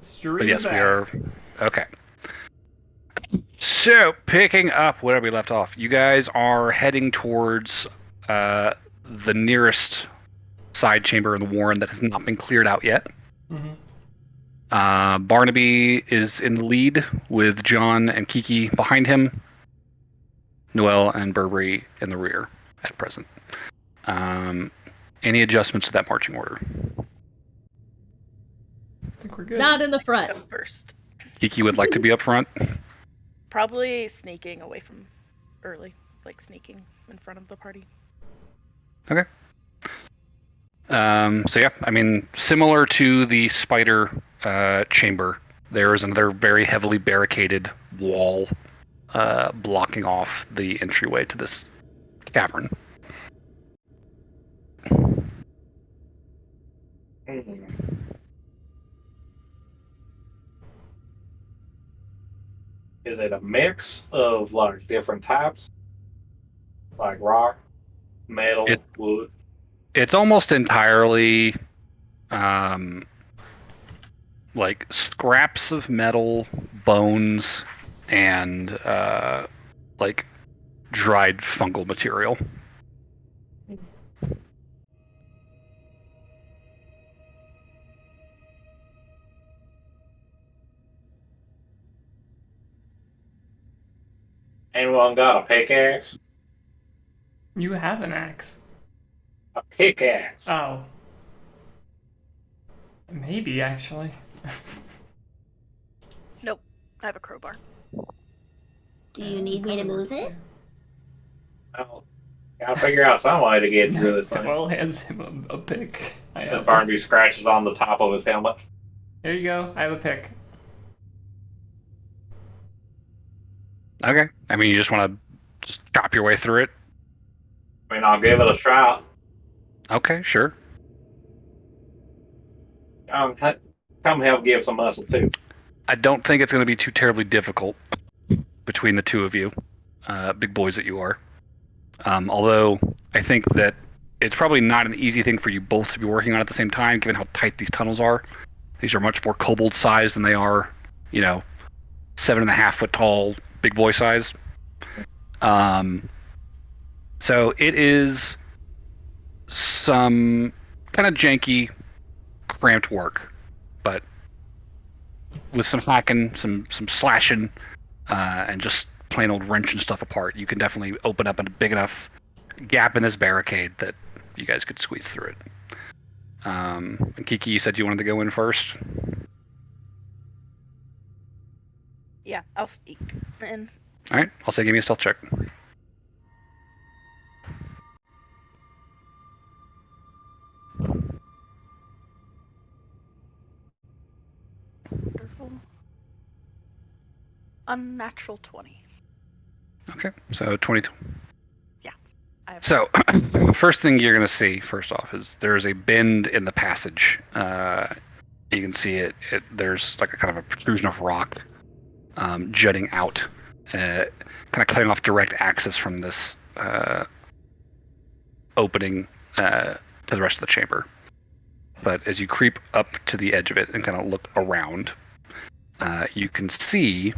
Straight But yes, back. we are. Okay. So, picking up where we left off, you guys are heading towards the nearest side chamber in the warren that has not been cleared out yet. Mm-hmm. Barnaby is in the lead with John and Kiki behind him. Noel and Burberry in the rear at present. Any adjustments to that marching order? I think we're good. Not in the front. Go first. Kiki would like to be up front. Probably sneaking away from early, like sneaking in front of the party. Okay. So yeah, I mean, similar to the spider chamber, there is another very heavily barricaded wall blocking off the entryway to this cavern. Is it a mix of like different types, like rock, metal, wood? It's almost entirely like scraps of metal, bones, and like dried fungal material. Anyone got a pickaxe? You have an axe. A pickaxe. Oh. Maybe, actually. Nope, I have a crowbar. Do you need me to move it? Well, gotta figure out some way to get through this thing. Well, hands him a pick. As Barnaby scratches on the top of his helmet. There you go. I have a pick. Okay. I mean, you just want to just chop your way through it? I mean, I'll give it a try. Okay, sure. Come help give some muscle too. I don't think it's going to be too terribly difficult between the two of you, big boys that you are. Although I think that it's probably not an easy thing for you both to be working on at the same time, given how tight these tunnels are. These are much more kobold size than they are, 7.5 foot tall, big boy size. So it is some kind of janky, cramped work, but with some hacking, some slashing, and just plain old wrenching stuff apart, you can definitely open up a big enough gap in this barricade that you guys could squeeze through it. And Kiki, you said you wanted to go in first? Yeah, I'll sneak in. Alright, I'll say give me a stealth check. Wonderful. Unnatural 20. Okay, so 22. Yeah. So, first thing you're going to see, first off, is there's a bend in the passage. You can see it. There's like a kind of a protrusion of rock jutting out, kind of cutting off direct access from this opening to the rest of the chamber. But as you creep up to the edge of it and kind of look around, you can see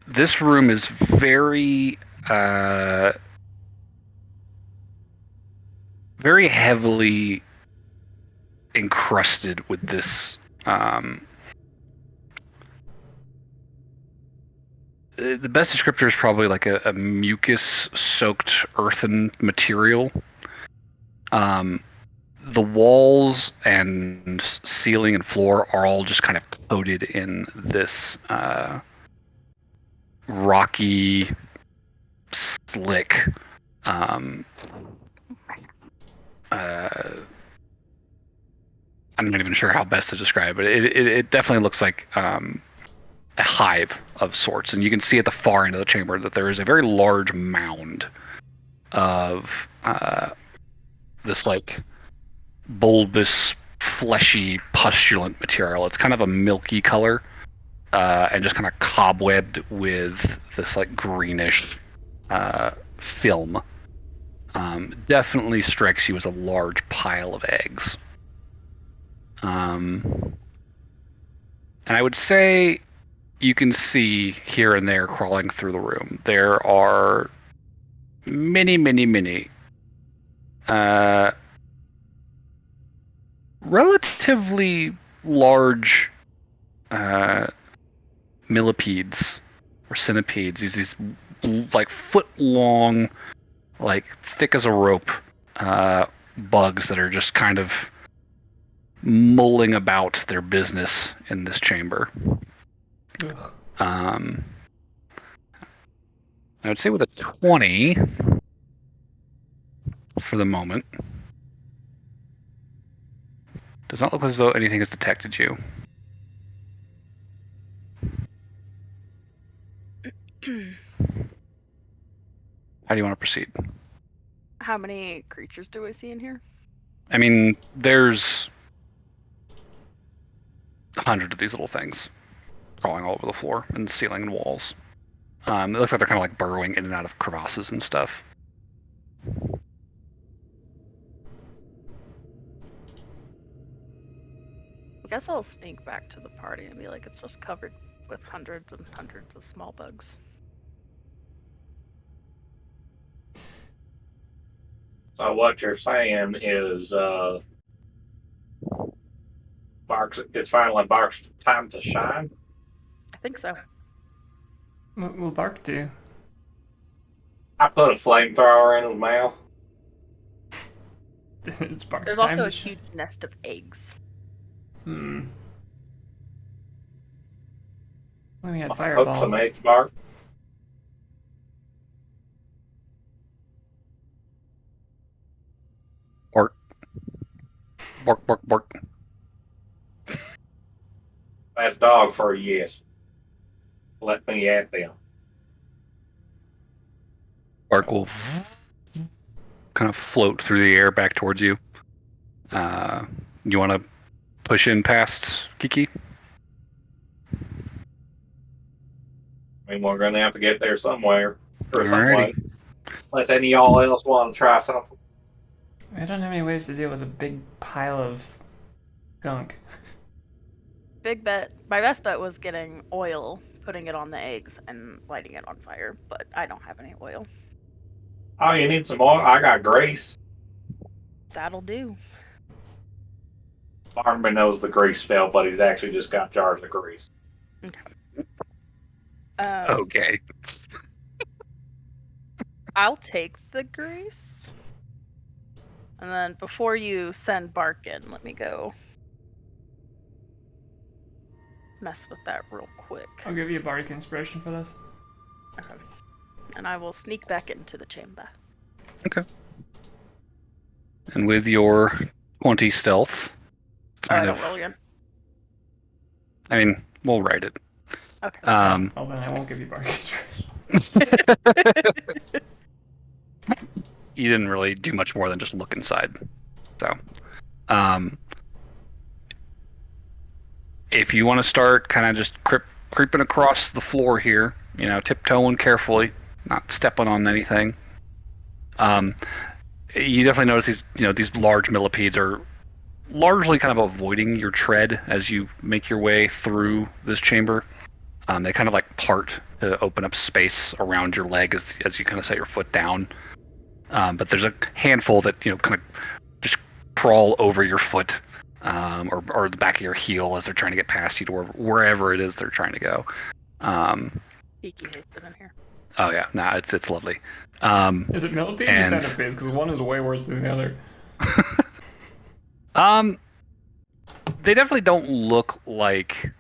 this room is very very heavily encrusted with this the best descriptor is probably like a mucus soaked earthen material. The walls and ceiling and floor are all just kind of coated in this rocky, slick, I'm not even sure how best to describe it. It definitely looks like a hive of sorts, and you can see at the far end of the chamber that there is a very large mound of this like bulbous, fleshy, pustulent material. It's kind of a milky color, and just kind of cobwebbed with this like greenish film. Definitely strikes you as a large pile of eggs. And I would say you can see here and there crawling through the room. There are many relatively large millipedes or centipedes. These like foot long, like thick as a rope bugs that are just kind of mulling about their business in this chamber. I would say with a 20 for the moment. Does not look as though anything has detected you. How do you want to proceed? How many creatures do I see in here? I mean, there's hundreds of these little things crawling all over the floor and ceiling and walls. It looks like they're kind of like burrowing in and out of crevasses and stuff. I guess I'll sneak back to the party and be like, it's just covered with hundreds and hundreds of small bugs. So what you're saying is, Barks, it's finally Barks' time to shine? I think so. What will Bark do? I put a flamethrower in his mouth. It's Bark's There's time also to a shine. huge nest of eggs. Then we had Cook Fireball. some eggs, Bark. Bark. Bark, bark, bark. That's dog for a yes. Let me at them. Bark will kind of float through the air back towards you. You want to push in past Kiki? I mean, we're going to have to get there somewhere. Or some Alrighty. way. Unless any of y'all else want to try something. I don't have any ways to deal with a big pile of gunk. Big bet. My best bet was getting oil, putting it on the eggs, and lighting it on fire, but I don't have any oil. Oh, you need some oil? I got grease. That'll do. Barnaby knows the grease spell, but he's actually just got jars of grease. Okay. I'll take the grease. And then before you send Bark in, let me go mess with that real quick. I'll give you a bardic inspiration for this. Okay. And I will sneak back into the chamber. Okay. And with your 20 stealth, I kind don't of. roll again. I mean, we'll write it. Okay. Well, then I won't give you bardic inspiration. You didn't really do much more than just look inside. So, if you want to start kind of just creeping across the floor here, you know, tiptoeing carefully, not stepping on anything. You definitely notice these large millipedes are largely kind of avoiding your tread as you make your way through this chamber. They kind of like part to open up space around your leg as you kind of set your foot down. But there's a handful that kind of just crawl over your foot or the back of your heel as they're trying to get past you to wherever it is they're trying to go. Kiki hates it in here. Oh yeah, nah, it's lovely. Is it millipedes or centipedes? Because one is way worse than the other. They definitely don't look like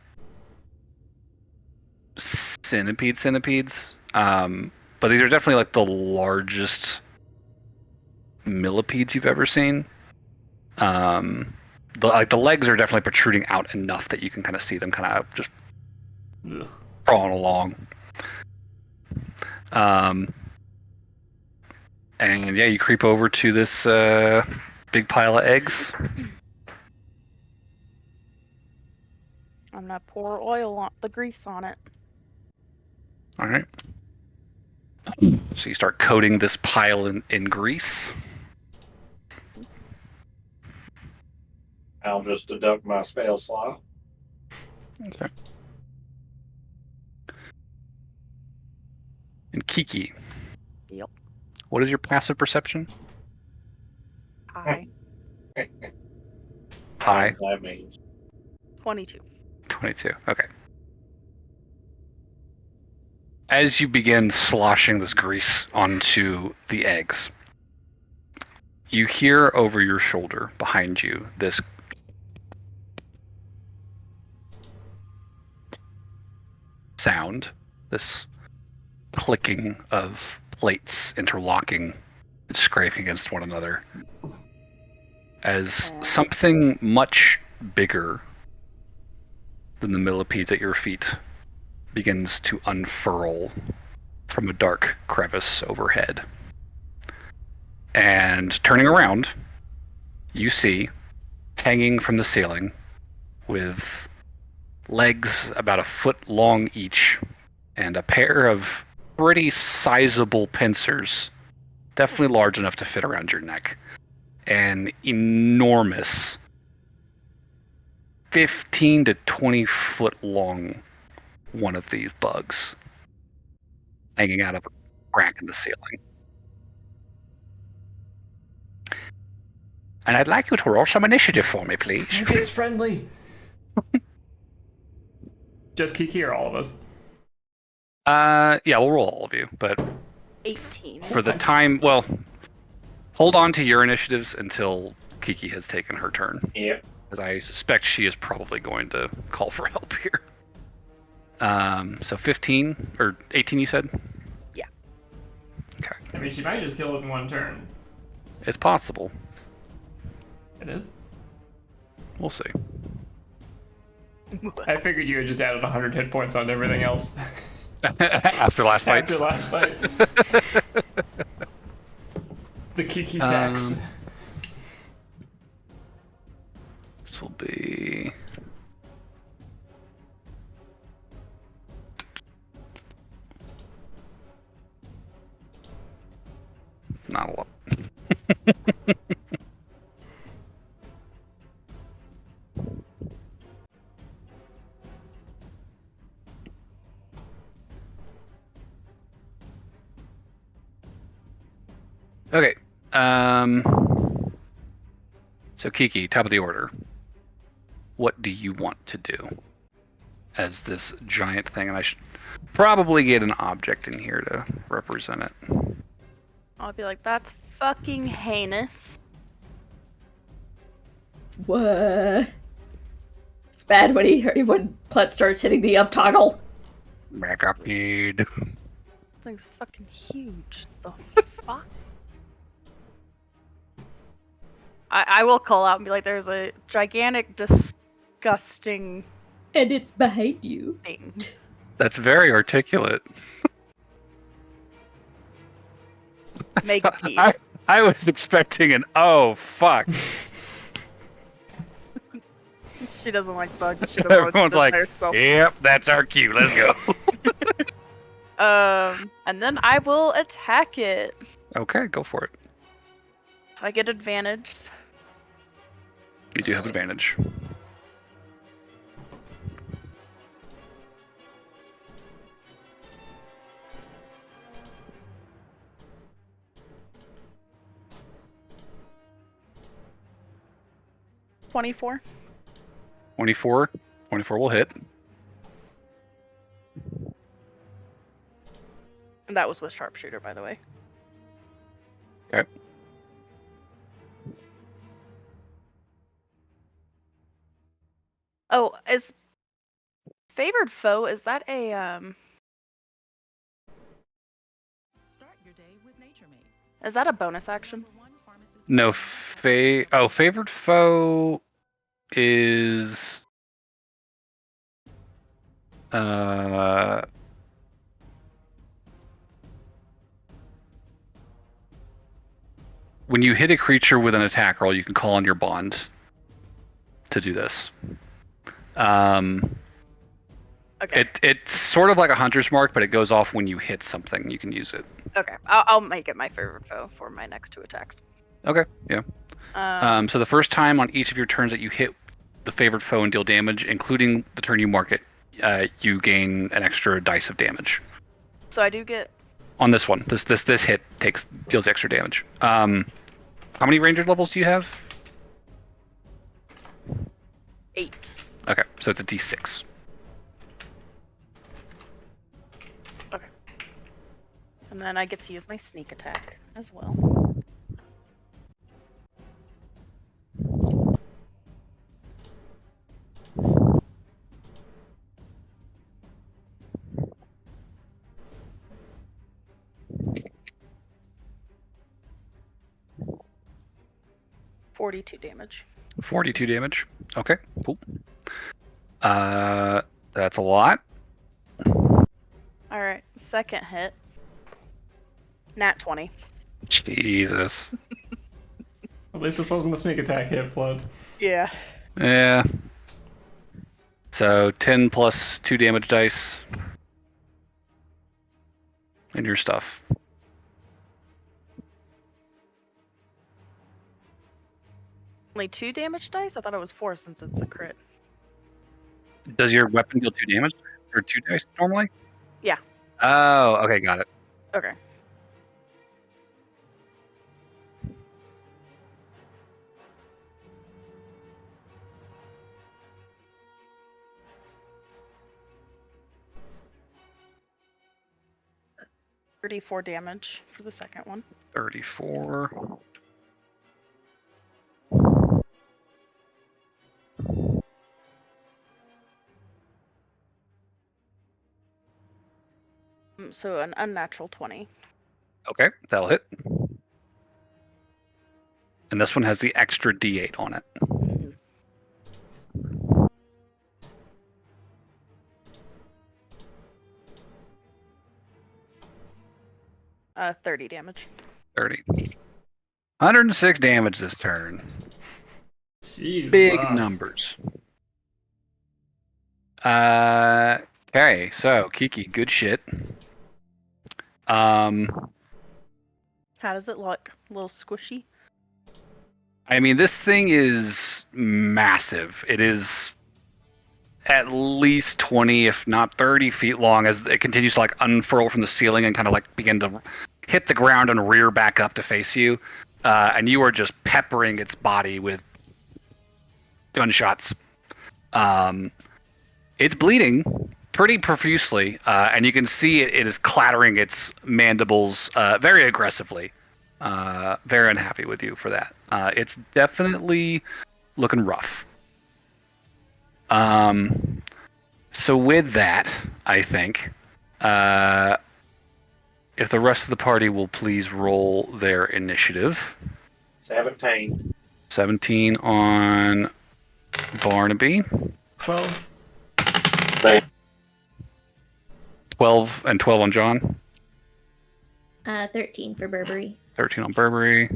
centipedes. But these are definitely like the largest millipedes you've ever seen. The legs are definitely protruding out enough that you can kind of see them kind of just crawling along. And yeah, you creep over to this big pile of eggs. I'm gonna pour oil on the grease on it. All right. So you start coating this pile in grease. I'll just deduct my spell slot. Okay. And Kiki. Yep. What is your passive perception? High. High. That means 22. 22. Okay. As you begin sloshing this grease onto the eggs, you hear over your shoulder behind you this sound, this clicking of plates interlocking and scraping against one another, as something much bigger than the millipedes at your feet begins to unfurl from a dark crevice overhead. And turning around, you see, hanging from the ceiling, with legs about a foot long each, and a pair of pretty sizable pincers, definitely large enough to fit around your neck, an enormous 15 to 20 foot long one of these bugs hanging out of a crack in the ceiling. And I'd like you to roll some initiative for me, please. Maybe it's friendly. Just Kiki or all of us? Yeah, we'll roll all of you, but 18. for the time, well, hold on to your initiatives until Kiki has taken her turn. Yep. Because I suspect she is probably going to call for help here. So 15 or 18, you said? Yeah. Okay. I mean, she might just kill it in one turn. It's possible. It is? We'll see. I figured you had just added 100 hit points on everything else. After last fight. After last fight. The Kiki tax. This will be... not a lot. Okay. So Kiki, top of the order. What do you want to do as this giant thing? And I should probably get an object in here to represent it. I'll be like, that's fucking heinous. What? It's bad when Plet starts hitting the up toggle. Back up, dude. This thing's fucking huge. The fuck? I will call out and be like, there's a gigantic, disgusting And it's behind you. thing. That's very articulate. Make me. I was expecting an oh fuck. She doesn't like bugs. She doesn't Everyone's like, yep, that's our cue. Let's go. And then I will attack it. Okay, go for it. So I get advantage. You do have advantage. $24. 24. 24 will hit. And that was with sharpshooter, by the way. Okay. Oh, is favored foe, is that a Start your day with Nature Made. is that a bonus action? No, favored foe is when you hit a creature with an attack roll, you can call on your bond to do this. Okay. It's sort of like a hunter's mark, but it goes off when you hit something. You can use it. Okay. I'll make it my favorite foe for my next two attacks. Okay, yeah. So the first time on each of your turns that you hit the favored foe and deal damage, including the turn you mark it, you gain an extra dice of damage. So I do get. On this one, this hit deals extra damage. How many ranger levels do you have? 8. Okay, so it's a d6. Okay. And then I get to use my sneak attack as well. .42 damage. 42 damage. Okay, cool. That's a lot. Alright, second hit. Nat 20. Jesus. At least this wasn't the sneak attack hit, Blood. Yeah. Yeah. So 10 plus 2 damage dice. And your stuff. Only 2 damage dice? I thought it was 4 since it's a crit. Does your weapon deal 2 damage? Or 2 dice normally? Yeah. Oh, okay, got it. Okay. That's 34 damage for the second one. 34. So an unnatural 20. Okay, that'll hit. And this one has the extra d8 on it. 30 damage. 30. 106 damage this turn. Jeez, Big wow. numbers. Okay, so Kiki, good shit. How does it look? A little squishy? I mean, this thing is massive. It is at least 20, if not 30 feet long as it continues to like unfurl from the ceiling and kind of like begin to hit the ground and rear back up to face you. And you are just peppering its body with gunshots. It's bleeding pretty profusely, and you can see it is clattering its mandibles very aggressively. Very unhappy with you for that. It's definitely looking rough. So with that, I think, if the rest of the party will please roll their initiative. 17. 17 on Barnaby. 12. 12 and 12 on John. 13 for Burberry. 13 on Burberry.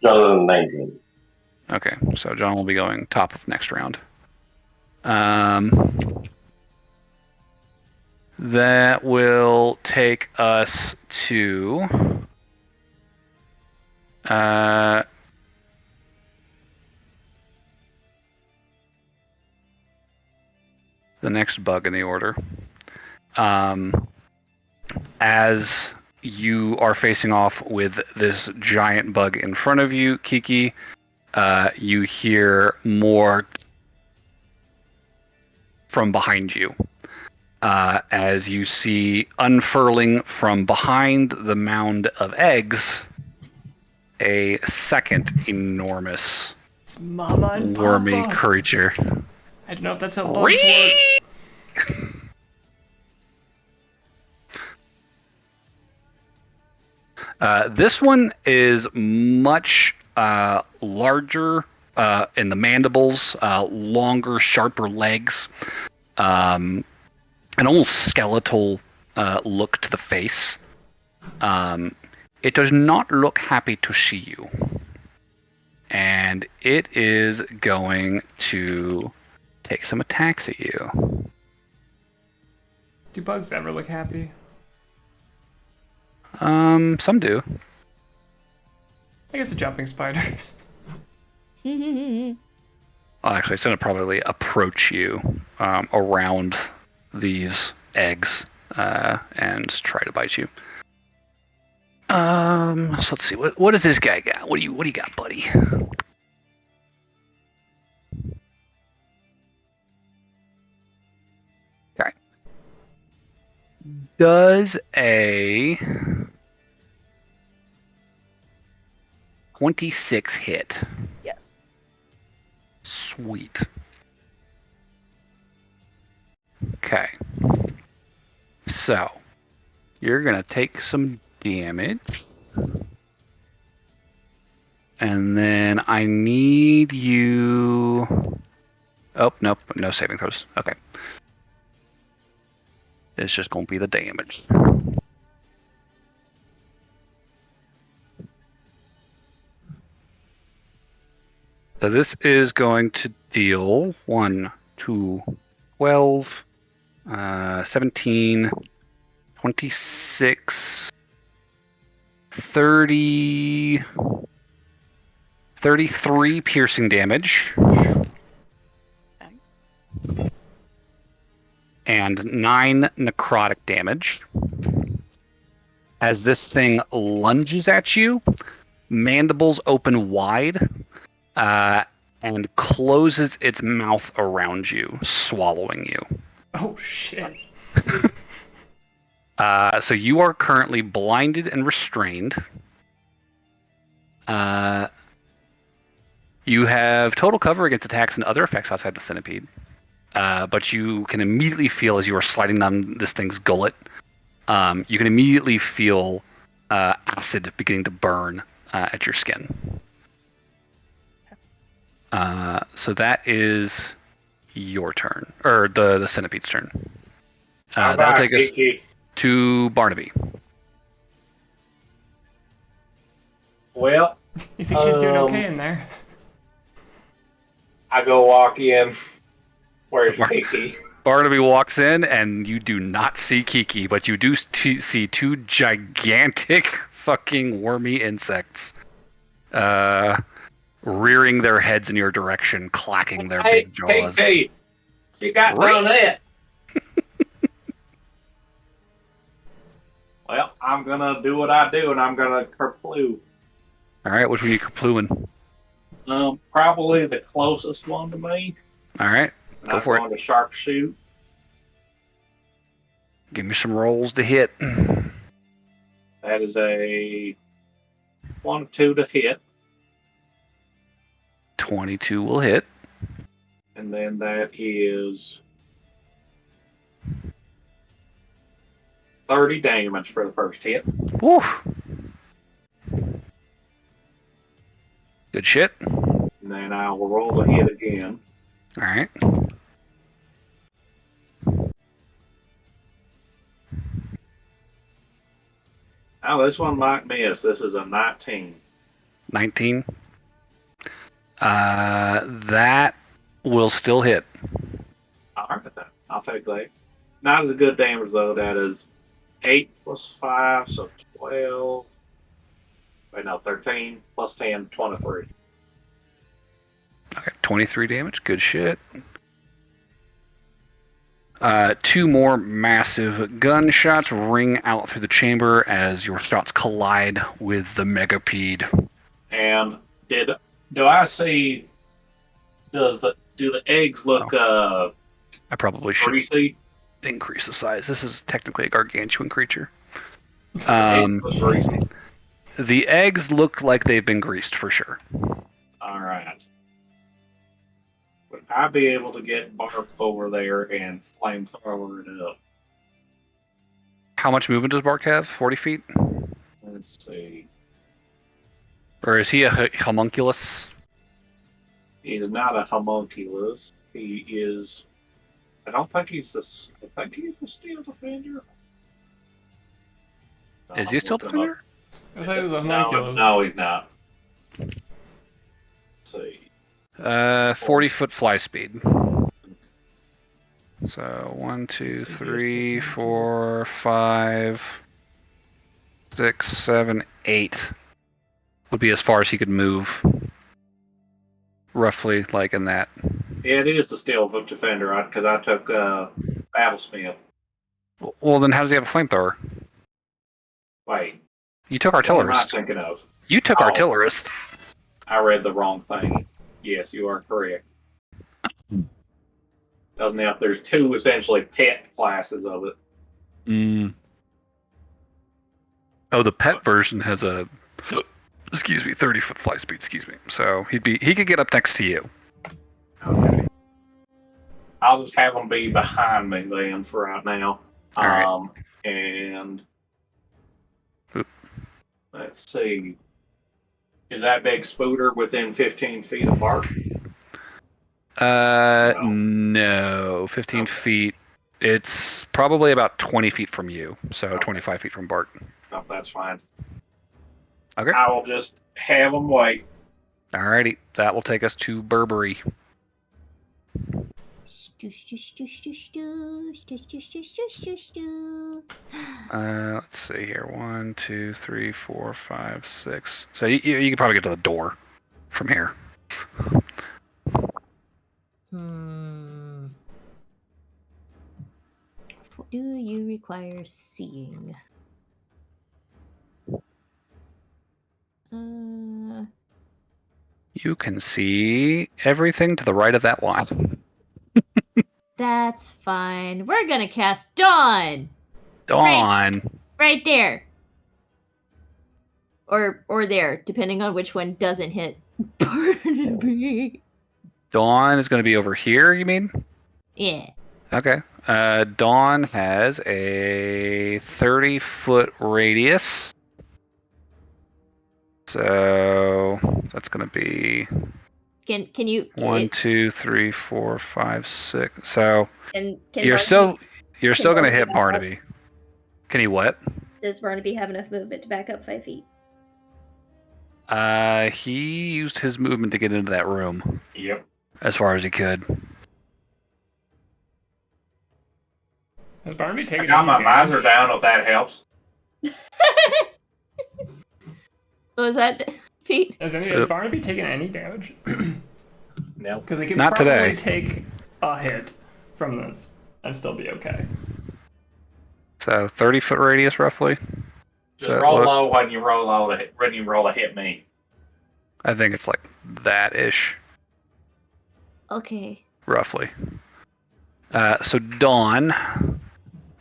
John 19. Okay, so John will be going top of next round. That will take us to the next bug in the order. As you are facing off with this giant bug in front of you, Kiki, you hear more from behind you. As you see unfurling from behind the mound of eggs, a second enormous It's Mama and wormy Papa. creature. I don't know if that's how bugs work. This one is much larger in the mandibles, longer, sharper legs, an almost skeletal look to the face. It does not look happy to see you. And it is going to take some attacks at you. Do bugs ever look happy? Some do. I guess a jumping spider. Well, actually, it's going to probably approach you around these eggs and try to bite you. So let's see. What does this guy got? What do you got, buddy? Okay. Does a 26 hit? Yes. Sweet. Okay. So, you're going to take some damage. And then I need you... Oh, nope. No saving throws. Okay. It's just going to be the damage. So this is going to deal 1, 2, 12, 17, 26, 30, 33 piercing damage. And 9 necrotic damage. As this thing lunges at you, mandibles open wide, and closes its mouth around you, swallowing you. Oh, shit. So you are currently blinded and restrained. You have total cover against attacks and other effects outside the centipede. But you can immediately feel as you are sliding down this thing's gullet, you can immediately feel acid beginning to burn at your skin. So that is your turn, or the centipede's turn. That'll take us to Barnaby. Well, You think she's doing okay in there? I go walk in. Where's Kiki? Barnaby walks in, and you do not see Kiki, but you do see 2 gigantic fucking wormy insects rearing their heads in your direction, clacking their big jaws. Hey, you got none of that. Well, I'm gonna do what I do, and I'm gonna kerploo. All right, which one are you kerplooing? Probably the closest one to me. All right, go for it. I'm going to sharpshoot. Give me some rolls to hit. That is a 1-2 to hit. 22 will hit. And then that is 30 damage for the first hit. Woo. Good shit. And then I will roll the hit again. All right. Oh, this one might miss. This is a 19. 19. That will still hit. All right, then. I'll take that. Not as good damage, though. That is 8 plus 5, so 12. Wait, no, 13 plus 10, 23. Okay, 23 damage. Good shit. 2 more massive gunshots ring out through the chamber as your shots collide with the megapede. And do I see? Do the eggs look I probably should greasy? increase the size. This is technically a gargantuan creature. Greasy. The eggs look like they've been greased for sure. All right. Would I be able to get Bark over there and flamethrower it up? How much movement does Bark have? 40 feet? Let's see. Or is he a homunculus? He is not a homunculus. He is. I don't think he's the. I think he's the steel defender. Is he a steel defender? I thought he was a homunculus. No, he's not. Let's see. 40-foot fly speed. So 1, 2, 3, 4, 5, 6, 7, 8 would be as far as he could move. roughly like in that? Yeah, it is the steel defender, because I took battlesmith. Well, then how does he have a flamethrower? Wait, You took what am I artillerist. thinking of? You took Oh. artillerist. I read the wrong thing. Yes, you are correct. Doesn't help. There's two essentially pet classes of it. Mm. Oh, the pet version has a 30-foot fly speed. Excuse me. So he could get up next to you. Okay. I'll just have them be behind me then for right now. All right. And Oop. let's see. Is that big spooter within 15 feet of Bart? No. 15 Okay. feet. It's probably about 20 feet from you. So 25 feet from Bart. No, that's fine. Okay. I will just have them wait. Alrighty. That will take us to Burberry. Let's see here. 1, 2, 3, 4, 5, 6. So you can probably get to the door from here. Do you require seeing? You can see everything to the right of that line. That's fine. We're gonna cast Dawn! Dawn. Right there. Or there, depending on which one doesn't hit Barnaby. Dawn is going to be over here, you mean? Yeah. Okay. Dawn has a 30-foot radius. So that's going to be Can you 1, 2, 3, 4, 5, 6. So can you're still going to hit Barnaby. Can he what? Does Barnaby have enough movement to back up 5 feet? He used his movement to get into that room. Yep. As far as he could. Has Barnaby I taken got my any damage? visor down if that helps. What was that, Pete? Has Barnaby taken any damage? No. Because he can Not probably today. take a hit from this and still be okay. So 30-foot radius, roughly. Just So roll look- low when you roll to hit me. I think it's like that-ish, Okay. roughly. So Dawn.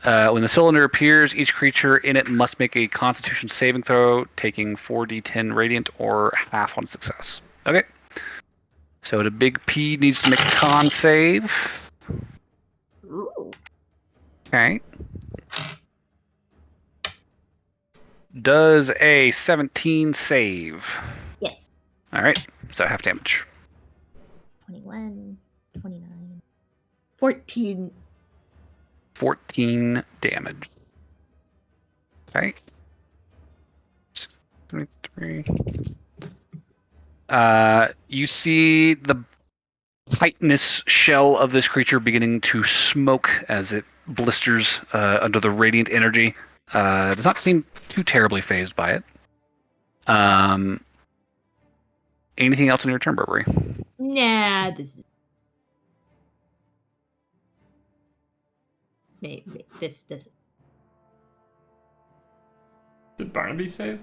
When the cylinder appears, each creature in it must make a Constitution saving throw, taking 4d10 radiant or half on success. Okay. So the big P needs to make a con save. Ooh. Okay. Does a 17 save? Yes. All right. So half damage. 21, 29, 14. 14 damage. Okay. 23. You see the chitinous shell of this creature beginning to smoke as it blisters under the radiant energy. Does not seem too terribly phased by it. Anything else on your turn, Burberry? Nah, this is... Maybe. This. Did Barnaby save?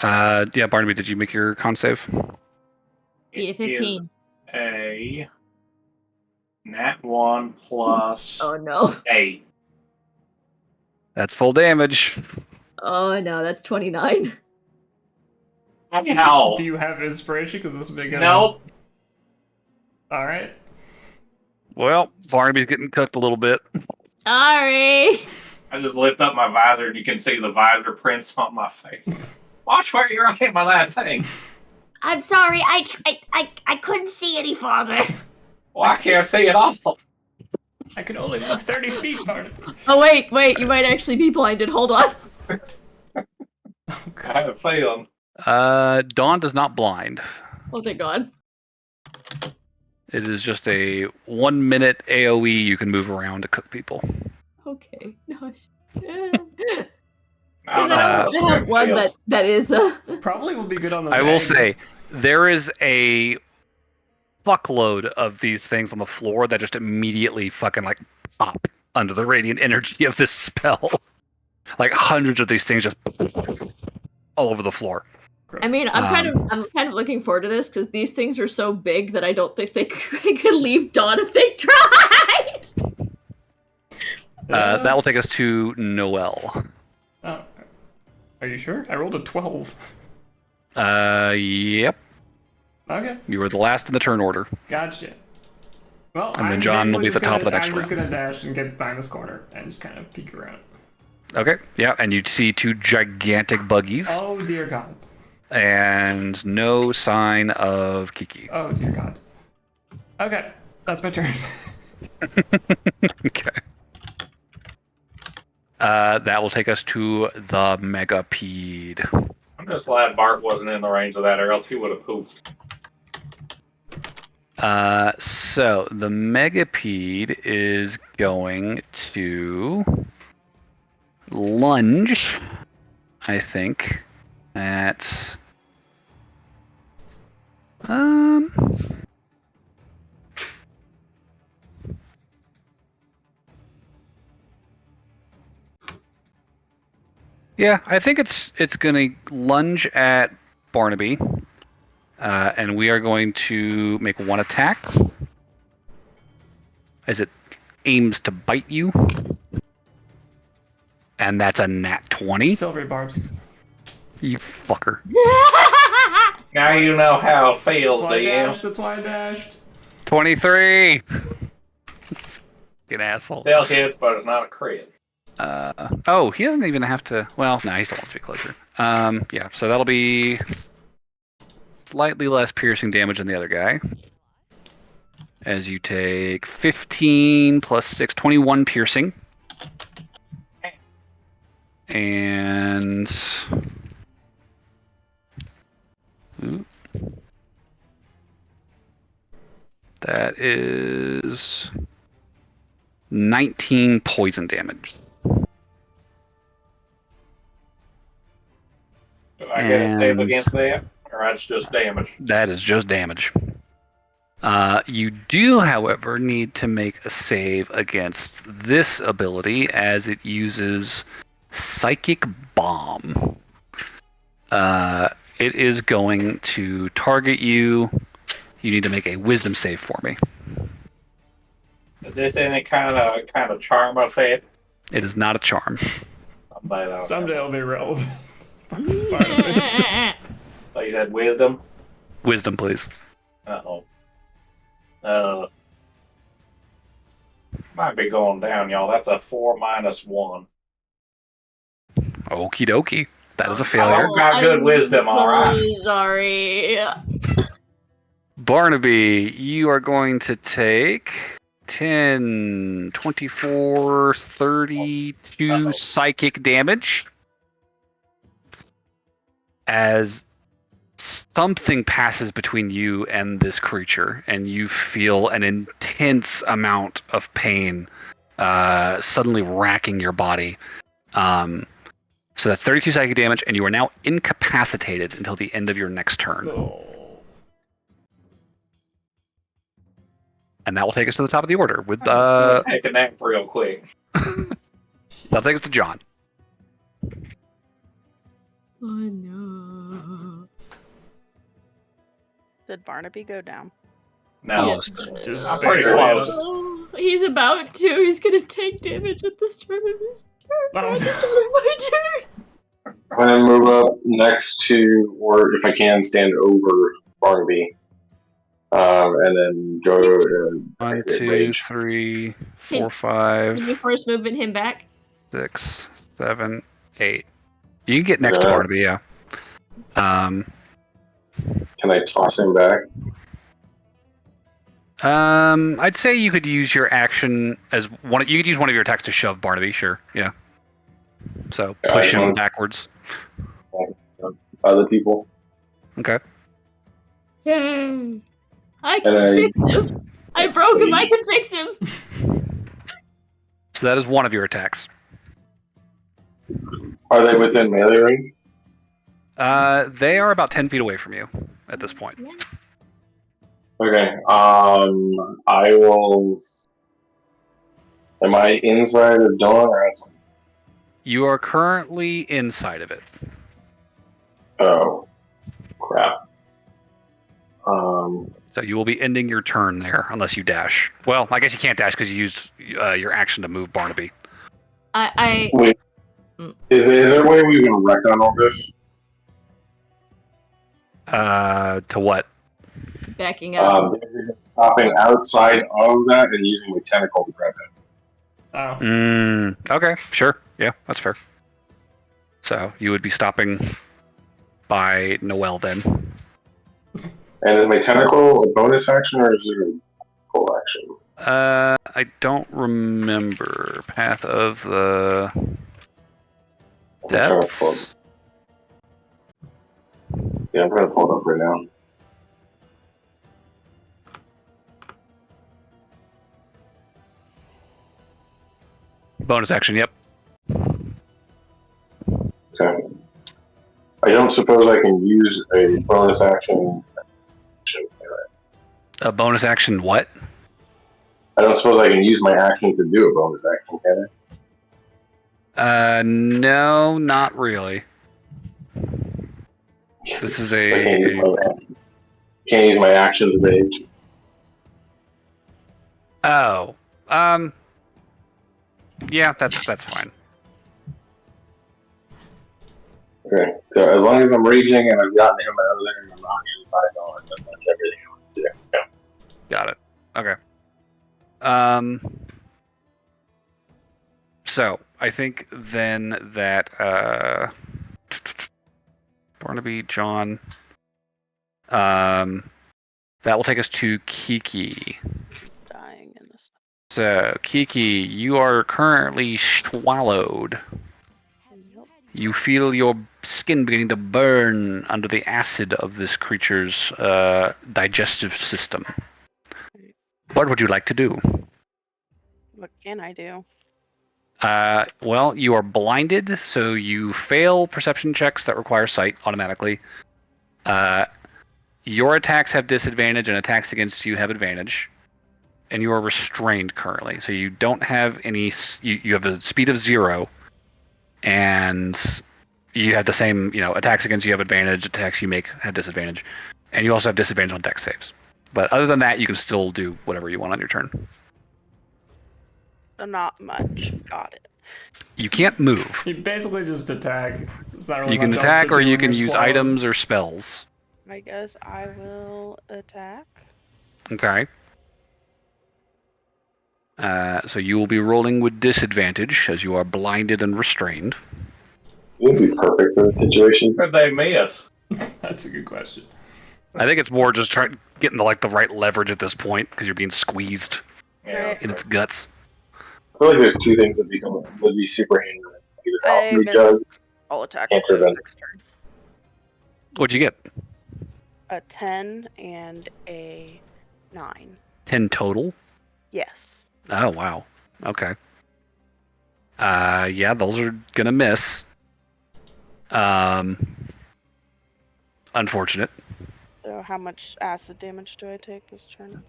Yeah, Barnaby, did you make your con save? Beat a 15. A nat 1 plus Oh no. 8. That's full damage. Oh no, that's 29. Ow. Do you have inspiration? Because this will be good. Nope. Alright. Well, Barnaby's getting cooked a little bit. Sorry. I just lift up my visor and you can see the visor prints on my face. Watch where you're aiming by that thing. I'm sorry, I couldn't see any farther. Well, I can't see it also. I can only move 30 feet, Barnaby. Oh wait, you might actually be blinded. Hold on. I have a feeling. Dawn does not blind. Oh thank God. It is just a 1 minute AoE you can move around to cook people. Okay. Gosh. I don't know. I have one that is Probably will be good on the I will legs. say, There is a fuckload of these things on the floor that just immediately fucking like pop under the radiant energy of this spell. Like hundreds of these things just all over the floor. I mean, I'm kind of looking forward to this because these things are so big that I don't think they could leave Dawn if they tried. That will take us to Noel. Oh, are you sure? I rolled a 12. Yep. Okay. You were the last in the turn order. Gotcha. Well, And then John will be at the top of the next I'm round. just gonna dash and get behind this corner and just kind of peek around. Okay, yeah, and you see two gigantic buggies. Oh dear God. And no sign of Kiki. Oh dear God. Okay, that's my turn. Okay. That will take us to the Megapede. I'm just glad Bart wasn't in the range of that, or else he would have poofed. So the Megapede is going to lunge, I think, at yeah, I think it's gonna lunge at Barnaby. And we are going to make one attack as it aims to bite you. And that's a nat 20. Silvery barbs. You fucker. Now you know how it feels, That's why I DM. dashed. That's why I dashed. 23! Fucking asshole. Still hits, but it's not a crit. Oh, he doesn't even have to... Well, no, he still wants to be closer. Yeah, so that'll be slightly less piercing damage than the other guy. As you take 15 plus 6, 21 piercing. And... Ooh. That is 19 poison damage. Do I get a save And- against that? Or that's just damage? That is just damage. You do, however, need to make a save against this ability as it uses Psychic Bomb. It is going to target you. You need to make a Wisdom save for me. Is this any kind of charm effect? It is not a charm. Someday it'll be relevant. So you had wisdom? Wisdom, please. Uh-oh. Might be going down, y'all. That's a 4 minus 1. Okie dokie. That is a failure. Oh, got good wisdom, alright. Sorry. Barnaby, you are going to take 10, 24, 32 psychic damage as something passes between you and this creature, and you feel an intense amount of pain suddenly racking your body. So that's 32 psychic damage, and you are now incapacitated until the end of your next turn. And that will take us to the top of the order with Take a nap real quick. that'll take us to John. Oh no. Did Barnaby go down? No, Almost. I'm pretty close. Oh, he's about to. He's gonna take damage at the start of his turn. Oh, At the start of my turn. I'm gonna move up next to, or if I can, stand over Barnaby. And then go. 1, 2, 3, 4, Can you 5, force movement him back? 6, 7, 8. You can get next to Yeah. Barnaby, yeah. Can I toss him back? I'd say you could use your action as one. You could use one of your attacks to shove Barnaby. Sure, yeah. So push him Alright. backwards. Other people. Okay. Yay! I And can fix him. I broke him. I can fix him. So that is one of your attacks. Are they within melee range? They are about 10 feet away from you at this point. Okay. I will. Am I inside of Dawn or outside? You are currently inside of it. Oh, crap. So you will be ending your turn there unless you dash. Well, I guess you can't dash because you used your action to move Barnaby. Wait. Is there a way we can wreck on all this? To what? Backing up. Stopping outside of that and using my tentacle to grab it. Oh. Okay, sure. Yeah, that's fair. So you would be stopping by Noelle then. And is my tentacle a bonus action or is it a full action? I don't remember. Path of the Depths? Yeah, I'm trying to pull it up right now. Bonus action, yep. Okay. I don't suppose I can use a bonus action. A bonus action what? I don't suppose I can use my action to do a bonus action, can I? No, not really. This is Can't use my action to rage. Oh. Yeah, that's fine. Okay, so as long as I'm raging and I've gotten him out of there and I'm not inside on it, then that's everything I want to do. Yeah. Got it. Okay. So I think then that Barnaby, John, that will take us to Kiki. He's dying in this. So Kiki, you are currently swallowed. You feel your skin beginning to burn under the acid of this creature's digestive system. What would you like to do? What can I do? Well, you are blinded, so you fail perception checks that require sight automatically. Your attacks have disadvantage, and attacks against you have advantage. And you are restrained currently, so you don't have any. You have a speed of 0, and you have the same. Attacks against you have advantage. Attacks you make have disadvantage, and you also have disadvantage on dex saves. But other than that, you can still do whatever you want on your turn. So not much. Got it. You can't move. You basically just attack. Really you can attack, or you can use items or spells. I guess I will attack. Okay. So you will be rolling with disadvantage as you are blinded and restrained. It would be perfect for the situation. Where'd they miss? That's a good question. I think it's more just getting the right leverage at this point because you're being squeezed in its guts. I feel like there's two things that would be super handy. Either help me I'll attack Cancer the then. next turn. What'd you get? A 10 and a 9. 10 total? Yes. Oh, wow. Okay. Yeah, those are gonna miss. Unfortunate. So how much acid damage do I take this turn?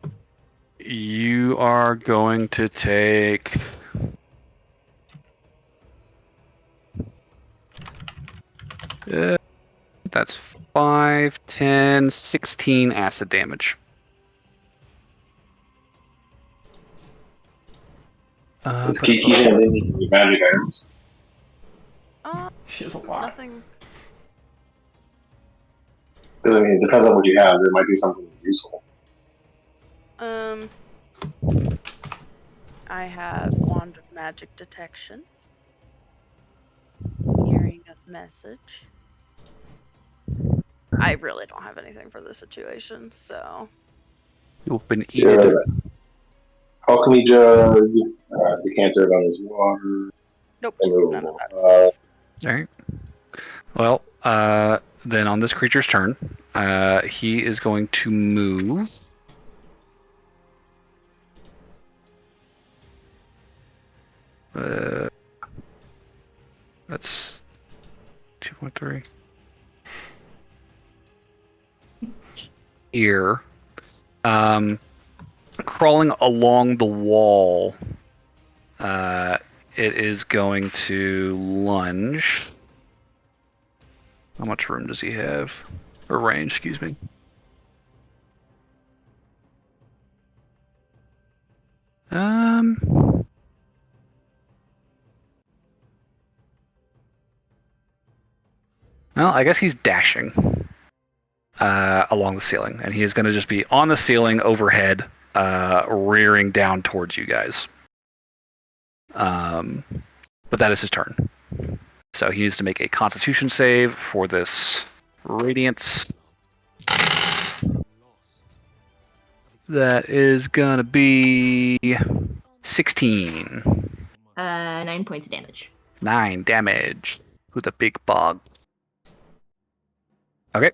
You are going to take... that's 5, 10, 16 acid damage. Is Kiki and any magic items? She has a lot. Nothing. Because it depends on what you have. There might be something that's useful. I have Wand of Magic Detection. Hearing of Message. I really don't have anything for this situation, so... You've been eaten. Alchemy jug, decanter on his water. Nope, none of that stuff. Alright. Well, then on this creature's turn, he is going to move. That's 2.3. here. Crawling along the wall, it is going to lunge. How much room does he have? Or range, excuse me. Well, I guess he's dashing along the ceiling, and he is going to just be on the ceiling overhead, rearing down towards you guys. But that is his turn. So he needs to make a Constitution save for this Radiance. That is going to be 16. 9 points of damage. 9 damage with a big bog. Okay.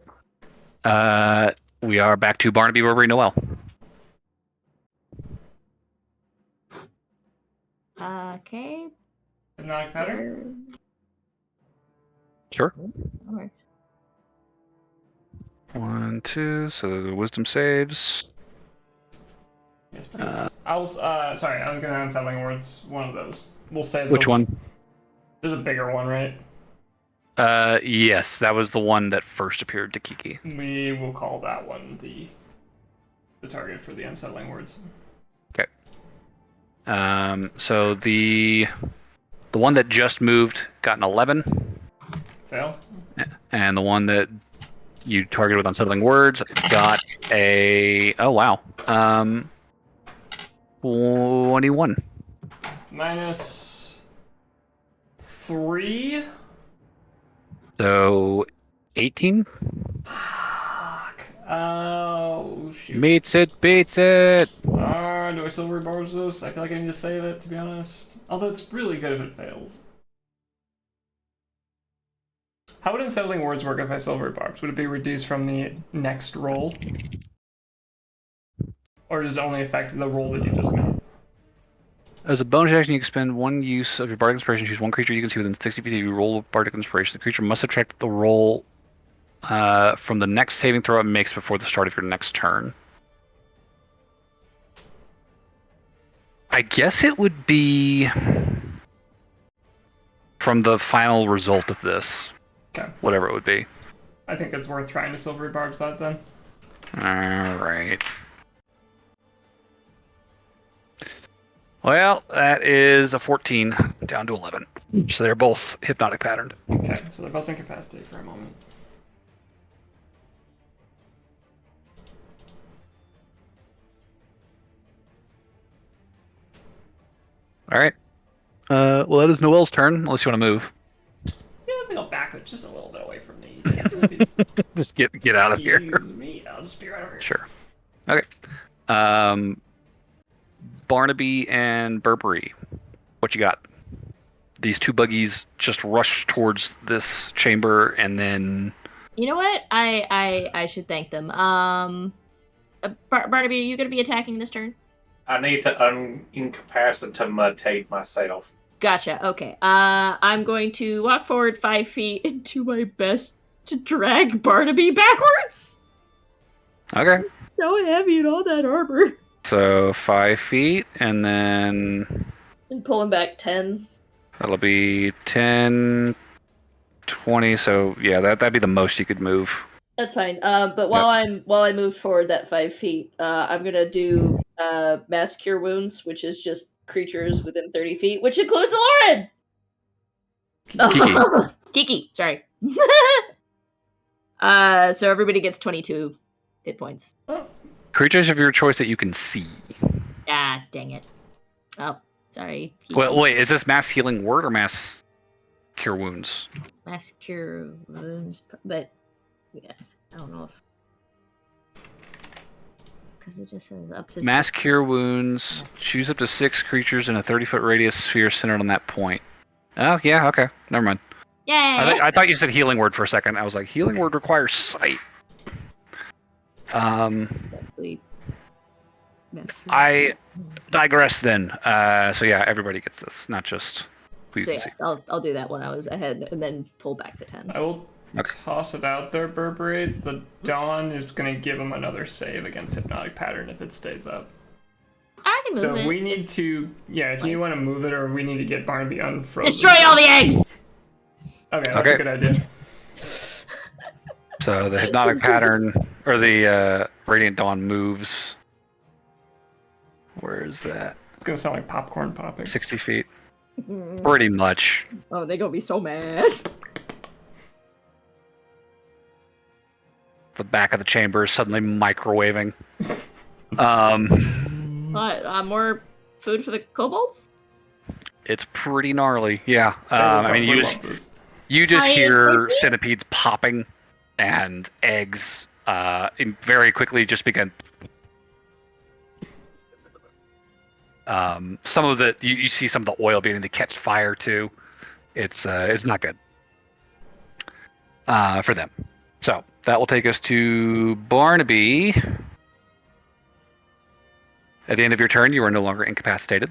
We are back to Barnaby, Burberry, Noel. Okay. Hypnotic pattern? Sure. Alright. 1, 2. So the wisdom saves. Yes, please. Sorry, I was gonna unsettling words. One of those. We'll say Which one? There's a bigger one, right? Yes, that was the one that first appeared to Kiki. We will call that one the target for the unsettling words. Okay. So the one that just moved got an 11. Fail. And the one that you targeted with unsettling words got a 21. Minus 3. So 18. Fuck. Oh shoot. Beats it. Do I silver barbs this? I feel like I need to save it, to be honest. Although it's really good if it fails. How would unsettling words work if I silver barbs? Would it be reduced from the next roll? Or does it only affect the roll that you just made? As a bonus action, you can spend 1 use of your Bardic Inspiration. Choose one creature you can see within 60 feet of you. Roll Bardic Inspiration. The creature must subtract the roll from the next saving throw it makes before the start of your next turn. I guess it would be from the final result of this. Okay. Whatever it would be. I think it's worth trying to silver barbs that then. Alright. Well, that is a 14 down to 11. So they're both hypnotic patterned. Okay, so they're both incapacitated for a moment. Alright. Well, that is Noel's turn, unless you want to move. Yeah, I think I'll back it just a little bit away from the... Just get out of here. Me, I'll just be right over here. Sure. Okay. Barnaby and Burberry, what you got? These two buggies just rush towards this chamber, and then... You know what? I should thank them. Barnaby, are you going to be attacking this turn? I need to incapacitate myself. Gotcha. Okay. I'm going to walk forward 5 feet and do my best to drag Barnaby backwards. Okay. So heavy in all that armor. So 5 feet, and then... And pull him back 10. That'll be 10, 20, so yeah, that'd be the most you could move. That's fine. But while I moved forward that 5 feet, I'm gonna do Mass Cure Wounds, which is just creatures within 30 feet, which includes Lauren! Kiki. Kiki, sorry. So everybody gets 22 hit points. Creatures of your choice that you can see. Ah, dang it. Oh, sorry. Kiki. Well, wait, is this mass healing word or mass cure wounds? Mass Cure Wounds, but yeah, I don't know if... Because it just says up to... Mass cure wounds. Choose up to 6 creatures in a 30-foot radius sphere centered on that point. Oh, yeah, okay. Never mind. Yay! I thought you said healing word for a second. I was like, healing word requires sight. I digress then. So yeah, everybody gets this, not just who you So can yeah, see. I'll do that when I was ahead, and then pull back to 10. I will Okay. toss it out there, Burberry. The Dawn is going to give him another save against Hypnotic Pattern if it stays up. I can move So it. we need to, if you want to move it, or we need to get Barnaby unfrozen. Destroy all the eggs! Okay, that's a good idea. So the hypnotic pattern, or the radiant dawn moves. Where is that? It's gonna sound like popcorn popping. 60 feet. Pretty much. Oh, they're gonna be so mad. The back of the chamber is suddenly microwaving. What? More food for the kobolds? It's pretty gnarly. Yeah. I mean, you just hear centipedes popping, and eggs very quickly just begin. Some of the you see some of the oil beginning to catch fire too. It's not good for them. So that will take us to Barnaby. At the end of your turn, you are no longer incapacitated.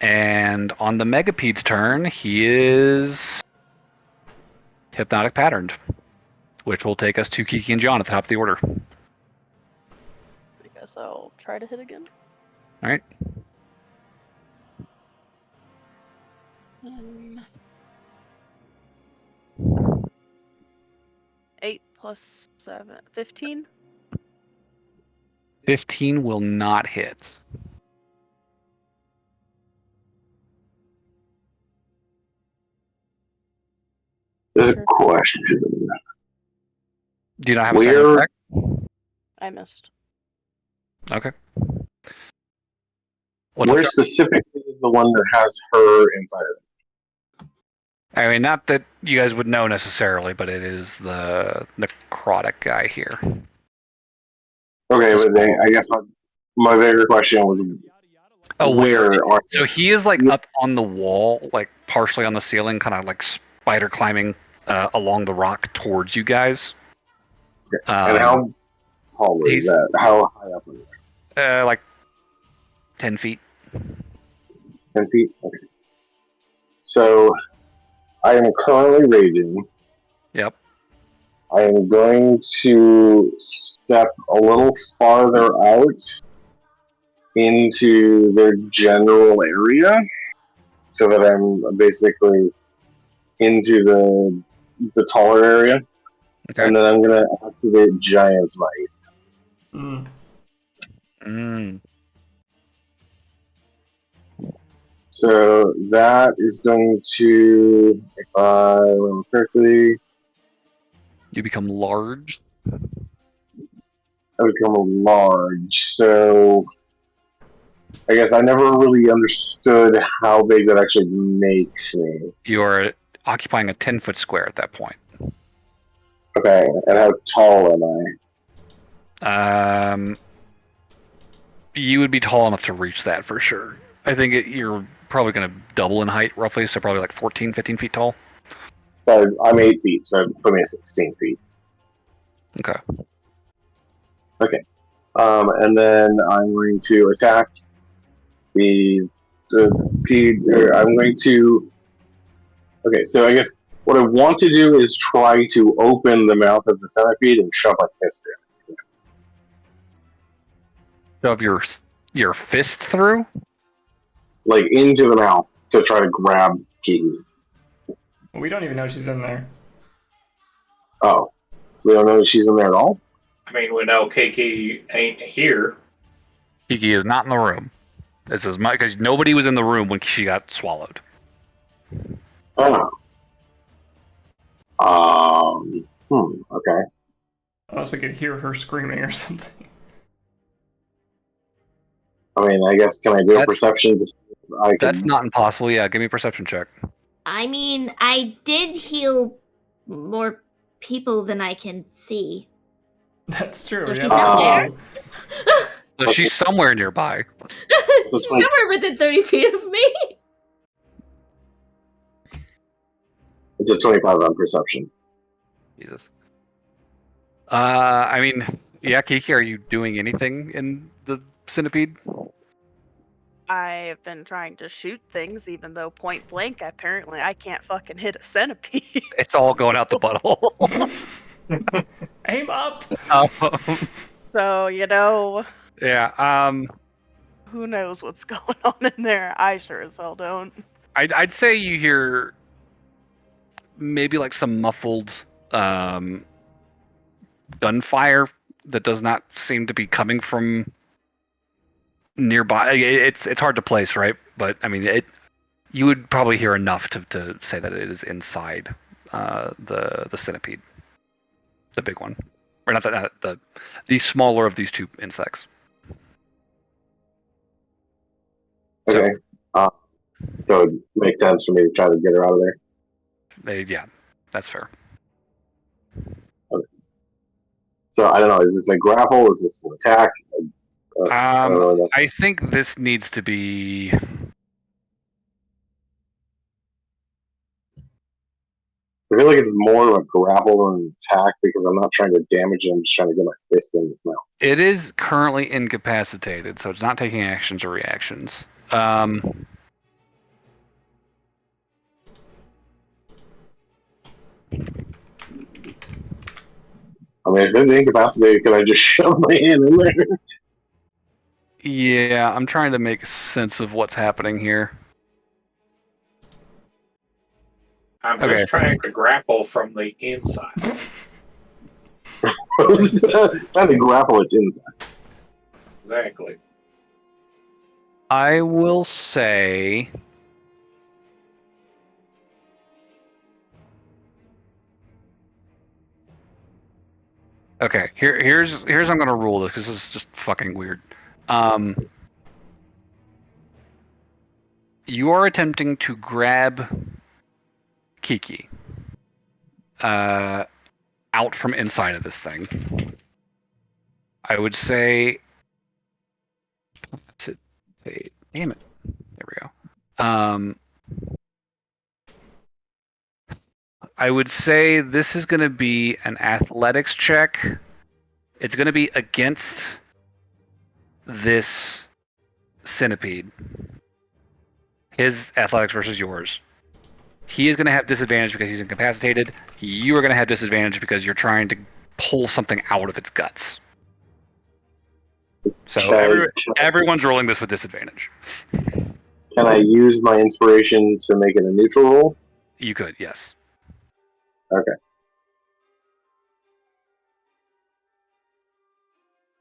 And on the Megapede's turn, he is hypnotic patterned, which will take us to Kiki and John at the top of the order. I guess I'll try to hit again. All right. 8 plus 7, 15. 15 will not hit. There's a question. Do you not have a second attack? I missed. Okay. Where specifically is the one that has her inside of it? I mean, not that you guys would know necessarily, but it is the necrotic guy here. Okay, but I guess my bigger question was, where are so he is like up on the wall, like partially on the ceiling, kind of like spider climbing along the rock towards you guys. And how tall is that? How high up is it? Like 10 feet. 10 feet? Okay. So I am currently raging. Yep. I am going to step a little farther out into their general area so that I'm basically into the taller area. Okay. And then I'm going to activate Giant's Might. So that is going to, if I remember correctly, you become large. I become large. So I guess I never really understood how big that actually makes me. You are occupying a 10-foot square at that point. Okay, and how tall am I? You would be tall enough to reach that for sure. I think you're probably going to double in height roughly, so probably like 14, 15 feet tall. So I'm 8 feet, so put me at 16 feet. Okay. Okay. And then I'm going to attack the ped. I'm going to. Okay, so I guess what I want to do is try to open the mouth of the centipede and shove my fist in. Shove your fist through? Like into the mouth to try to grab Kiki. We don't even know she's in there. Oh. We don't know she's in there at all? I mean, we know Kiki ain't here. Kiki is not in the room. This is because nobody was in the room when she got swallowed. Oh. Okay. Unless we could hear her screaming or something. I mean, I guess, can I do a perception? That's not impossible. Yeah, give me a perception check. I mean, I did heal more people than I can see. That's true. So she's out there? So she's somewhere nearby. She's somewhere within 30 feet of me. It's a 25 on perception. Jesus. I mean, yeah, Kiki, are you doing anything in the centipede? I've been trying to shoot things, even though point blank, apparently I can't fucking hit a centipede. It's all going out the butthole. Aim up! So, Yeah. who knows what's going on in there? I sure as hell don't. I'd say you hear maybe like some muffled gunfire that does not seem to be coming from nearby. It's hard to place, right? But I mean, you would probably hear enough to say that it is inside the centipede, the big one, or not the smaller of these two insects. Okay. So it makes sense for me to try to get her out of there. Yeah, that's fair. Okay. So I don't know. Is this a grapple? Is this an attack? I don't really know. I think this needs to be. I feel like it's more of a grapple than an attack because I'm not trying to damage it. I'm just trying to get my fist in its mouth. It is currently incapacitated, so it's not taking actions or reactions. I mean, if it's incapacitated, could I just shove my hand in there? Yeah, I'm trying to make sense of what's happening here. I'm just trying to grapple from the inside. Trying to grapple its inside. Exactly. I will say. Okay, here's I'm gonna rule this because this is just fucking weird. You are attempting to grab Kiki out from inside of this thing. I would say. Damn it! There we go. I would say this is going to be an athletics check. It's going to be against this centipede. His athletics versus yours. He is going to have disadvantage because he's incapacitated. You are going to have disadvantage because you're trying to pull something out of its guts. So everyone's rolling this with disadvantage. Can I use my inspiration to make it a neutral roll? You could, yes. Okay.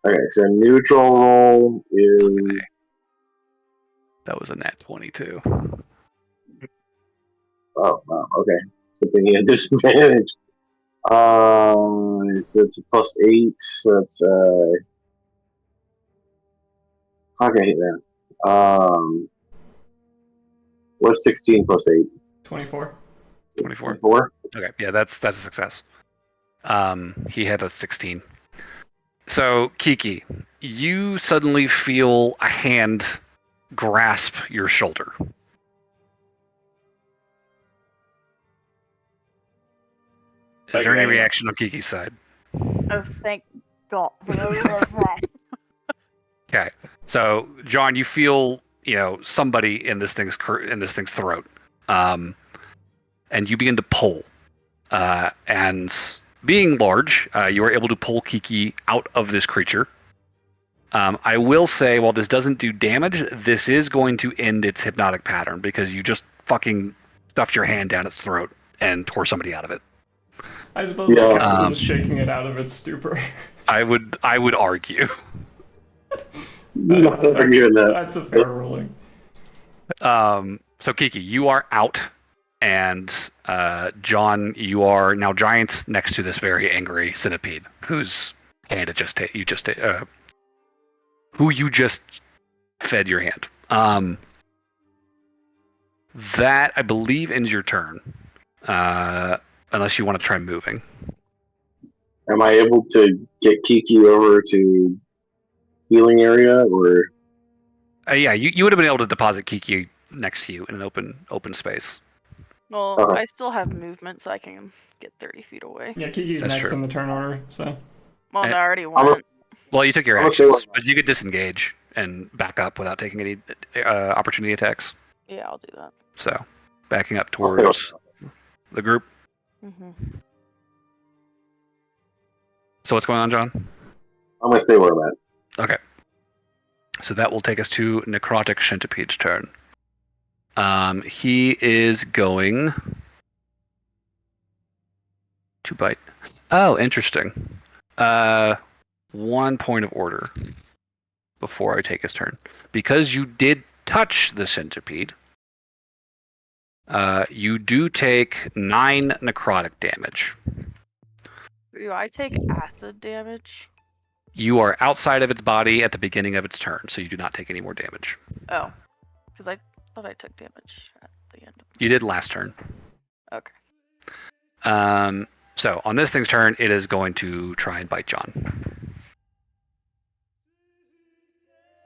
Okay, so neutral roll is. Okay. That was a nat 22. Oh, wow, okay. Good thing he had disadvantage. So it's a +8, so that's, okay, man. What's 16 plus 8? 24. 24? Okay, yeah, that's a success. He had a 16. So, Kiki, you suddenly feel a hand grasp your shoulder. Is there any reaction on Kiki's side? Oh, thank God. Okay, so John, you feel somebody in this thing's throat, and you begin to pull, and being large, you are able to pull Kiki out of this creature. I will say, while this doesn't do damage, this is going to end its hypnotic pattern because you just fucking stuffed your hand down its throat and tore somebody out of it. I suppose the capsule is shaking it out of its stupor. I would argue. That's a fair ruling. So Kiki, you are out, and John, you are now giant next to this very angry centipede, whose hand who you just fed your hand. That I believe ends your turn, unless you want to try moving. Am I able to get Kiki over to healing area, or? Yeah, you would have been able to deposit Kiki next to you in an open space. Well, I still have movement, so I can get 30 feet away. Yeah, Kiki's next in the turn order, so. Well, I already went. Well, you took your actions, but you could disengage and back up without taking any opportunity attacks. Yeah, I'll do that. So, backing up I'll stay towards the group. Mm-hmm. So what's going on, John? I'm gonna stay where I'm at. Okay. So that will take us to Necrotic Centipede's turn. He is going to bite. Oh, interesting. 1 point of order before I take his turn. Because you did touch the centipede, you do take 9 necrotic damage. Do I take acid damage? You are outside of its body at the beginning of its turn, so you do not take any more damage. Oh, because I thought I took damage at the end. You did last turn. Okay. So on this thing's turn, it is going to try and bite John.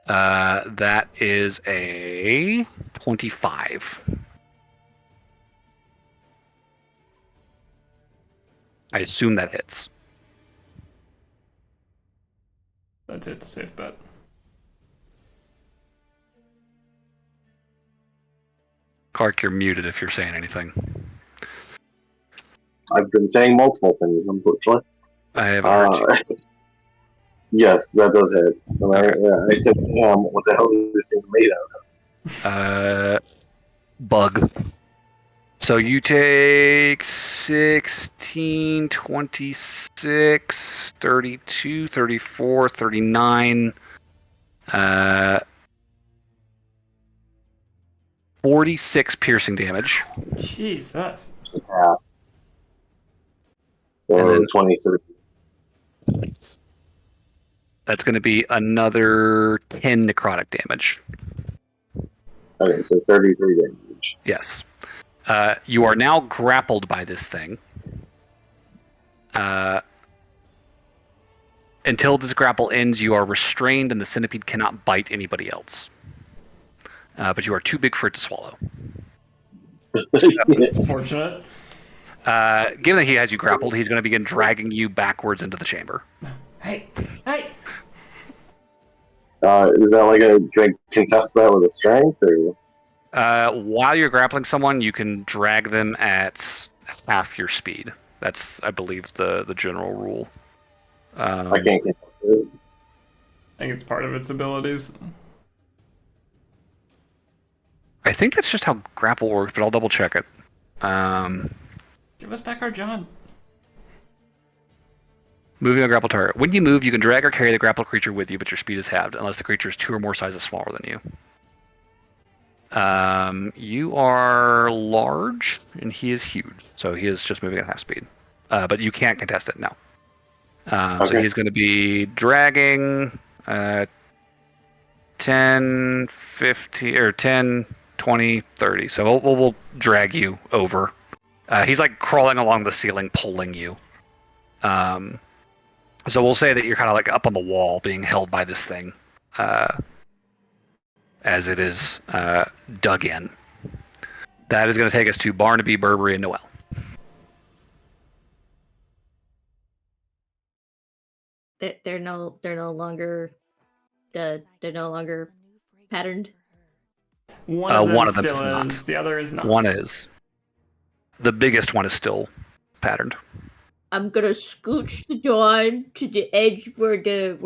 That is a 25. I assume that hits. That's it, the safe bet. Clark, you're muted if you're saying anything. I've been saying multiple things, unfortunately. I haven't heard you. Yes, that does hit. Okay. I said, what the hell is this thing made out of? Bug. So you take 16, 26, 32, 34, 39, 46 piercing damage. Jesus. Just half. So And then- 20, so That's going to be another 10 necrotic damage. okay, so 33 damage. Yes. You are now grappled by this thing. Until this grapple ends, you are restrained and the centipede cannot bite anybody else. But you are too big for it to swallow. That's fortunate. Given that he has you grappled, he's going to begin dragging you backwards into the chamber. Hey! Is that like a drink contest that with a strength, or? While you're grappling someone, you can drag them at half your speed. That's, I believe, the general rule. I can't contest it. I think it's part of its abilities. I think that's just how grapple works, but I'll double check it. Give us back our John. Moving a grapple target. When you move, you can drag or carry the grappled creature with you, but your speed is halved, unless the creature is 2 or more sizes smaller than you. You are large, and he is huge, so he is just moving at half speed. But you can't contest it, no. So Okay. he's going to be dragging 10, 50, or 10, 20, 30. So we'll drag you over. He's like crawling along the ceiling, pulling you. So we'll say that you're kind of like up on the wall, being held by this thing, as it is dug in. That is going to take us to Barnaby, Burberry, and Noel. They're no longer patterned. One of them still is not. The other is not. One is. The biggest one is still patterned. I'm gonna scooch the John to the edge where it gets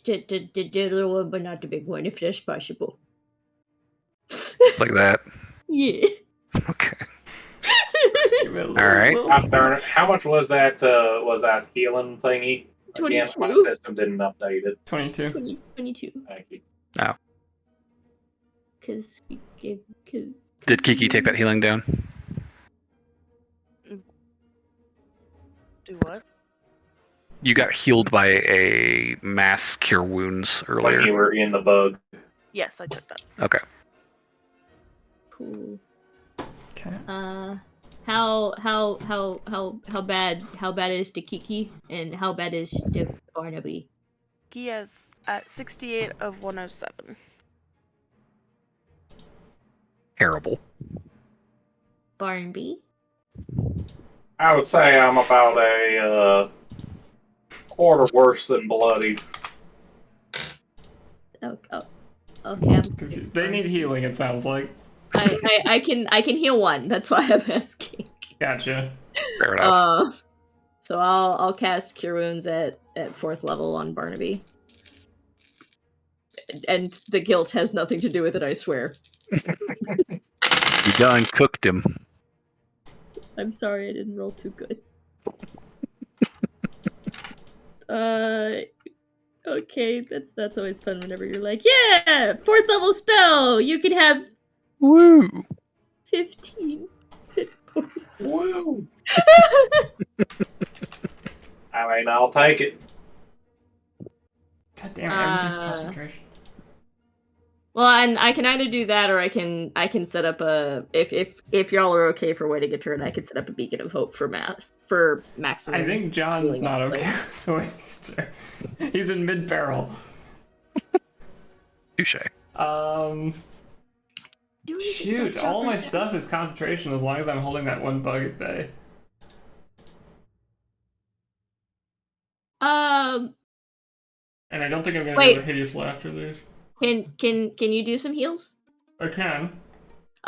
to the little one, but not the big one, if that's possible. Like that. Yeah. Okay. Give it a All right. God darn it. How much was that healing thingy? Again, 22. my system didn't update it. 22. 22. Thank you. Cause Did Kiki take that healing down? Do what? You got healed by a mass cure wounds When you earlier. were in the bug. Yes, I took that. Okay. Cool. Okay. How bad is the Kiki and how bad is the Barnaby? He is at 68 of 107. Terrible. Barnaby? I would say I'm about a quarter worse than bloody. Okay, I'm Confused. They need healing, it sounds like. I can heal one. That's why I'm asking. Gotcha. Fair enough. So I'll cast Cure Wounds at 4th level on Barnaby. And the guilt has nothing to do with it, I swear. You done cooked him. I'm sorry I didn't roll too good. Okay, that's always fun whenever you're like, yeah, 4th level spell! You can have Woo! 15 hit points. Woo! I mean, I'll take it. God damn it, everything's concentration. Well, and I can either do that or I can set up a if y'all are okay for waiting a turn, I can set up a beacon of hope for maximum. I think John's healing not output. okay with waiting a turn. He's in mid barrel. Touche. Shoot, all my stuff is concentration as long as I'm holding that one bug at bay. And I don't think I'm gonna Wait. do a hideous laughter these. Can you do some heals? I can.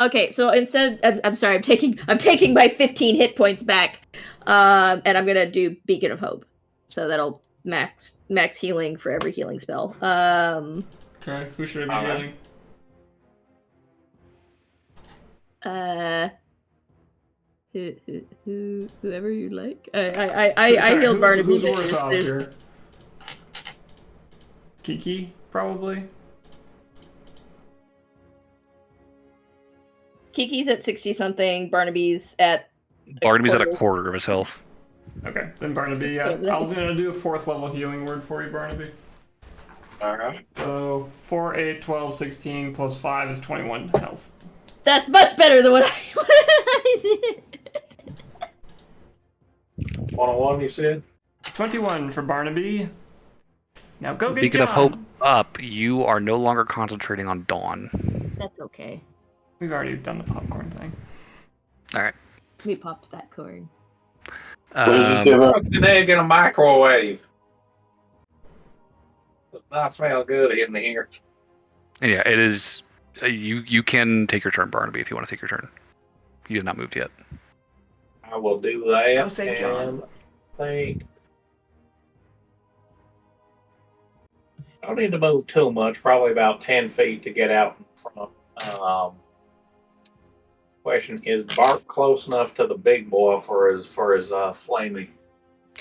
Okay, so instead, I'm sorry, I'm taking my 15 hit points back, and I'm gonna do Beacon of Hope, so that'll max healing for every healing spell. Okay, who should I be healing? Whoever you like. I healed Barnaby. Who's worse off here? Kiki, probably. Kiki's at 60 something. Barnaby's at a quarter of his health. Okay, then Barnaby, yeah. I'm gonna do a 4th level healing word for you, Barnaby. Alright. So 4, 8, 12, 16 plus 5 is 21 health. That's much better than what I did. 101, you said? 21 for Barnaby. Now go get Beacon John. of Hope up, you are no longer concentrating on Dawn. That's okay. We've already done the popcorn thing. Alright. We popped that corn. What did you say about? An egg in a microwave. Does not smell good in here. Yeah, it is. You can take your turn, Barnaby, if you want to take your turn. You have not moved yet. I will do that. Go save John. I don't need to move too much, probably about 10 feet to get out in front. Question is Bart close enough to the big boy for his flaming?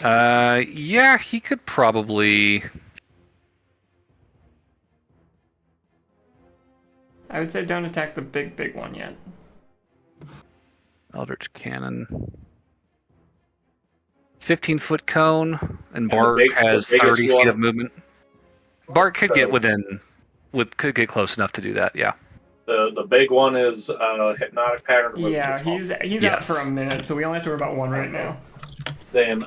Yeah, he could probably. I would say don't attack the big one yet. Eldritch Cannon. 15-foot cone, and the Bart has biggest 30 one. feet of movement. Bart could get could get close enough to do that. Yeah. The big one is hypnotic pattern. Yeah, he's out for a minute, so we only have to worry about one right now. Then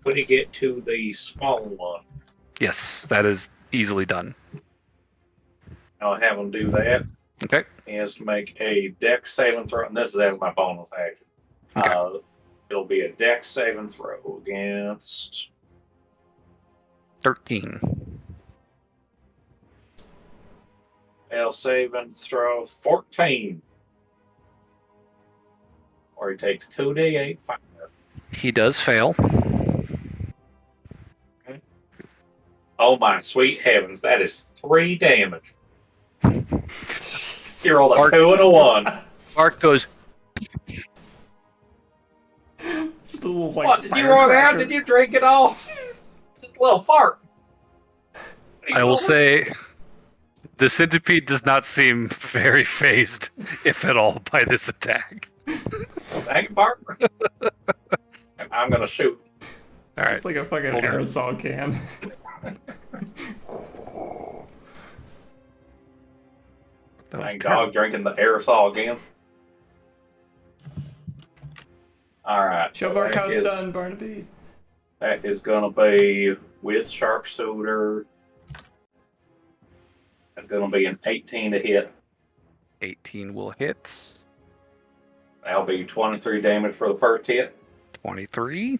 could he get to the small one? Yes, that is easily done. I'll have him do that. Okay. He has to make a dex saving throw, and this is as my bonus action. Okay. It'll be a dex saving throw against 13. L saving throw 14. Or he takes 2d8 fire. He does fail. Okay. Oh my sweet heavens, that is 3 damage. You rolled a 2 and a 1. Bart goes. Just a little, What, did you roll out? Did you drink it all? Just a little fart. I will say, the centipede does not seem very phased, if at all, by this attack. Thank you, Bart. I'm gonna shoot. All right. It's like a fucking Hold on. aerosol can. That was Dang terrible. dog drinking the aerosol again. Alright. Show Bart how it's done, Barnaby. That is gonna be with sharpshooter. That's gonna be an 18 to hit. 18 will hit. That'll be 23 damage for the first hit. 23.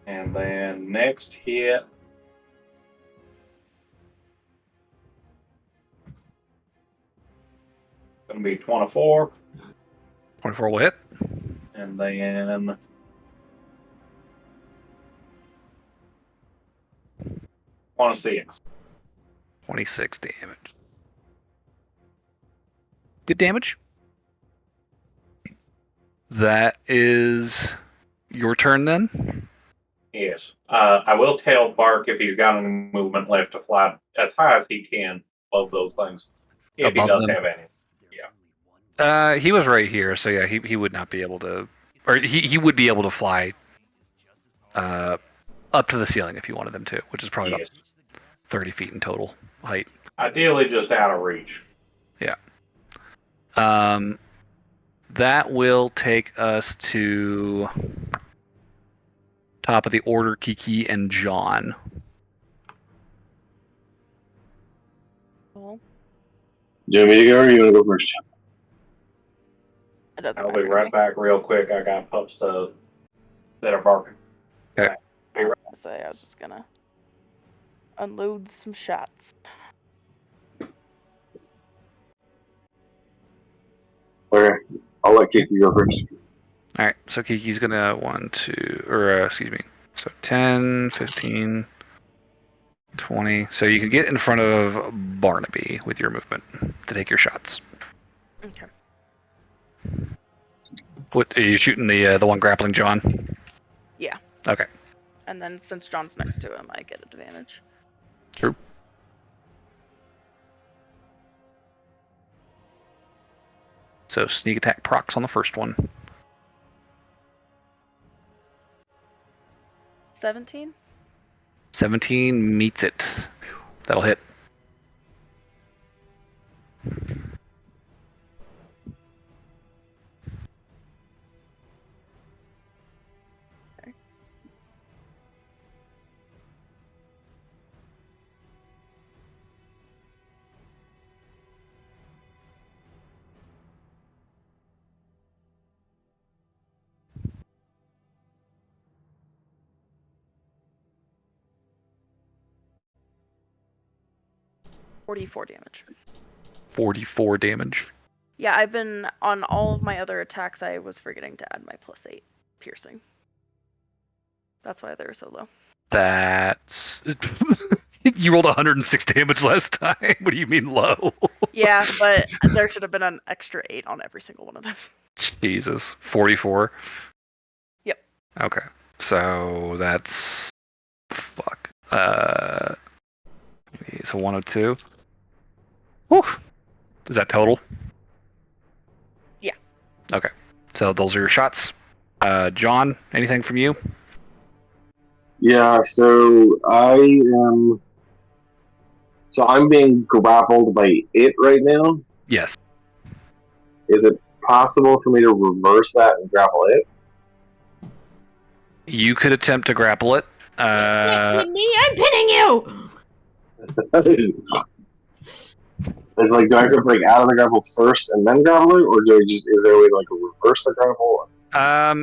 And then next hit Gonna be 24. 24 will hit. And then 26. 26 damage. Good damage. That is your turn then? Yes. I will tell Bark if he's got any movement left to fly as high as he can above those things. If Above he does them? have any. He was right here, so yeah, he would not be able to, or he would be able to fly up to the ceiling if you wanted them to, which is probably Yes. about 30 feet in total height. Ideally just out of reach. Yeah. That will take us to top of the order, Kiki and John. Cool. Do you want me to go or you want to go first? It doesn't I'll matter be to right me. back real quick. I got pups that are barking. Okay. I was gonna say I was just gonna unload some shots. Okay, I'll let Kiki go first. All right, so Kiki's gonna 10, 15, 20. So you can get in front of Barnaby with your movement to take your shots. Okay. What are you shooting? The one grappling John? Yeah. Okay. And then since John's next to him, I get advantage. True. So sneak attack procs on the first one. 17? 17 meets it. That'll hit. Okay. $44 damage. 44 damage. Yeah, I've been on all of my other attacks. I was forgetting to add my +8 piercing. That's why they're so low. That's you rolled 106 damage last time. What do you mean low? Yeah, but there should have been an extra 8 on every single one of those. Jesus, 44. Yep. Okay, so that's fuck. So 102. Whew. Is that total? Yeah. Okay, so those are your shots. John, anything from you? Yeah, so I'm being grappled by it right now. Yes. Is it possible for me to reverse that and grapple it? You could attempt to grapple it. Me, I'm pinning you. It's like, do I have to break out of the grapple first and then grapple it, or is there a way to like reverse the grapple?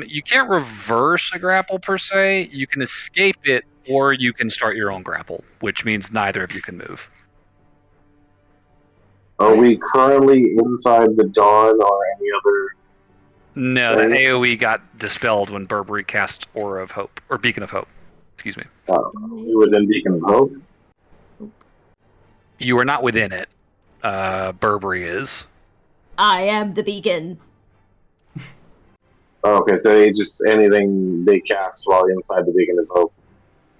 You can't reverse a grapple per se. You can escape it, or you can start your own grapple, which means neither of you can move. Are we currently inside the dawn or any other? No, that AoE got dispelled when Burberry cast Aura of Hope, or Beacon of Hope. Excuse me. Within Beacon of Hope? You are not within it. Burberry is. I am the beacon. Okay, so anything they cast while inside the Beacon of Hope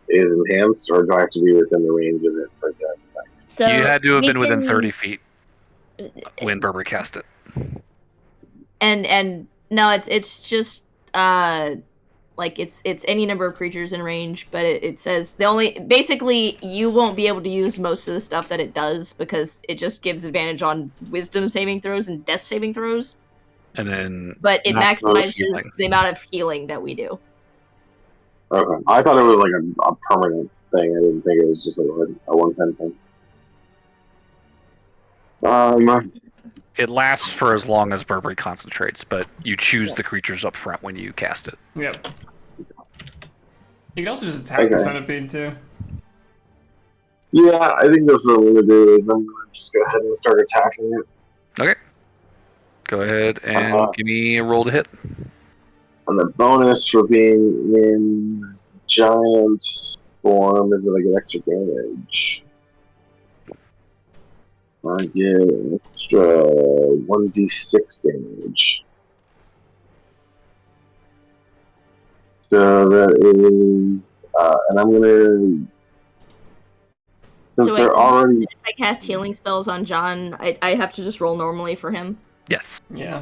is enhanced, or do I have to be within the range of it for that effect? So you had to have been within can- 30 feet when Burberry cast it. And no, it's just like it's any number of creatures in range, but it says basically you won't be able to use most of the stuff that it does because it just gives advantage on wisdom saving throws and death saving throws. And then But it maximizes healing. the amount of healing that we do. Okay, I thought it was like a permanent thing. I didn't think it was just like a one-time thing. It lasts for as long as Burberry concentrates, but you choose the creatures up front when you cast it. Yep. You can also just attack the centipede too. Yeah, I think that's what I'm gonna do. Is I'm gonna just go ahead and start attacking it. Okay. Go ahead and give me a roll to hit. And the bonus for being in giant form is that I get extra damage. I get an extra 1d6 damage. So that is, and I'm gonna. Since So they're already. if I cast healing spells on John, I have to just roll normally for him? Yes. Yeah.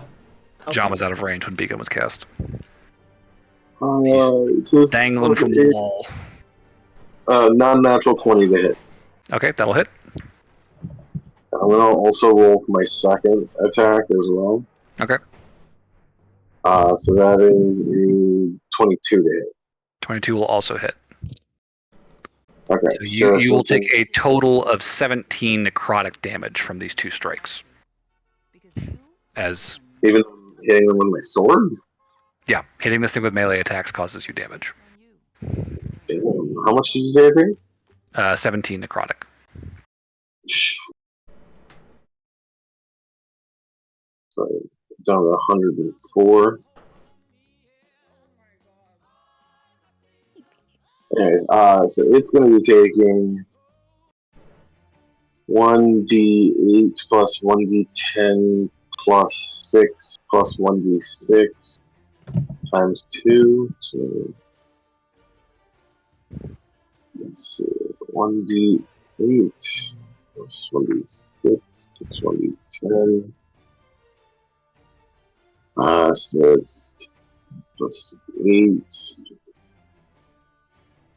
John was out of range when Beacon was cast. So Dangling from the wall. Non-natural 20 to hit. Okay, that'll hit. I'm gonna also roll for my second attack as well. Okay. So that is a 22 to hit. 22 will also hit. Okay. So you will take a total of 17 necrotic damage from these 2 strikes. As even hitting them with my sword? Yeah, hitting this thing with melee attacks causes you damage. Damn. How much did you say I think? 17 necrotic. So down to 104. Anyways, so it's going to be taking 1d8 plus 1d10 plus 6 plus 1d6 times 2. So let's see, 1d8 plus 1d6 plus 1d10. So it's plus 8.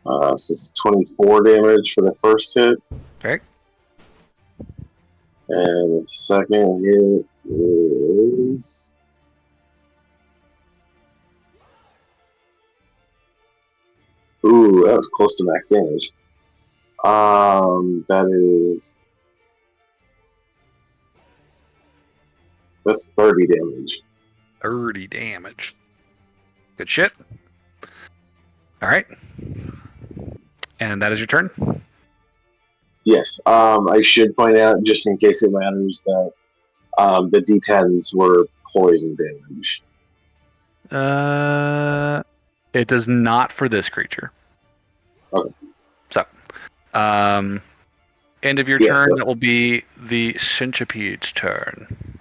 So it's 24 damage for the first hit. Okay. And the second hit is. Ooh, that was close to max damage. That is. That's 30 damage. 30 damage. Good shit. Alright. And that is your turn? Yes. I should point out, just in case it matters, that the D10s were poison damage. It does not for this creature. Okay. So, end of your turn, that will be the centipede's turn.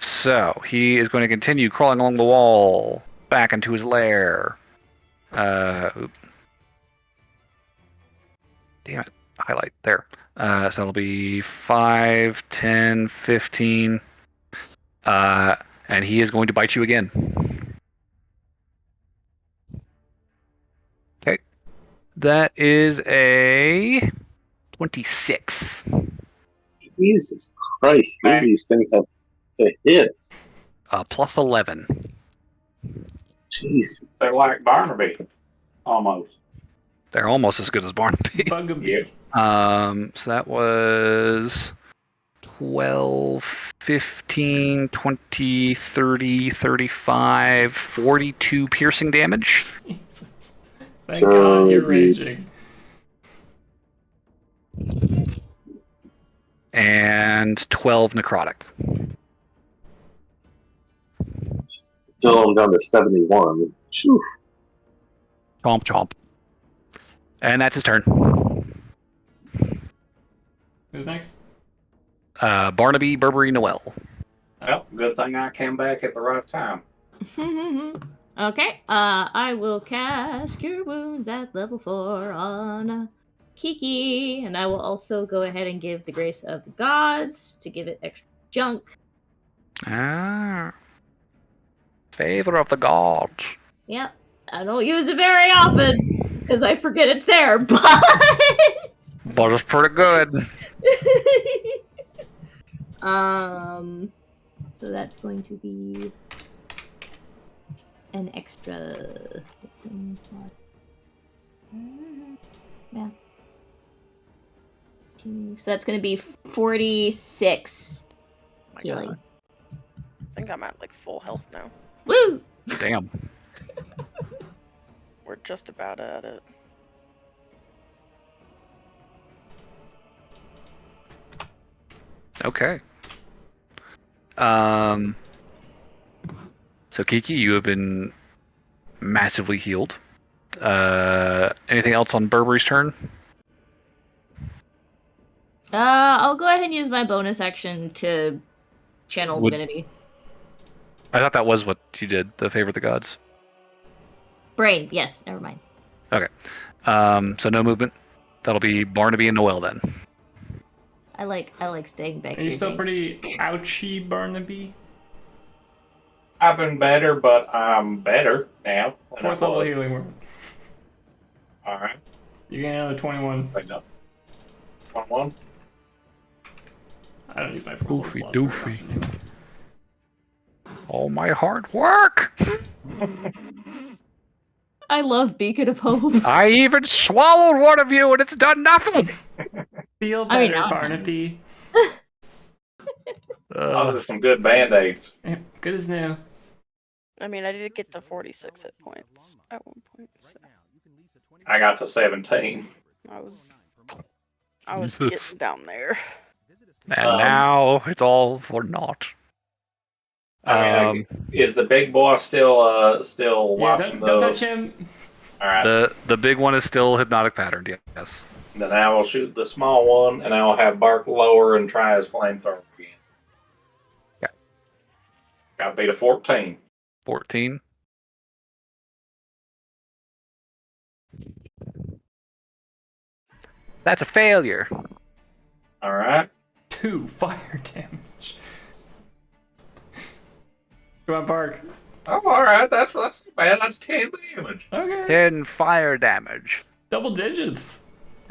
So, he is going to continue crawling along the wall, back into his lair. Damn it. Highlight. There. So it'll be 5, 10, 15. And he is going to bite you again. Okay. That is a 26. Jesus Christ, none of these things have to hit. Plus 11. Jesus. They're like Barnaby, almost. They're almost as good as Barnaby. Bugaboo. So that was 12, 15, 20, 30, 35, 42 piercing damage. Thank God you're raging. And 12 necrotic. Still, I'm down to 71. Phew. Chomp chomp. And that's his turn. Who's next? Barnaby, Burberry, Noel. Well, good thing I came back at the right time. Okay, I will cast Cure Wounds at level 4 on Kiki, and I will also go ahead and give the Grace of the Gods to give it extra junk. Favor of the gods. Yep, I don't use it very often because I forget it's there, but it's pretty good. So that's going to be an extra. Yeah. So that's going to be 46 healing. God. I think I'm at like full health now. Woo! Damn. We're just about at it. Okay. So Kiki, you have been massively healed. Anything else on Burberry's turn? I'll go ahead and use my bonus action to channel divinity. I thought that was what you did, the favor of the gods. Brain, yes, never mind. Okay. So no movement. That'll be Barnaby and Noel then. I like staying back Are here. you still thanks. pretty ouchy, Barnaby? I've been better, but I'm better now. than I Fourth level was. healing word. All right. You gain another 21. Wait, no. 21. I don't use my fourth level Doofy, slots very doofy. much anymore. All my hard work! I love Beacon of Hope. I even swallowed one of you and it's done nothing! Feel I mean, better, now it Barnaby. Those are some good band-aids. Yeah, good as new. I mean, I did get to 46 hit points at one point. So I got to 17. I was Jesus. getting down there. And now it's all for naught. I mean, is the big boy still Yeah, watching don't the? touch him. All right. The big one is still hypnotic patterned, yes. Then I will shoot the small one, and I will have Bark lower and try his flamethrower again. Yeah. Got to beat a 14. 14. That's a failure. All right. 2 fire damage. Come on, Bark. Oh, all right. That's bad. That's 10 damage. Okay. 10 fire damage. Double digits.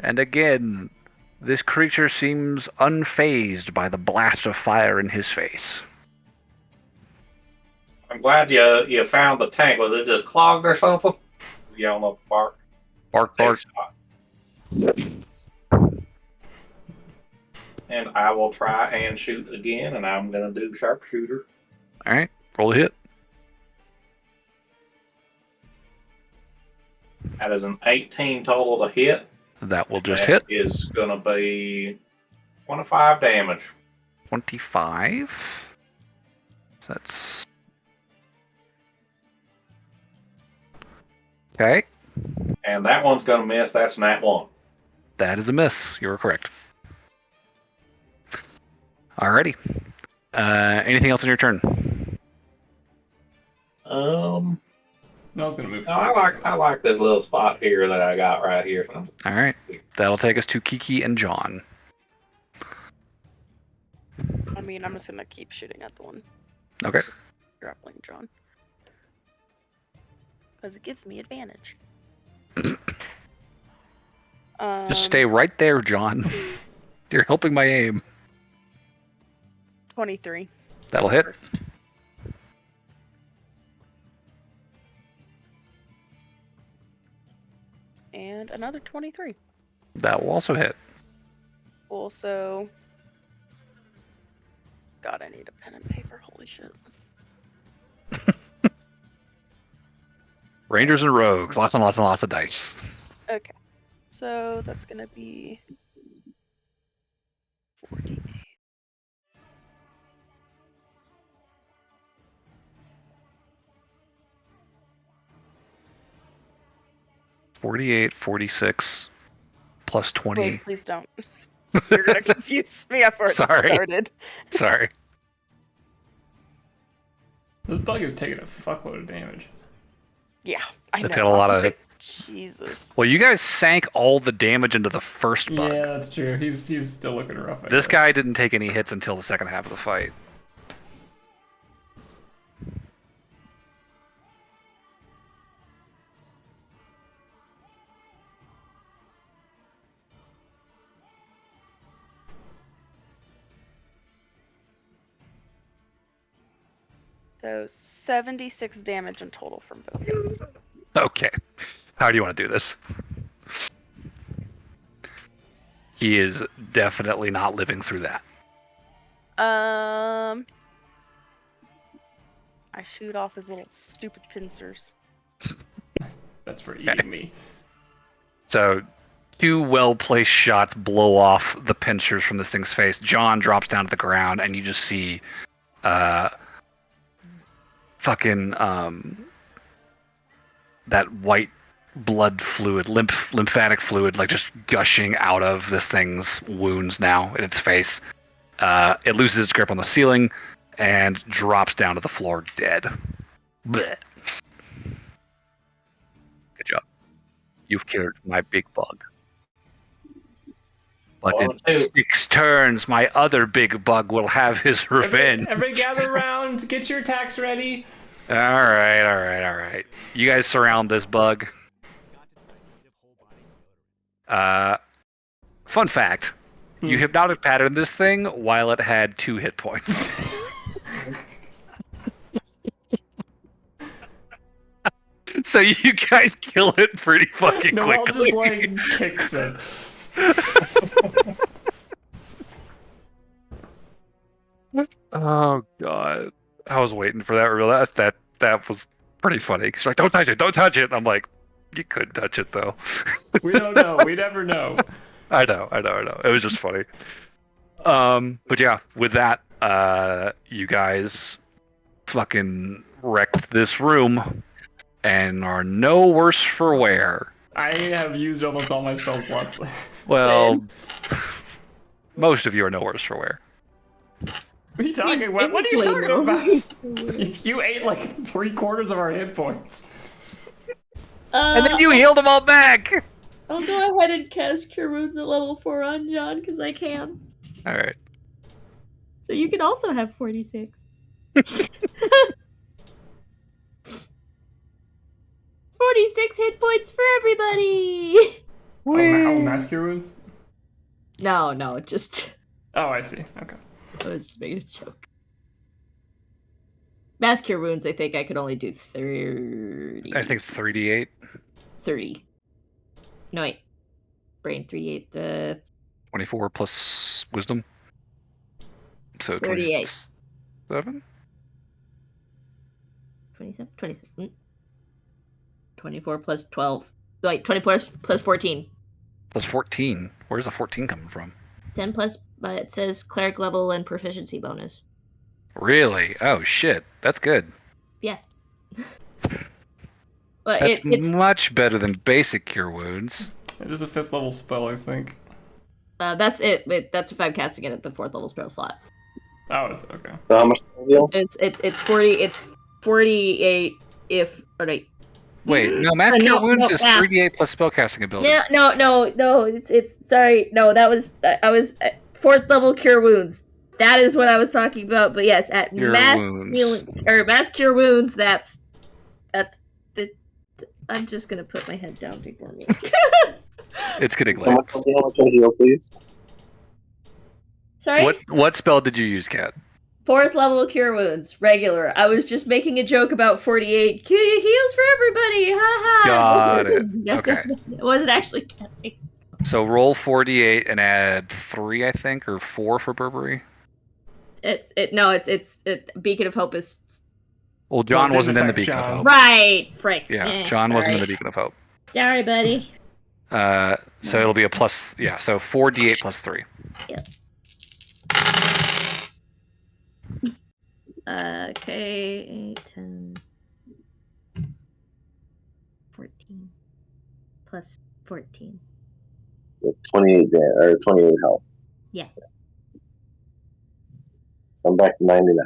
And again, this creature seems unfazed by the blast of fire in his face. I'm glad you found the tank. Was it just clogged or something? Yelling up Bark. Bark, bark. And I will try and shoot again, and I'm going to do sharpshooter. Alright, roll a hit. That is an 18 total to hit. That will just That hit. is going to be 25 damage. 25. That's... Okay. And that one's going to miss. That's nat 1. That is a miss. You were correct. Alrighty. Anything else on your turn? No, No, I was gonna move. I like this little spot here that I got right here. Alright. That'll take us to Kiki and John. I mean, I'm just gonna keep shooting at the one Okay. grappling John. Because it gives me advantage. Just stay right there, John. You're helping my aim. 23. That'll hit. First. And another 23. That will also hit. Also, God, I need a pen and paper. Holy shit. Rangers and rogues. Lots and lots and lots of dice. Okay. So that's going to be 48. 48, 46, plus 20. Wait, please don't. You're going to confuse me. I've already Sorry. started. Sorry. This bug is taking a fuckload of damage. Yeah, I know. It's got a lot I'm of... like, Jesus. Well, you guys sank all the damage into the first bug. Yeah, that's true. He's still looking rough. I This guess. guy didn't take any hits until the second half of the fight. So 76 damage in total from both guns. Okay. How do you want to do this? He is definitely not living through that. I shoot off his little stupid pincers. That's for eating me. So, 2 well-placed shots blow off the pincers from this thing's face. John drops down to the ground, and you just see fucking that white blood fluid, lymphatic fluid, like just gushing out of this thing's wounds now in its face. It loses its grip on the ceiling and drops down to the floor dead. Blech. Good job. You've killed my big bug. But in 6 turns, my other big bug will have his revenge. Everybody gather around. Get your attacks ready. All right. You guys surround this bug. Fun fact. You hypnotic patterned this thing while it had 2 hit points. So you guys kill it pretty fucking Noel quickly. just like kicks it. Oh god, I was waiting for that reveal. That was pretty funny. She's like, "Don't touch it! Don't touch it!" And I'm like, "You could touch it though." We don't know. We never know. I know. It was just funny. But yeah, with that, you guys fucking wrecked this room and are no worse for wear. I have used almost all my spell slots. Well, most of you are no worse for wear. What are you talking about? What are you talking about? You ate like 3/4 of our hit points. And then you healed them all back! I'll go ahead and cast Cure Wounds at level 4 on John, because I can. Alright. So you can also have 46. 46 hit points for everybody! Oh, mass cure wounds? No, just... Oh, I see. Okay. I was just making a joke. Mass Cure Wounds, I think I could only do 30. I think it's 3d8. 30. No, wait. Brain 38. 24 plus wisdom. So 38. 27? 27? 24 plus 12. Wait, 20 plus 14. Plus 14? Where's the 14 coming from? 10 plus, it says cleric level and proficiency bonus. Really? Oh shit. That's good. Yeah. Well, That's it's much better than basic cure wounds. It is a 5th level spell, I think. that's it. That's if I'm casting it at the 4th level spell slot. Oh, it's okay. So how much heal? It's 40. It's 48 if or wait. Wait, no, mass cure wounds is 3d8 plus spellcasting ability. No. It's sorry. No, that was I was 4th level cure wounds. That is what I was talking about. But yes, at Cure mass wounds. healing or mass cure wounds, that's the. I'm just gonna put my head down before me. It's getting How late. much heal, please? Sorry. What spell did you use, Kat? 4th level cure wounds, regular. I was just making a joke about 48 heals for everybody. Ha Got it. Okay. It wasn't actually casting. So roll 48 and add 3, I think, or 4 for Burberry. It's Beacon of Hope is Well, John Well, wasn't in the didn't Beacon of affect Hope. right. Frick. Yeah, John wasn't in the sorry. Beacon of Hope. Sorry, buddy. So it'll be a plus, yeah, so 4d8 plus 3. Yep. Okay, 8, 10, 14, plus 14. 28 or 28 health. Yeah. So I'm back to 99.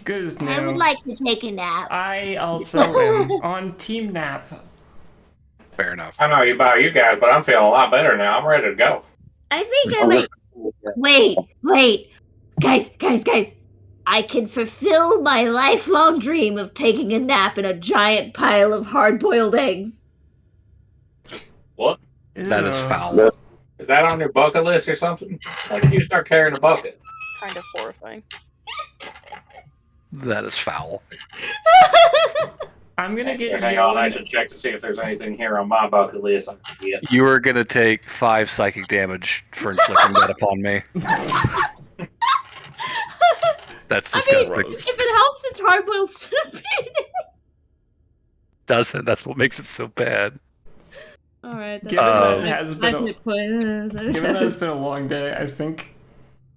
Good as new. I would like to take a nap. I also am on team nap. Fair enough. I know you guys, but I'm feeling a lot better now. I'm ready to go. I think I might. Wait. Guys. I can fulfill my lifelong dream of taking a nap in a giant pile of hard-boiled eggs. What? That is Ew. foul. Is that on your bucket list or something? Like you start carrying a bucket? Kind of horrifying. That is foul. I'm gonna get Hang on, I Yoan. should check to see if there's anything here on my bucket list I can get. You are going to take 5 psychic damage for inflicting that upon me. That's disgusting. If it helps, it's hard-boiled centipede. Doesn't. That's what makes it so bad. All right. Given that it has been Given given that it's been a long day, I think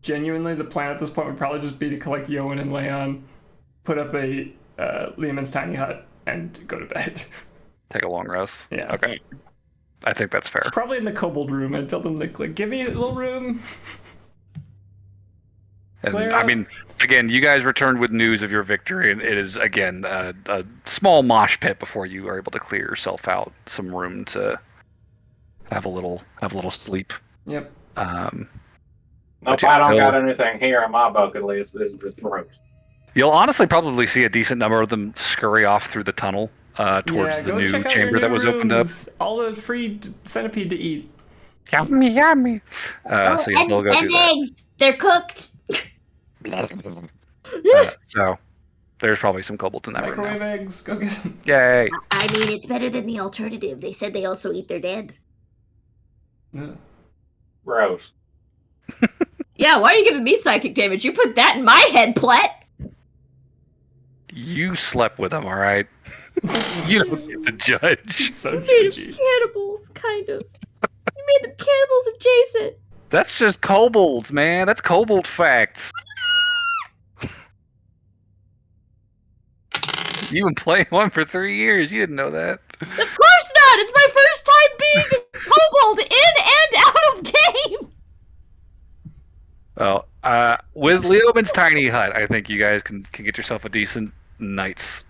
genuinely, the plan at this point would probably just be to collect Yoan and Leon, put up a Lehman's tiny hut, and go to bed. Take a long rest. Yeah. Okay. I think that's fair. Probably in the kobold room and tell them to give me a little room. And Clear I up. mean, again, you guys returned with news of your victory, and it is again a small mosh pit before you are able to clear yourself out some room to have a little sleep. Yep. Nope, But yeah, I don't they'll- got anything here on my bucket list. This is just gross. You'll honestly probably see a decent number of them scurry off through the tunnel towards the go new check out chamber your that new was opened up. rooms. All the free centipede to eat. Yummy, yummy. So yeah, they'll go do and that. eggs. They're cooked. So there's probably some kobolds in that room Microwave now. eggs. Go get them. Yay! I mean, it's better than the alternative. They said they also eat their dead. Gross. Yeah, why are you giving me psychic damage? You put that in my head, Plet! You slept with them, all right? You don't get to judge. So You made them judgy. cannibals, kind of. You made them cannibals adjacent. That's just kobolds, man. That's kobold facts. You've been playing one for 3 years. You didn't know that. Of course not! It's my first time being a kobold in and out of game! Well, with Leoman's tiny hut, I think you guys can get yourself a decent night's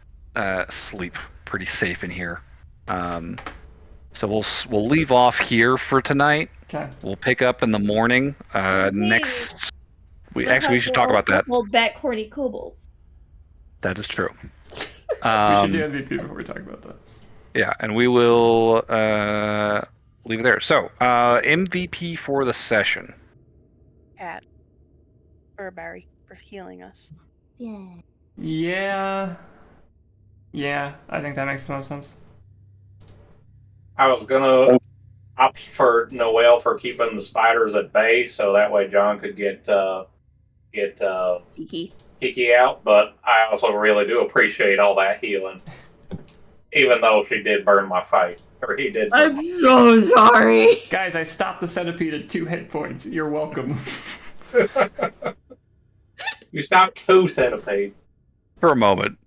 sleep. Pretty safe in here. So we'll leave off here for tonight. Okay. We'll pick up in the morning. Next, we should talk about that. Hold back horny kobolds. That is true. We should do MVP before we talk about that. Yeah, and we will leave it there. So, MVP for the session. Cat. Burberry for healing us. Yeah. Yeah, I think that makes the most sense. I was gonna opt for Noelle for keeping the spiders at bay, so that way John could get Kiki out. But I also really do appreciate all that healing, even though she did burn my fight, or he did. I'm so sorry. Guys, I stopped the centipede at 2 hit points. You're welcome. You stopped 2 centipedes. For a moment.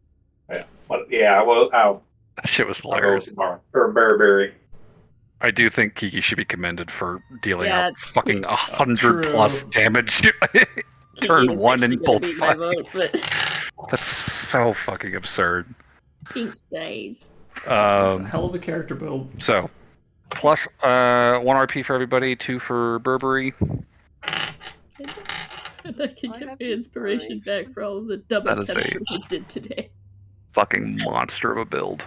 Yeah, but yeah, I'll That shit was go hilarious. tomorrow for Burberry. I do think Kiki should be commended for dealing Yeah. out fucking 100 True. plus damage. Turn 1 in both fights. But That's so fucking absurd. pink stays. Hell of a character build. So, plus 1 RP for everybody, 2 for Burberry. And I can I get have my inspiration back for all of the dumb That is attempts a- we did today. Fucking monster of a build.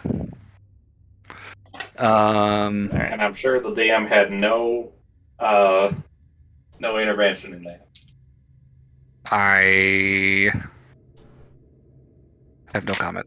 And I'm sure the DM had no intervention in that. I have no comment.